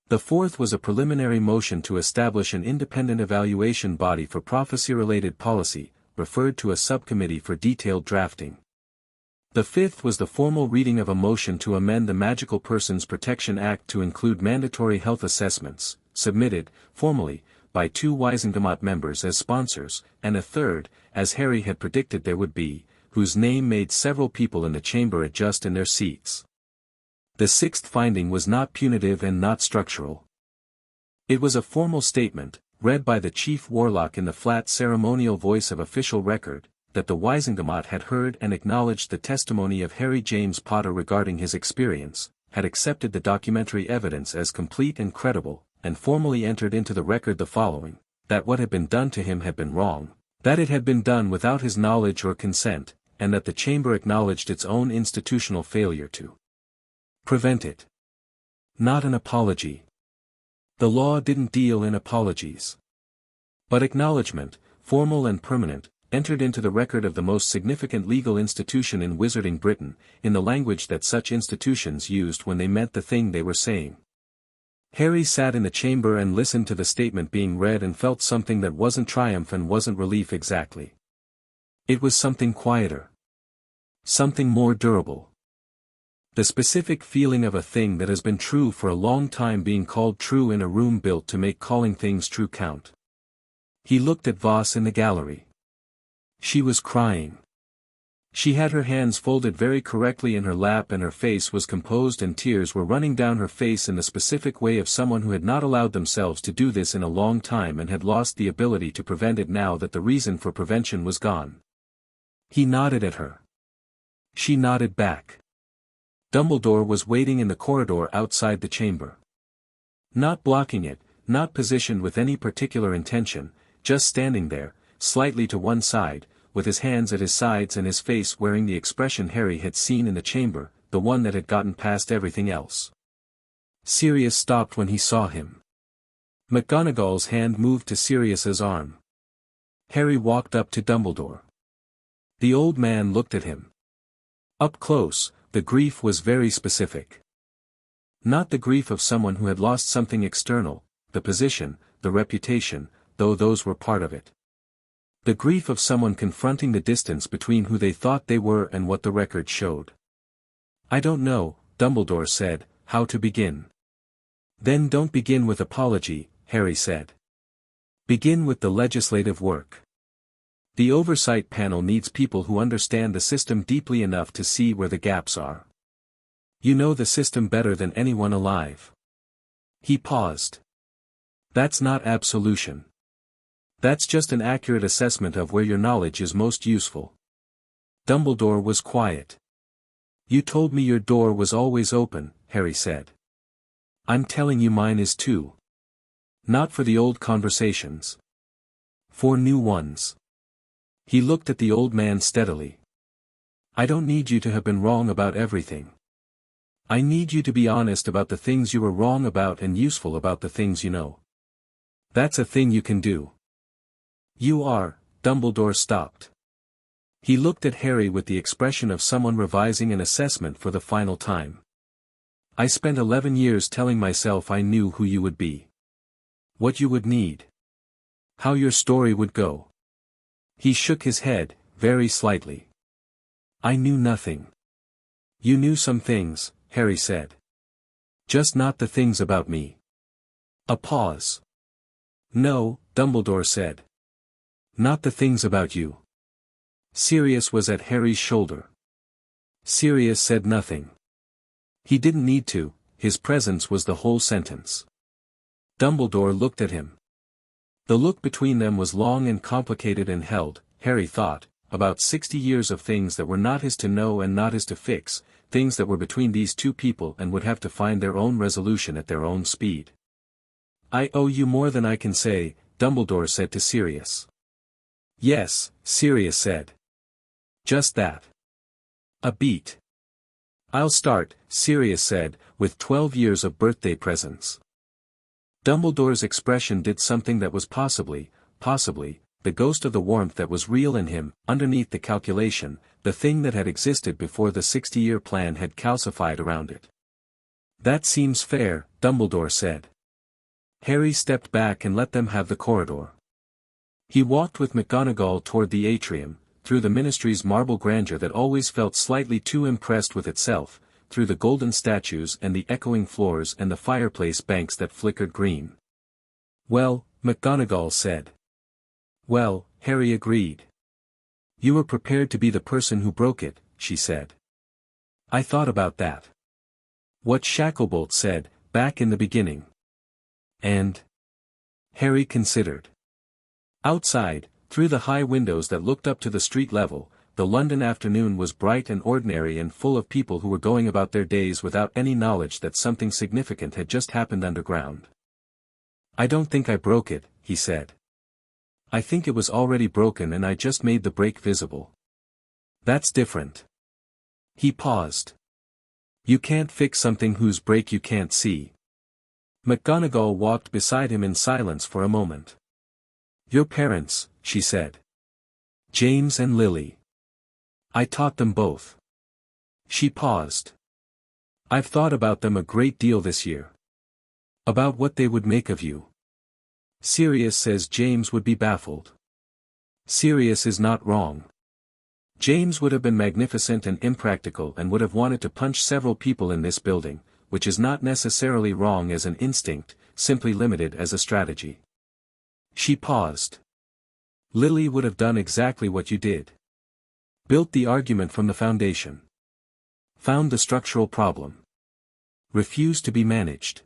The fourth was a preliminary motion to establish an independent evaluation body for prophecy-related policy, referred to as subcommittee for detailed drafting. The fifth was the formal reading of a motion to amend the Magical Persons Protection Act to include mandatory health assessments, submitted, formally, by 2 Wizengamot members as sponsors, and a third, as Harry had predicted there would be, whose name made several people in the chamber adjust in their seats. The 6th finding was not punitive and not structural. It was a formal statement, read by the chief warlock in the flat ceremonial voice of official record, that the Wizengamot had heard and acknowledged the testimony of Harry James Potter regarding his experience, had accepted the documentary evidence as complete and credible, and formally entered into the record the following, that what had been done to him had been wrong, that it had been done without his knowledge or consent, and that the chamber acknowledged its own institutional failure to prevent it. Not an apology. The law didn't deal in apologies. But acknowledgement, formal and permanent, entered into the record of the most significant legal institution in Wizarding Britain, in the language that such institutions used when they meant the thing they were saying. Harry sat in the chamber and listened to the statement being read and felt something that wasn't triumph and wasn't relief exactly. It was something quieter. Something more durable. The specific feeling of a thing that has been true for a long time being called true in a room built to make calling things true count. He looked at Voss in the gallery. She was crying. She had her hands folded very correctly in her lap and her face was composed and tears were running down her face in the specific way of someone who had not allowed themselves to do this in a long time and had lost the ability to prevent it now that the reason for prevention was gone. He nodded at her. She nodded back. Dumbledore was waiting in the corridor outside the chamber. Not blocking it, not positioned with any particular intention, just standing there, slightly to one side, with his hands at his sides and his face wearing the expression Harry had seen in the chamber, the one that had gotten past everything else. Sirius stopped when he saw him. McGonagall's hand moved to Sirius's arm. Harry walked up to Dumbledore. The old man looked at him. Up close, the grief was very specific. Not the grief of someone who had lost something external, the position, the reputation, though those were part of it. The grief of someone confronting the distance between who they thought they were and what the record showed. I don't know, Dumbledore said, how to begin. Then don't begin with apology, Harry said. Begin with the legislative work. The oversight panel needs people who understand the system deeply enough to see where the gaps are. You know the system better than anyone alive. He paused. That's not absolution. That's just an accurate assessment of where your knowledge is most useful. Dumbledore was quiet. You told me your door was always open, Harry said. I'm telling you mine is too. Not for the old conversations. For new ones. He looked at the old man steadily. I don't need you to have been wrong about everything. I need you to be honest about the things you were wrong about and useful about the things you know. That's a thing you can do. You are. Dumbledore stopped. He looked at Harry with the expression of someone revising an assessment for the final time. I spent 11 years telling myself I knew who you would be. What you would need. How your story would go. He shook his head, very slightly. I knew nothing. You knew some things, Harry said. Just not the things about me. A pause. No, Dumbledore said. Not the things about you. Sirius was at Harry's shoulder. Sirius said nothing. He didn't need to, his presence was the whole sentence. Dumbledore looked at him. The look between them was long and complicated and held, Harry thought, about 60 years of things that were not his to know and not his to fix, things that were between these two people and would have to find their own resolution at their own speed. I owe you more than I can say, Dumbledore said to Sirius. Yes, Sirius said. Just that. A beat. I'll start, Sirius said, with 12 years of birthday presents. Dumbledore's expression did something that was possibly, the ghost of the warmth that was real in him, underneath the calculation, the thing that had existed before the 60-year plan had calcified around it. That seems fair, Dumbledore said. Harry stepped back and let them have the corridor. He walked with McGonagall toward the atrium, through the ministry's marble grandeur that always felt slightly too impressed with itself, through the golden statues and the echoing floors and the fireplace banks that flickered green. Well, McGonagall said. Well, Harry agreed. You were prepared to be the person who broke it, she said. I thought about that. What Shacklebolt said, back in the beginning. And? Harry considered. Outside, through the high windows that looked up to the street level, the London afternoon was bright and ordinary and full of people who were going about their days without any knowledge that something significant had just happened underground. I don't think I broke it, he said. I think it was already broken and I just made the break visible. That's different. He paused. You can't fix something whose break you can't see. McGonagall walked beside him in silence for a moment. Your parents, she said. James and Lily. I taught them both. She paused. I've thought about them a great deal this year. About what they would make of you. Sirius says James would be baffled. Sirius is not wrong. James would have been magnificent and impractical and would have wanted to punch several people in this building, which is not necessarily wrong as an instinct, simply limited as a strategy. She paused. Lily would have done exactly what you did. Built the argument from the foundation. Found the structural problem. Refused to be managed.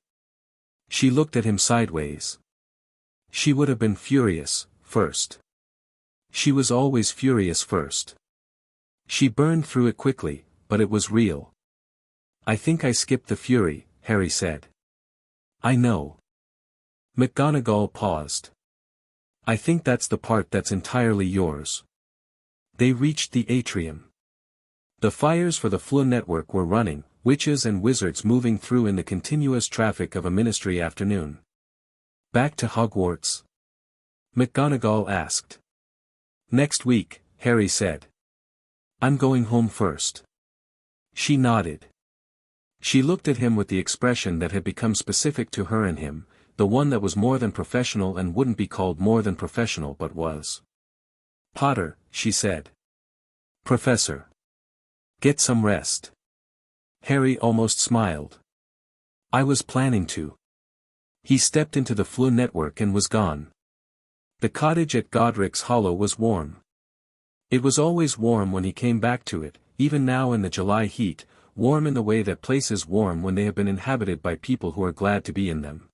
She looked at him sideways. She would have been furious, first. She was always furious first. She burned through it quickly, but it was real. I think I skipped the fury, Harry said. I know. McGonagall paused. I think that's the part that's entirely yours. They reached the atrium. The fires for the Floo network were running, witches and wizards moving through in the continuous traffic of a ministry afternoon. Back to Hogwarts? McGonagall asked. Next week, Harry said. I'm going home first. She nodded. She looked at him with the expression that had become specific to her and him, the one that was more than professional and wouldn't be called more than professional but was. Potter, she said. Professor. Get some rest. Harry almost smiled. I was planning to. He stepped into the Floo network and was gone. The cottage at Godric's Hollow was warm. It was always warm when he came back to it, even now in the July heat, warm in the way that places warm when they have been inhabited by people who are glad to be in them.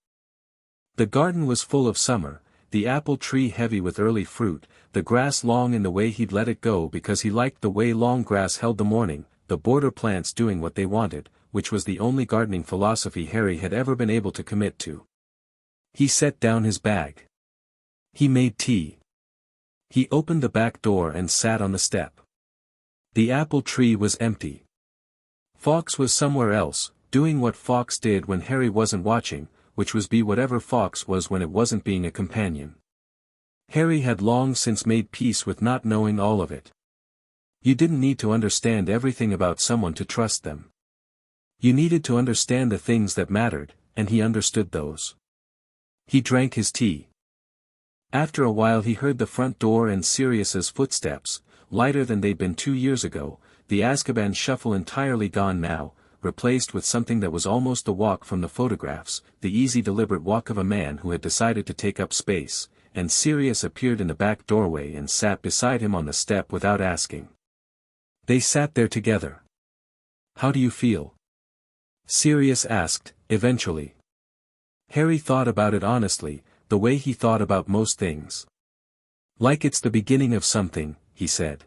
The garden was full of summer, the apple tree heavy with early fruit, the grass long in the way he'd let it go because he liked the way long grass held the morning, the border plants doing what they wanted, which was the only gardening philosophy Harry had ever been able to commit to. He set down his bag. He made tea. He opened the back door and sat on the step. The apple tree was empty. Fawkes was somewhere else, doing what Fawkes did when Harry wasn't watching, which was be whatever Fawkes was when it wasn't being a companion. Harry had long since made peace with not knowing all of it. You didn't need to understand everything about someone to trust them. You needed to understand the things that mattered, and he understood those. He drank his tea. After a while he heard the front door and Sirius's footsteps, lighter than they'd been 2 years ago, the Azkaban shuffle entirely gone now, replaced with something that was almost the walk from the photographs, the easy deliberate walk of a man who had decided to take up space, and Sirius appeared in the back doorway and sat beside him on the step without asking. They sat there together. How do you feel? Sirius asked, eventually. Harry thought about it honestly, the way he thought about most things. Like it's the beginning of something, he said.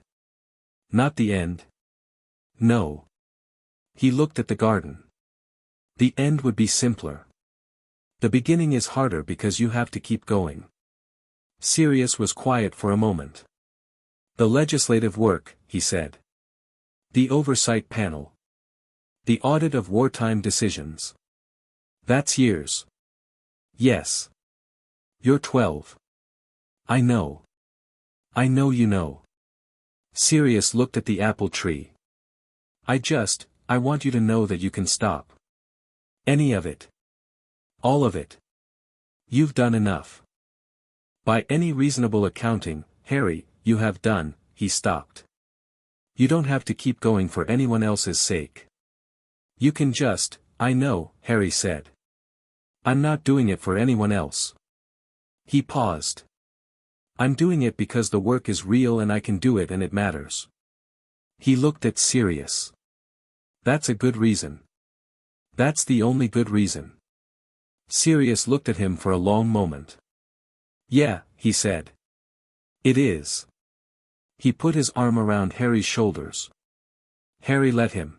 Not the end. No. He looked at the garden. The end would be simpler. The beginning is harder because you have to keep going. Sirius was quiet for a moment. The legislative work, he said. The oversight panel. The audit of wartime decisions. That's years. Yes. You're 12. I know. I know you know. Sirius looked at the apple tree. I want you to know that you can stop. Any of it. All of it. You've done enough. By any reasonable accounting, Harry, you have done, he stopped. You don't have to keep going for anyone else's sake. You can just, I know, Harry said. I'm not doing it for anyone else. He paused. I'm doing it because the work is real and I can do it and it matters. He looked at Sirius. That's a good reason. That's the only good reason. Sirius looked at him for a long moment. Yeah, he said. It is. He put his arm around Harry's shoulders. Harry let him.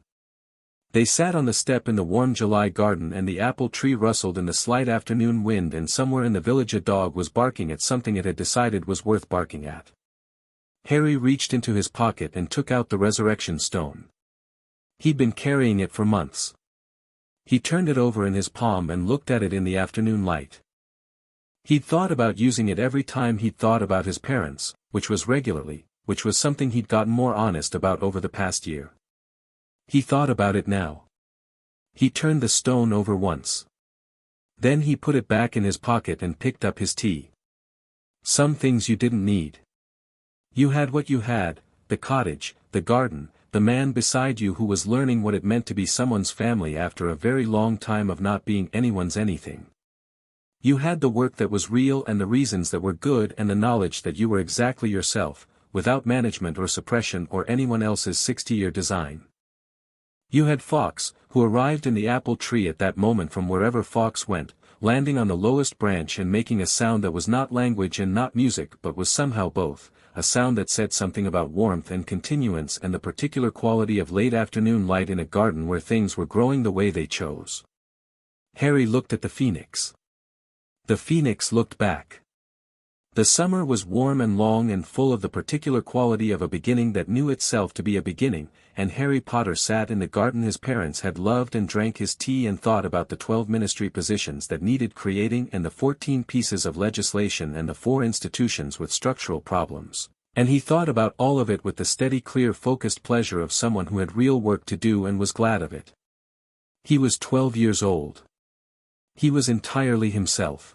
They sat on the step in the warm July garden and the apple tree rustled in the slight afternoon wind and somewhere in the village a dog was barking at something it had decided was worth barking at. Harry reached into his pocket and took out the resurrection stone. He'd been carrying it for months. He turned it over in his palm and looked at it in the afternoon light. He'd thought about using it every time he'd thought about his parents, which was regularly, which was something he'd gotten more honest about over the past year. He thought about it now. He turned the stone over once. Then he put it back in his pocket and picked up his tea. Some things you didn't need. You had what you had, the cottage, the garden, the man beside you who was learning what it meant to be someone's family after a very long time of not being anyone's anything. You had the work that was real and the reasons that were good and the knowledge that you were exactly yourself, without management or suppression or anyone else's 60-year design. You had Fawkes, who arrived in the apple tree at that moment from wherever Fawkes went, landing on the lowest branch and making a sound that was not language and not music but was somehow both, a sound that said something about warmth and continuance and the particular quality of late afternoon light in a garden where things were growing the way they chose. Harry looked at the phoenix. The phoenix looked back. The summer was warm and long and full of the particular quality of a beginning that knew itself to be a beginning, and Harry Potter sat in the garden his parents had loved and drank his tea and thought about the 12 ministry positions that needed creating and the 14 pieces of legislation and the 4 institutions with structural problems. And he thought about all of it with the steady clear focused pleasure of someone who had real work to do and was glad of it. He was 12 years old. He was entirely himself.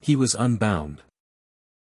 He was unbound.